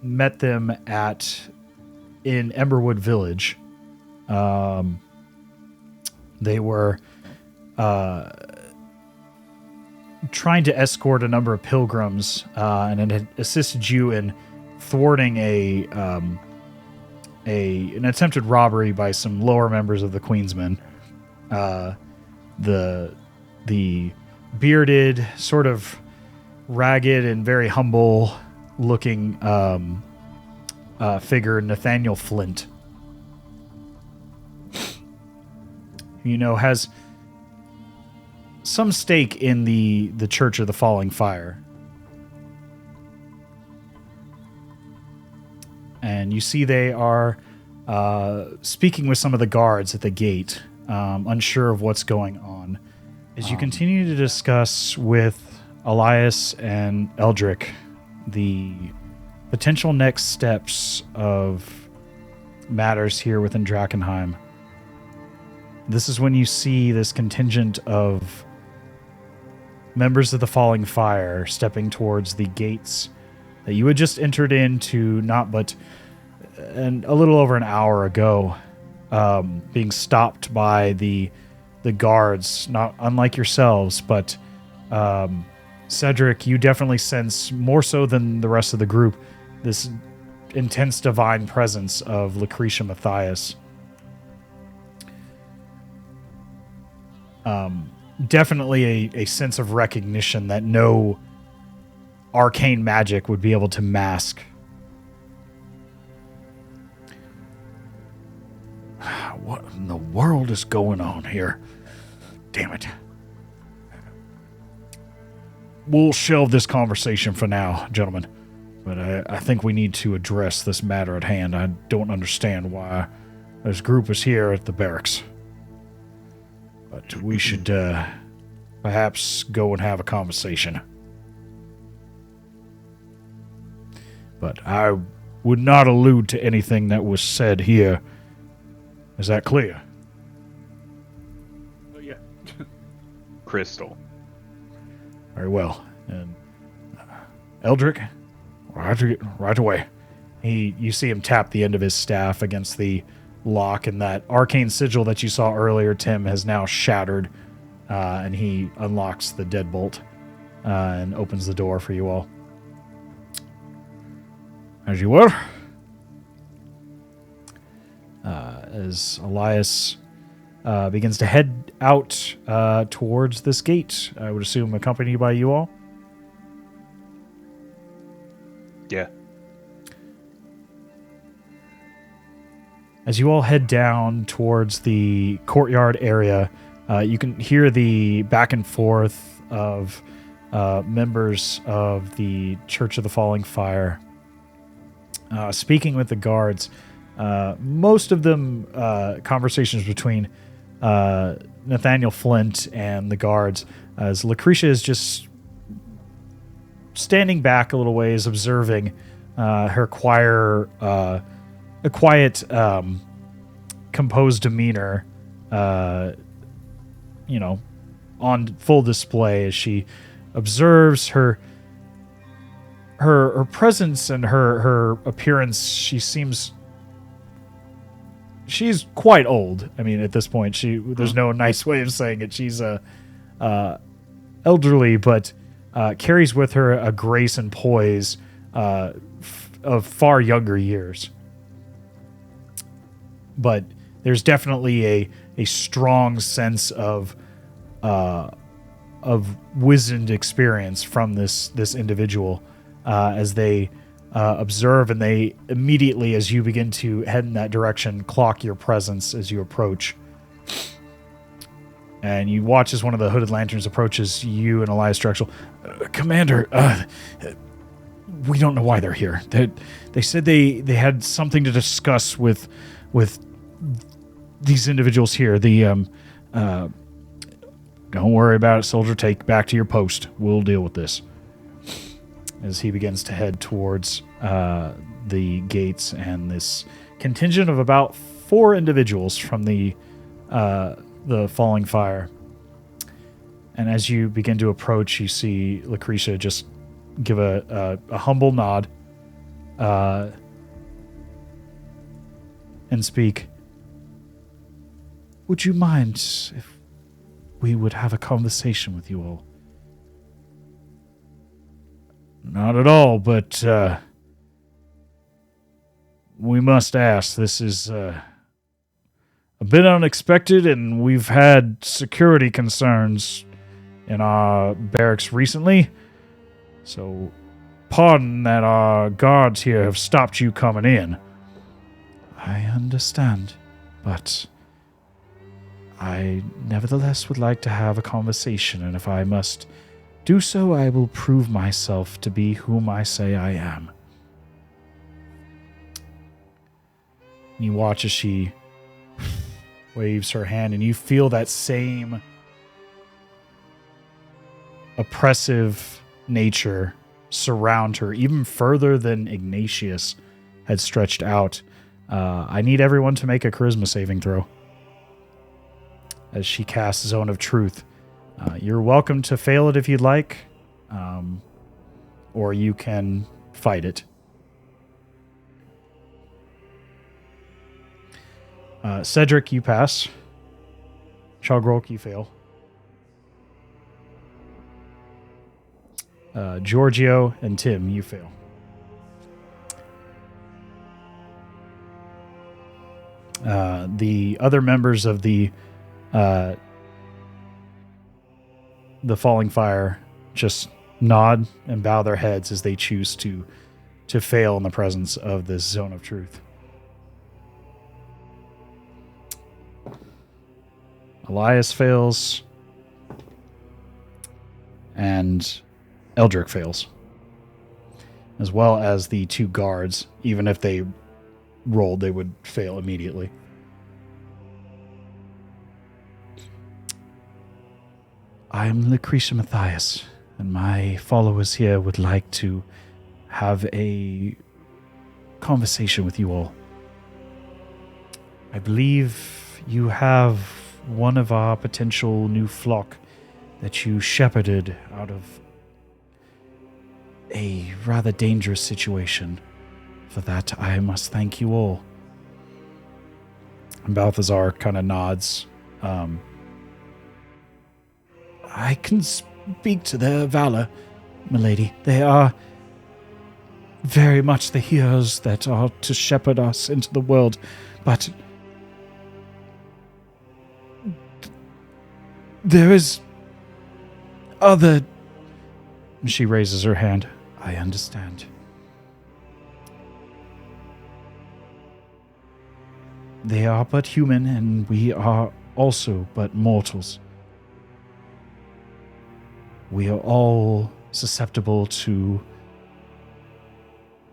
Speaker 1: met them in Emberwood Village. They were trying to escort a number of pilgrims, and it had assisted you in thwarting an attempted robbery by some lower members of the Queensmen. The bearded, sort of ragged and very humble looking figure, Nathaniel Flint, has some stake in the Church of the Falling Fire. And you see they are speaking with some of the guards at the gate, unsure of what's going on. As you continue to discuss with Elias and Eldrick the potential next steps of matters here within Drakenheim, this is when you see this contingent of members of the Falling Fire stepping towards the gates that you had just entered into not but a little over an hour ago, being stopped by the guards, not unlike yourselves, but Cedric, you definitely sense, more so than the rest of the group, this intense divine presence of Lucretia Matthias. Definitely a sense of recognition that no arcane magic would be able to mask. What in the world is going on here? Damn it. We'll shelve this conversation for now, gentlemen. But I think we need to address this matter at hand. I don't understand why this group is here at the barracks. But we should perhaps go and have a conversation. But I would not allude to anything that was said here. Is that clear?
Speaker 5: Oh, yeah.
Speaker 4: Crystal.
Speaker 1: Very well. And Eldrick, right away. You see him tap the end of his staff against the lock, and that arcane sigil that you saw earlier, Tim, has now shattered, and he unlocks the deadbolt and opens the door for you all. As you were. As Elias begins to head out towards this gate, I would assume accompanied by you all.
Speaker 4: Yeah.
Speaker 1: As you all head down towards the courtyard area, you can hear the back and forth of members of the Church of the Falling Fire speaking with the guards. Most of them conversations between Nathaniel Flint and the guards, as Lucretia is just standing back a little ways, observing her quiet, composed demeanor, on full display as she observes her presence and her appearance. She's quite old. I mean, at this point, there's no nice way of saying it. She's elderly, but carries with her a grace and poise of far younger years. But there's definitely a strong sense of wizened experience from this individual as they observe, and they immediately, as you begin to head in that direction, clock your presence as you approach. And you watch as one of the hooded lanterns approaches you and Elias Drexel. Commander, we don't know why they're here. They said they had something to discuss with these individuals here. Don't worry about it, soldier. Take back to your post. We'll deal with this. As he begins to head towards the gates and this contingent of about 4 individuals from the Falling Fire. And as you begin to approach, you see Lucretia just give a humble nod and speak. Would you mind if we would have a conversation with you all? Not at all, but we must ask. This is a bit unexpected, and we've had security concerns in our barracks recently. So, pardon that our guards here have stopped you coming in. I understand, but I nevertheless would like to have a conversation, and if I must do so, I will prove myself to be whom I say I am. You watch as she waves her hand, and you feel that same oppressive nature surround her, even further than Ignatius had stretched out. I need everyone to make a charisma saving throw as she casts Zone of Truth. You're welcome to fail it if you'd like, or you can fight it. Cedric, you pass. Chugrulk, you fail. Georgio and Tim, you fail. The other members of the Falling Fire just nod and bow their heads as they choose to fail in the presence of this Zone of Truth. Elias fails, and Eldrick fails, as well as the two guards. Even if they rolled, they would fail immediately. I am Lucretia Matthias, and my followers here would like to have a conversation with you all. I believe you have one of our potential new flock that you shepherded out of a rather dangerous situation. For that, I must thank you all. And Balthazar kind of nods. I can speak to their valor, milady. They are very much the heroes that are to shepherd us into the world, but there is other... She raises her hand. I understand. They are but human, and we are also but mortals. We are all susceptible to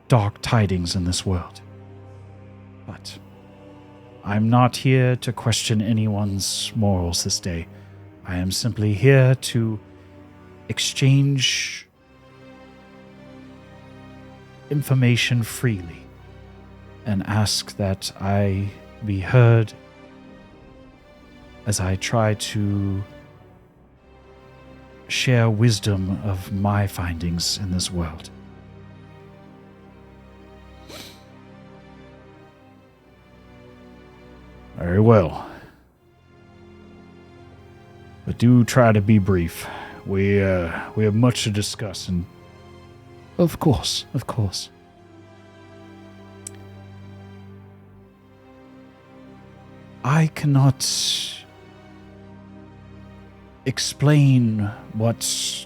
Speaker 1: dark tidings in this world. But I'm not here to question anyone's morals this day. I am simply here to exchange information freely and ask that I be heard as I try to share wisdom of my findings in this world. Very well. But do try to be brief. We have much to discuss, and of course. I cannot explain what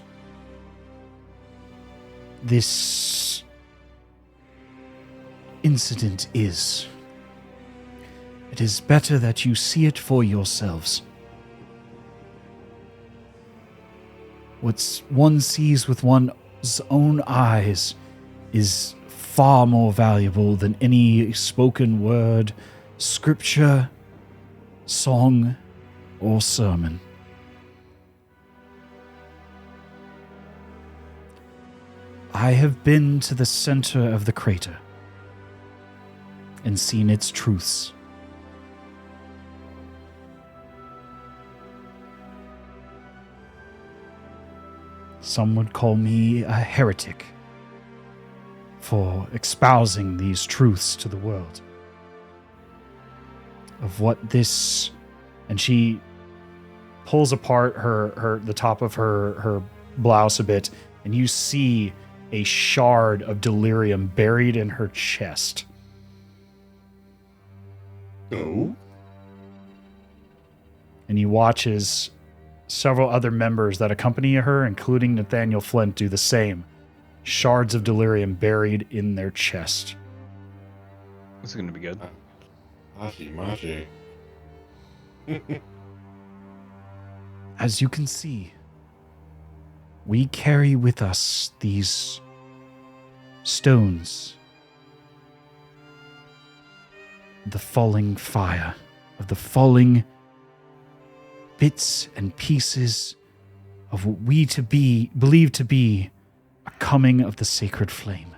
Speaker 1: this incident is. It is better that you see it for yourselves. What one sees with one's own eyes is far more valuable than any spoken word, scripture, song, or sermon. I have been to the center of the crater and seen its truths. some would call me a heretic for espousing these truths to the world. Of what this... And she pulls apart the top of her blouse a bit, and you see a shard of delirium buried in her chest.
Speaker 6: Oh?
Speaker 1: And you watch as several other members that accompany her, including Nathaniel Flint, do the same. Shards of delirium buried in their chest.
Speaker 4: This is going to be good.
Speaker 6: Mashi.
Speaker 1: As you can see, we carry with us these stones, the falling fire, of the falling bits and pieces of what we believe to be a coming of the sacred flame.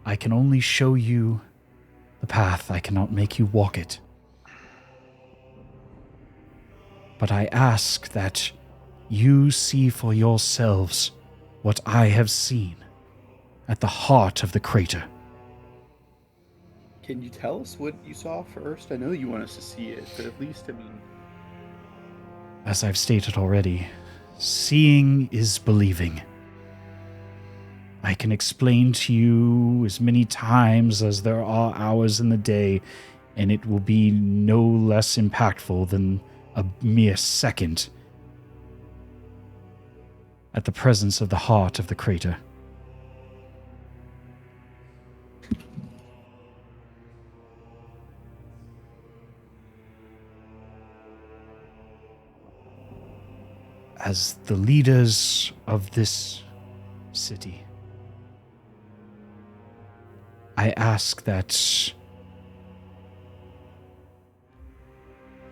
Speaker 1: I can only show you the path. I cannot make you walk it. But I ask that you see for yourselves what I have seen at the heart of the crater.
Speaker 5: Can you tell us what you saw first? I know you want us to see it, but at least, I mean...
Speaker 1: As I've stated already, seeing is believing. I can explain to you as many times as there are hours in the day, and it will be no less impactful than a mere second at the presence of the heart of the crater. As the leaders of this city, I ask that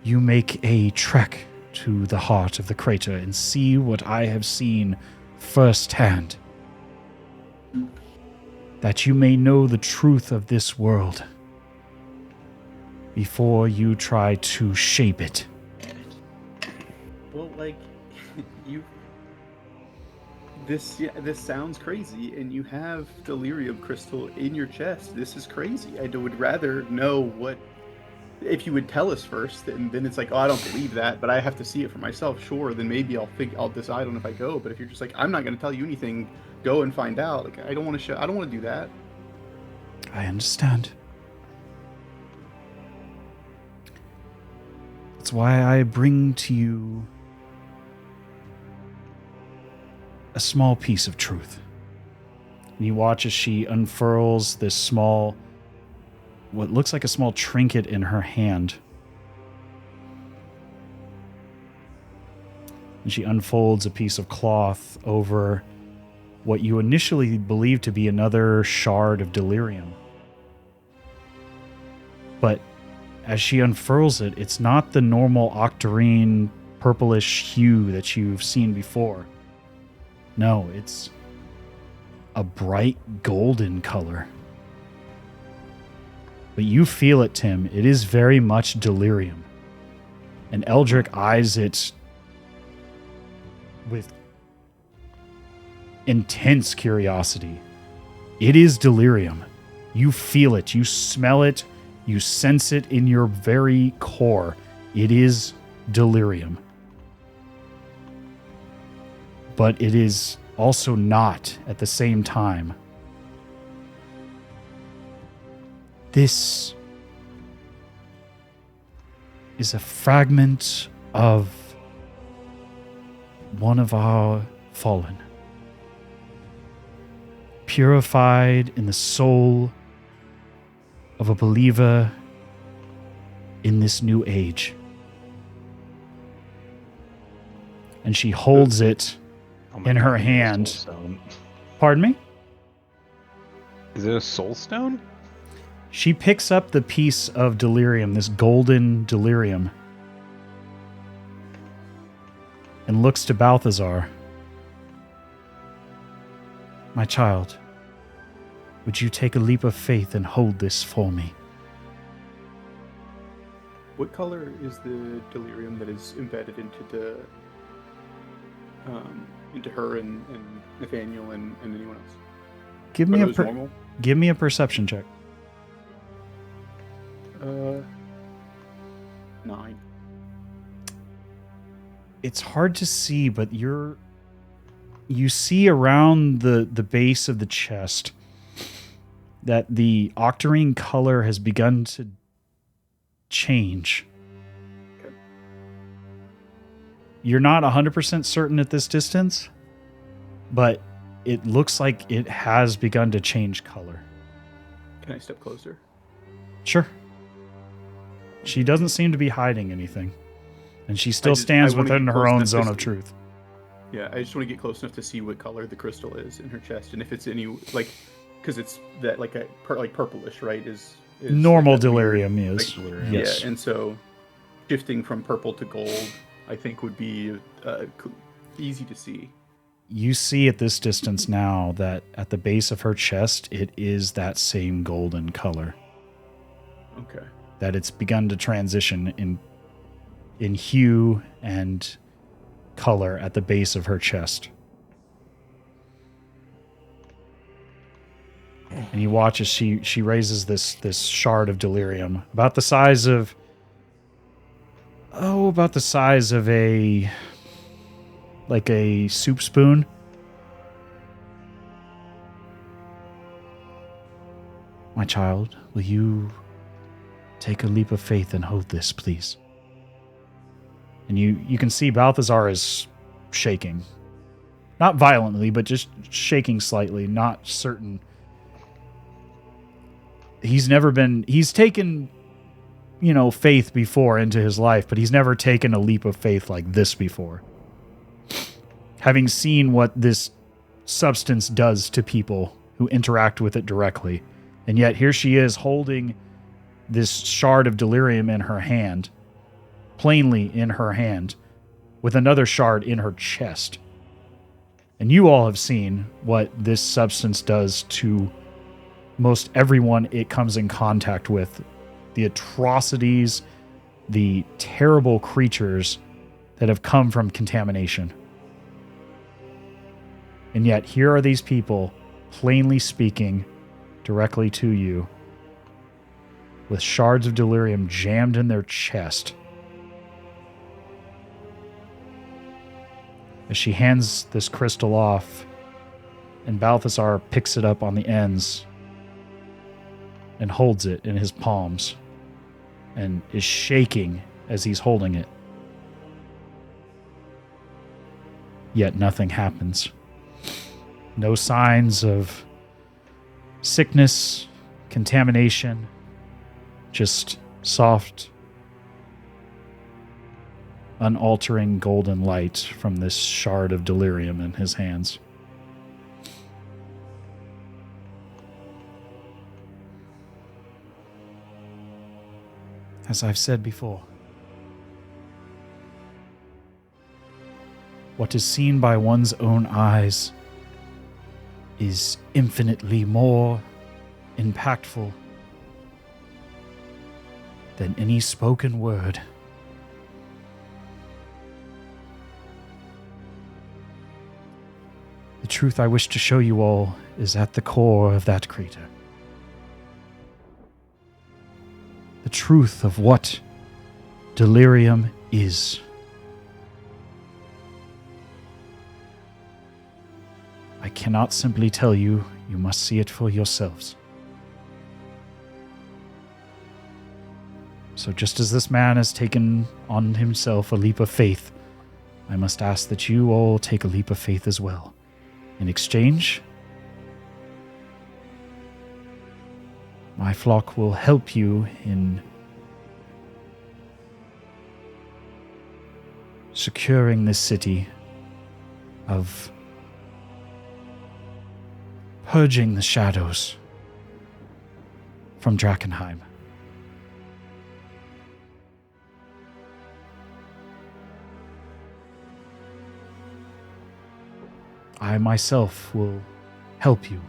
Speaker 1: you make a trek to the heart of the crater and see what I have seen firsthand, that you may know the truth of this world before you try to shape it.
Speaker 5: Well, like, this sounds crazy, and you have delirium crystal in your chest. This is crazy. I would rather know what... If you would tell us first, and then it's like, oh, I don't believe that, but I have to see it for myself. Sure, then maybe I'll decide on if I go. But if you're just like, I'm not going to tell you anything, go and find out. Like, I don't want to do that.
Speaker 1: I understand. That's why I bring to you a small piece of truth. And you watch as she unfurls this small, what looks like a small trinket in her hand. And she unfolds a piece of cloth over what you initially believed to be another shard of delirium. But as she unfurls it, it's not the normal octarine purplish hue that you've seen before. No, it's a bright golden color. But you feel it, Tim. It is very much delirium. And Eldrick eyes it with intense curiosity. It is delirium. You feel it. You smell it. You sense it in your very core. It is delirium. But it is also not at the same time. This is a fragment of one of our fallen, purified in the soul of a believer in this new age. And she holds it in her hand. Pardon me?
Speaker 4: Is it a soul stone?
Speaker 1: She picks up the piece of delirium, this golden delirium, and looks to Balthazar. My child, would you take a leap of faith and hold this for me?
Speaker 5: What color is the delirium that is embedded into her and Nathaniel and anyone else?
Speaker 1: Give me
Speaker 5: normal?
Speaker 1: Give me a perception check.
Speaker 5: 9.
Speaker 1: It's hard to see, but you see around the base of the chest that the octarine color has begun to change.
Speaker 5: Okay.
Speaker 1: You're not 100% certain at this distance, but it looks like it has begun to change color.
Speaker 5: Can I step closer?
Speaker 1: Sure. She doesn't seem to be hiding anything, and she still stands within her own zone of truth.
Speaker 5: Yeah, I just want to get close enough to see what color the crystal is in her chest, and if it's any because it's that like purplish, right? Is
Speaker 1: normal
Speaker 5: like
Speaker 1: delirium is. Yes.
Speaker 5: Yeah, and so shifting from purple to gold, I think would be easy to see.
Speaker 1: You see at this distance now that at the base of her chest, it is that same golden color.
Speaker 5: Okay.
Speaker 1: That it's begun to transition in hue and color at the base of her chest. And you watch as she raises this shard of delirium about the size of a soup spoon. My child, will you take a leap of faith and hold this, please? And you can see Balthazar is shaking. Not violently, but just shaking slightly, not certain. He's taken, faith before into his life, but he's never taken a leap of faith like this before. Having seen what this substance does to people who interact with it directly. And yet here she is holding this shard of delirium in her hand, plainly in her hand, with another shard in her chest. And you all have seen what this substance does to most everyone it comes in contact with. The atrocities, the terrible creatures that have come from contamination. And yet here are these people, plainly speaking directly to you, with shards of delirium jammed in their chest. As she hands this crystal off, and Balthazar picks it up on the ends and holds it in his palms and is shaking as he's holding it. Yet nothing happens. No signs of sickness, contamination, just soft, unaltering golden light from this shard of delirium in his hands. As I've said before, what is seen by one's own eyes is infinitely more impactful than any spoken word. The truth I wish to show you all is at the core of that crater. The truth of what delirium is. I cannot simply tell you, you must see it for yourselves. So just as this man has taken on himself a leap of faith, I must ask that you all take a leap of faith as well. In exchange, my flock will help you in securing this city of purging the shadows from Drakenheim. I myself will help you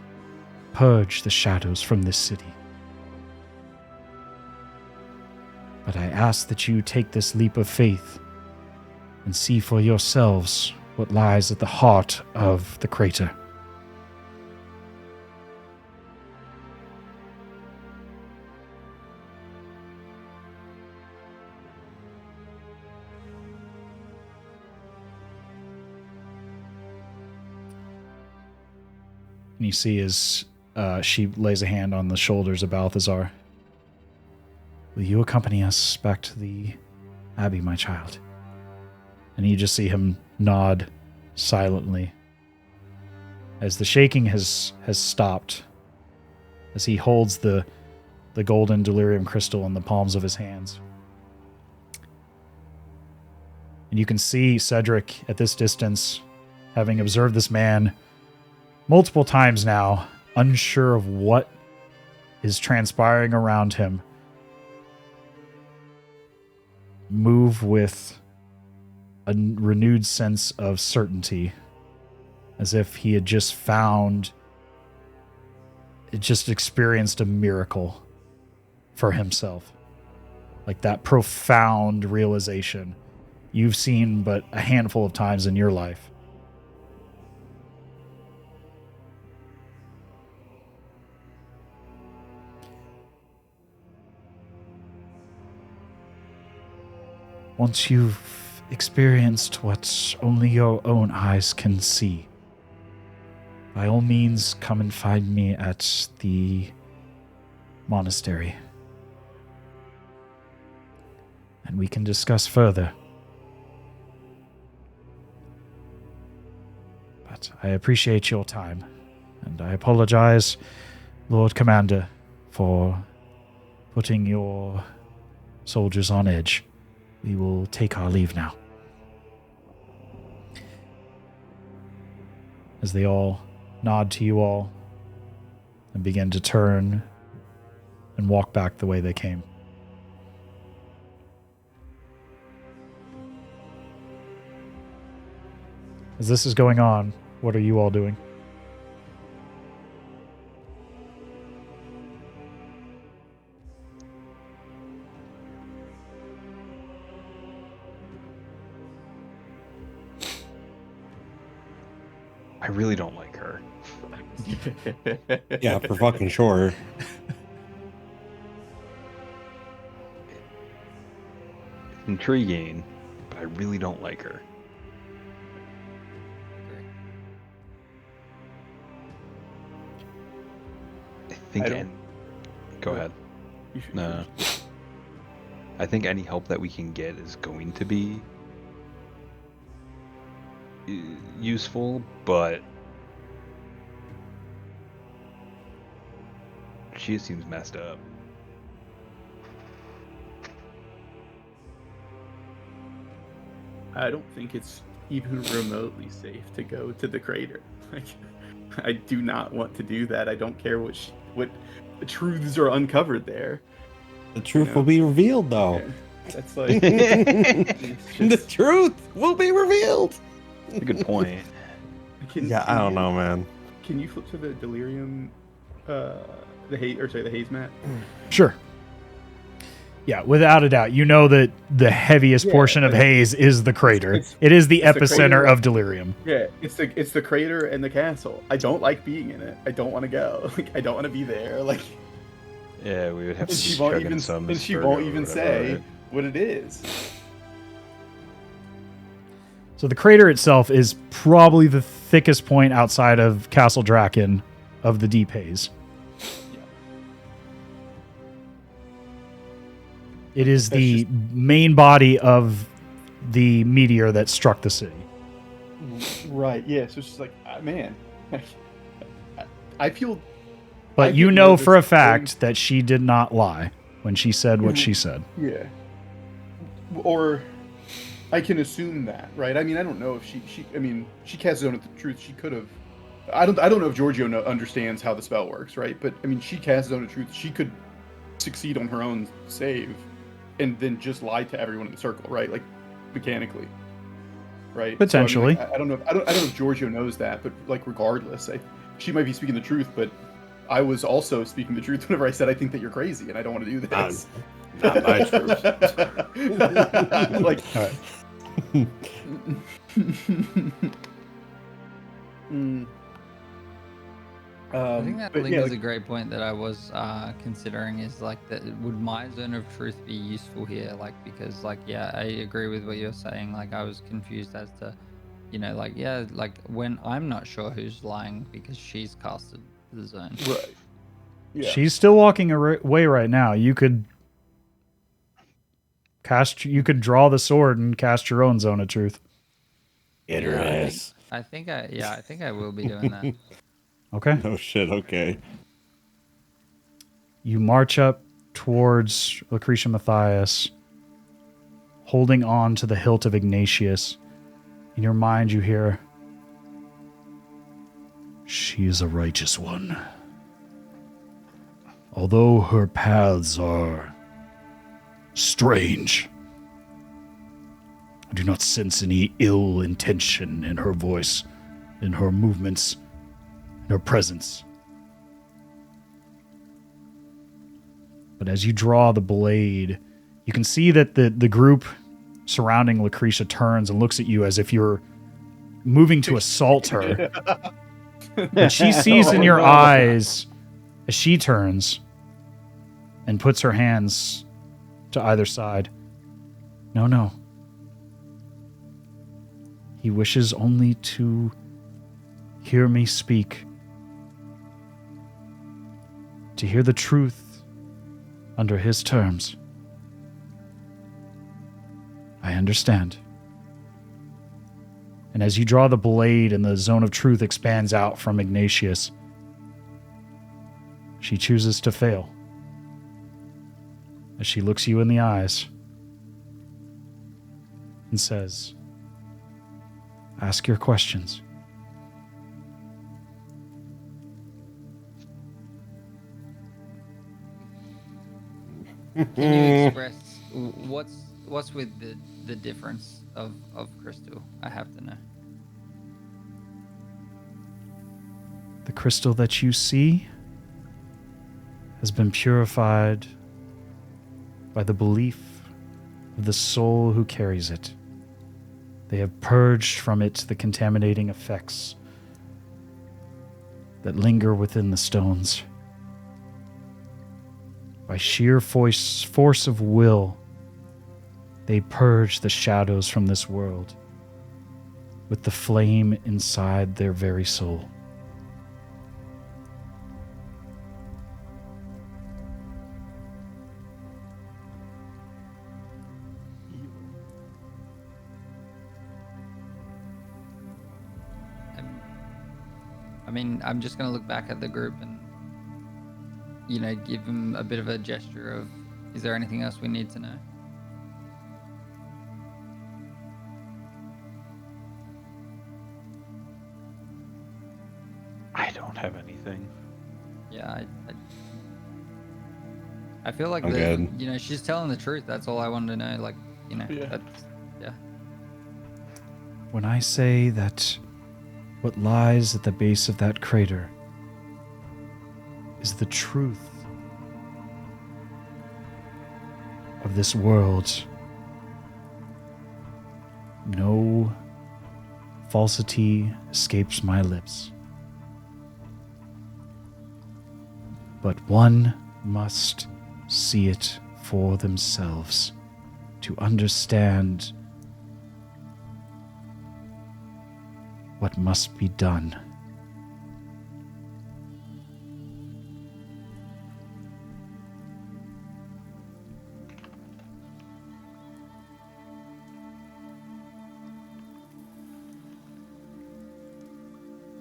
Speaker 1: purge the shadows from this city. But I ask that you take this leap of faith and see for yourselves what lies at the heart of the crater. And you see as she lays a hand on the shoulders of Balthazar. Will you accompany us back to the Abbey, my child? And you just see him nod silently as the shaking has stopped, as he holds the golden delirium crystal in the palms of his hands. And you can see Cedric at this distance, having observed this man multiple times now, unsure of what is transpiring around him, move with a renewed sense of certainty, as if he had just experienced a miracle for himself. Like that profound realization you've seen but a handful of times in your life. Once you've experienced what only your own eyes can see, by all means come and find me at the monastery. And we can discuss further. But I appreciate your time, and I apologize, Lord Commander, for putting your soldiers on edge. We will take our leave now. As they all nod to you all and begin to turn and walk back the way they came. As this is going on, what are you all doing?
Speaker 4: I really don't like her.
Speaker 2: Yeah, for fucking sure.
Speaker 4: It's intriguing, but I really don't like her. I think. Go ahead.
Speaker 5: You should
Speaker 4: No. I think any help that we can get is going to be useful, but she seems messed up.
Speaker 5: I don't think it's even remotely safe to go to the crater. Like, I do not want to do that. I don't care what truths are uncovered there.
Speaker 2: The truth will be revealed, though.
Speaker 5: Yeah, that's like
Speaker 2: The truth will be revealed.
Speaker 4: That's a good point.
Speaker 2: I don't know, man.
Speaker 5: Can you flip to the delirium, the haze mat?
Speaker 1: Sure. Yeah, without a doubt. You know that the heaviest portion of haze is the crater. It is the epicenter of delirium.
Speaker 5: Yeah, it's the crater and the castle. I don't like being in it. I don't want to go. Like, I don't want to be there. Like,
Speaker 4: Yeah, we would have to.
Speaker 5: and she won't even say
Speaker 4: right?
Speaker 5: what it is.
Speaker 1: So the crater itself is probably the thickest point outside of Castle Draken of the deep haze. It is the main body of the meteor that struck the city.
Speaker 5: Right. Yeah. So it's just like, man, I feel.
Speaker 1: But you know for a fact that she did not lie when she said what she said.
Speaker 5: Yeah. Or I can assume that, right? I mean, I don't know if she cast Zone of the Truth. She could have. I don't know if Giorgio understands how the spell works, right? But I mean, she cast Zone of Truth. She could succeed on her own save, and then just lie to everyone in the circle, right? Like mechanically, right?
Speaker 1: Potentially.
Speaker 5: So, I mean, I don't know if Giorgio knows that, but like regardless, she might be speaking the truth, but I was also speaking the truth whenever I said I think that you're crazy and I don't want to do this.
Speaker 6: Not my truth.
Speaker 5: Like,
Speaker 1: All right.
Speaker 3: I think that
Speaker 5: but
Speaker 3: lingers
Speaker 5: yeah,
Speaker 3: a great point that I was considering is like that would my zone of truth be useful here? Like because like yeah, I agree with what you're saying. Like I was confused as to, like yeah, like when I'm not sure who's lying because she's casted the zone.
Speaker 5: right. Yeah.
Speaker 1: She's still walking away right now. You could draw the sword and cast your own zone of truth.
Speaker 6: Get her ass.
Speaker 3: I think I will be doing that.
Speaker 1: Okay.
Speaker 6: Oh shit, okay.
Speaker 1: You march up towards Lucretia Matthias, holding on to the hilt of Ignatius. In your mind, you hear, "She is a righteous one. Although her paths are strange, I do not sense any ill intention in her voice, in her movements, in her presence. But as you draw the blade, you can see that the group surrounding Lucretia turns and looks at you as if you're moving to assault her. But she sees in your eyes as she turns and puts her hands to either side. No. He wishes only to hear me speak, to hear the truth under his terms. I understand. And as you draw the blade and the zone of truth expands out from Ignatius, she chooses to fail. As she looks you in the eyes and says, "Ask your questions."
Speaker 3: Can you express what's with the difference of crystal? I have to know.
Speaker 1: The crystal that you see has been purified by the belief of the soul who carries it. They have purged from it the contaminating effects that linger within the stones. By sheer force of will, they purge the shadows from this world with the flame inside their very soul.
Speaker 3: I'm just gonna look back at the group and give him a bit of a gesture of, is there anything else we need to know?
Speaker 4: I don't have anything.
Speaker 3: Yeah, I feel like
Speaker 6: I'm good.
Speaker 3: she's telling the truth. That's all I wanted to know. Like,
Speaker 5: Yeah.
Speaker 3: that's yeah.
Speaker 1: When I say that what lies at the base of that crater is the truth of this world, no falsity escapes my lips. But one must see it for themselves to understand what must be done.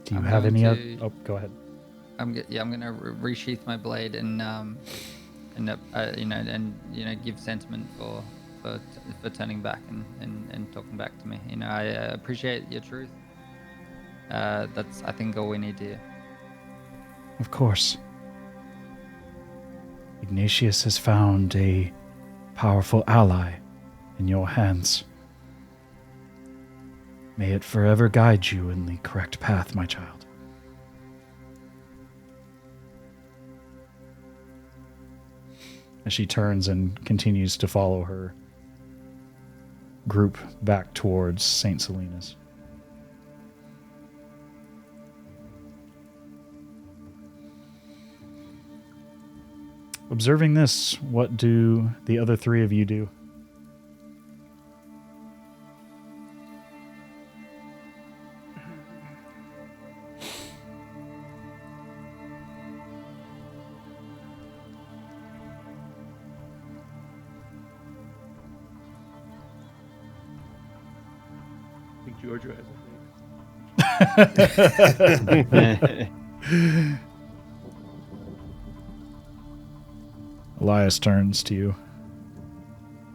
Speaker 1: Do you
Speaker 3: I'm
Speaker 1: have
Speaker 3: going
Speaker 1: any other?
Speaker 3: to-
Speaker 1: Oh, go ahead.
Speaker 3: I'm gonna resheath my blade and give sentiment for turning back and talking back to me. I appreciate your truth. That's I think all we need to hear.
Speaker 1: Of course. Ignatius has found a powerful ally in your hands. May it forever guide you in the correct path, my child. as she turns and continues to follow her group back towards St. Selena's. Observing this, what do the other three of you do?
Speaker 5: I think Georgio has a thing.
Speaker 1: Elias turns to you.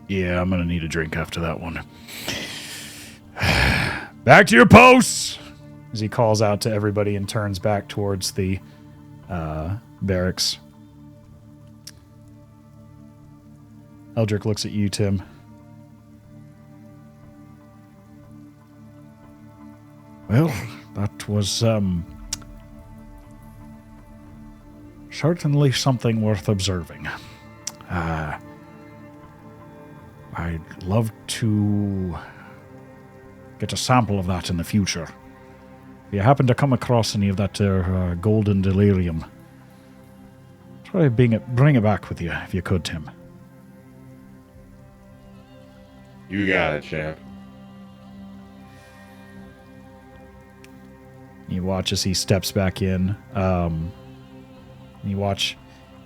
Speaker 1: Yeah, I'm going to need a drink after that one. Back to your posts! As he calls out to everybody and turns back towards the barracks. Eldrick looks at you, Tim. Well, that was certainly something worth observing. I'd love to get a sample of that in the future. If you happen to come across any of that golden delirium, try bring it back with you if you could, Tim.
Speaker 6: You got it, champ.
Speaker 1: You watch as he steps back in. You watch.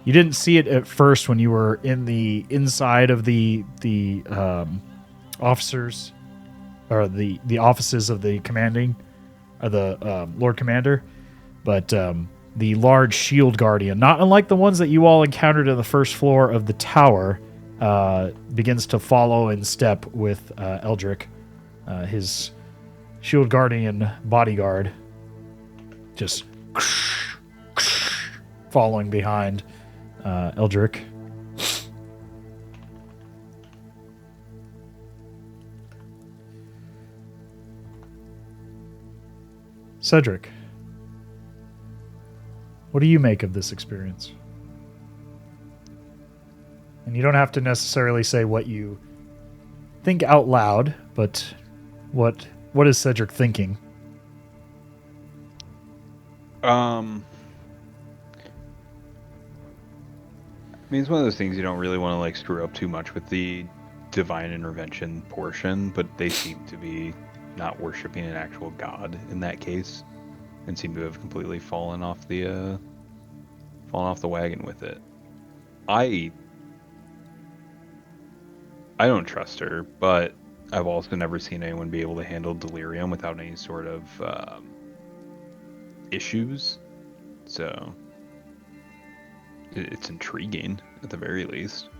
Speaker 1: You didn't see it at first when you were in the inside of the officers, or the offices of the commanding, or the Lord Commander, but the large shield guardian, not unlike the ones that you all encountered on the first floor of the tower, begins to follow in step with Eldrick, his shield guardian bodyguard, just following behind Eldrick. Cedric, what do you make of this experience? And you don't have to necessarily say what you think out loud, but what is Cedric thinking?
Speaker 4: I mean, it's one of those things you don't really want to like screw up too much with the divine intervention portion, but they seem to be not worshiping an actual god in that case, and seem to have completely fallen off the wagon with it. I don't trust her, but I've also never seen anyone be able to handle delirium without any sort of issues, so it's intriguing at the very least.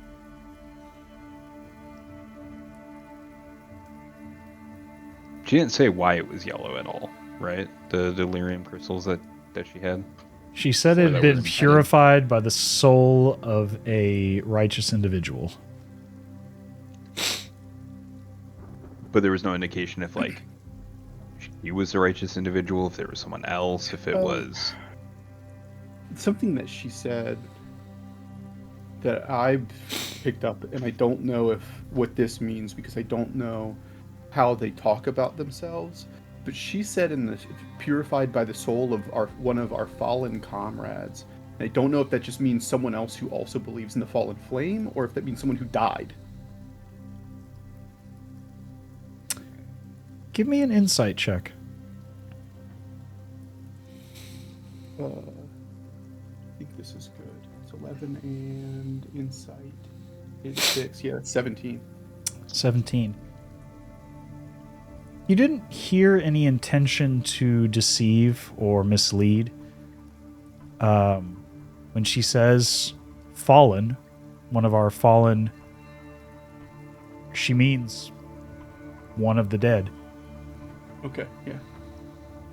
Speaker 4: She didn't say why it was yellow at all, right? The delirium crystals that she had?
Speaker 1: She said it had been purified by the soul of a righteous individual.
Speaker 4: But there was no indication if, like, he was the righteous individual, if there was someone else, if it was...
Speaker 5: Something that she said that I picked up, and I don't know what this means because I don't know how they talk about themselves, but she said in the purified by the soul of one of our fallen comrades. And I don't know if that just means someone else who also believes in the fallen flame, or if that means someone who died.
Speaker 1: Give me an insight check.
Speaker 5: I think this is good. It's 11 and insight is 6. Yeah, that's 17.
Speaker 1: 17. You didn't hear any intention to deceive or mislead. When she says fallen, one of our fallen, she means one of the dead.
Speaker 5: Okay, yeah.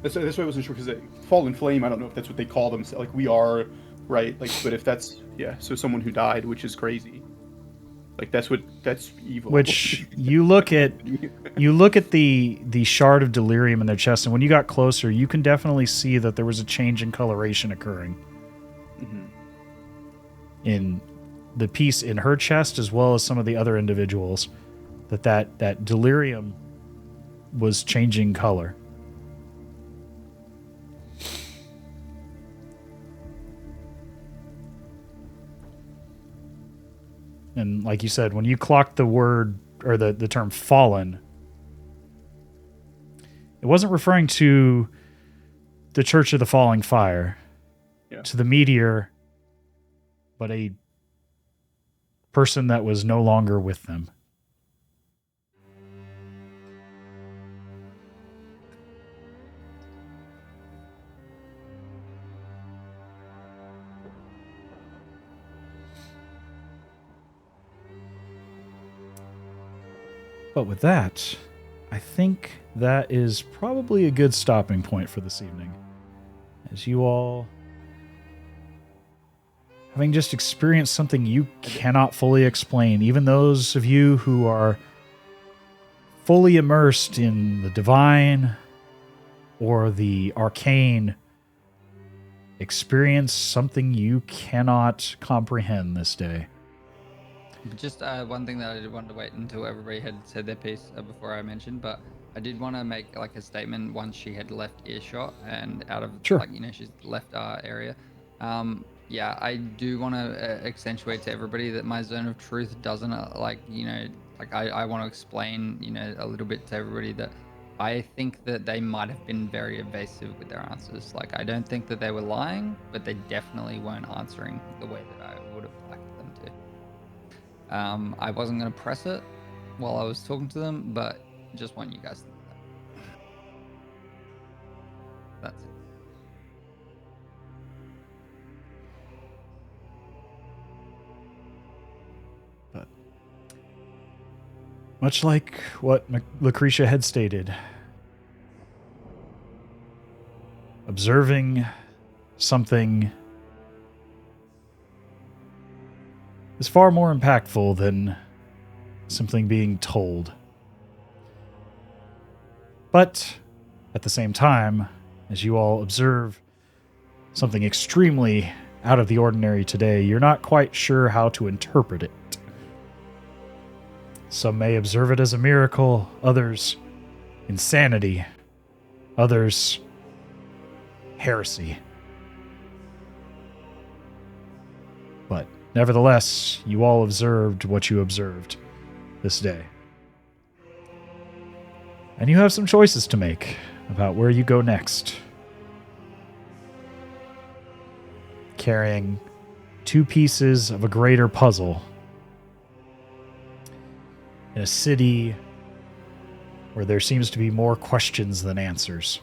Speaker 5: That's why I wasn't sure, because fallen flame, I don't know if that's what they call themselves. Like, we are, right? Like, but if that's, yeah, so someone who died, which is crazy. Like, that's evil.
Speaker 1: Which you look at the shard of delirium in their chest, and when you got closer, you can definitely see that there was a change in coloration occurring.
Speaker 5: Mm-hmm.
Speaker 1: In the piece in her chest as well as some of the other individuals that delirium was changing color. And like you said, when you clocked the word or the term fallen, it wasn't referring to the Church of the Falling Fire, to the meteor, but a person that was no longer with them. But with that, I think that is probably a good stopping point for this evening. As you all, having just experienced something you cannot fully explain, even those of you who are fully immersed in the divine or the arcane, experience something you cannot comprehend this day.
Speaker 3: Just one thing that I did want to wait until everybody had said their piece before I mentioned, but I did want to make like a statement once she had left earshot and out of like, you know, she's left our area. Yeah, I do want to accentuate to everybody that my zone of truth doesn't like, you know, like I want to explain, you know, a little bit to everybody that I think that they might have been very evasive with their answers. Like, I don't think that they were lying, but they definitely weren't answering the way that I would have liked them to. I wasn't going to press it while I was talking to them, but just want you guys to know that. That's it.
Speaker 1: But much like what Lucretia had stated, observing something is far more impactful than something being told. But at the same time, as you all observe something extremely out of the ordinary today, you're not quite sure how to interpret it. Some may observe it as a miracle, others insanity, others heresy. But nevertheless, you all observed what you observed this day. And you have some choices to make about where you go next. Carrying two pieces of a greater puzzle in a city where there seems to be more questions than answers.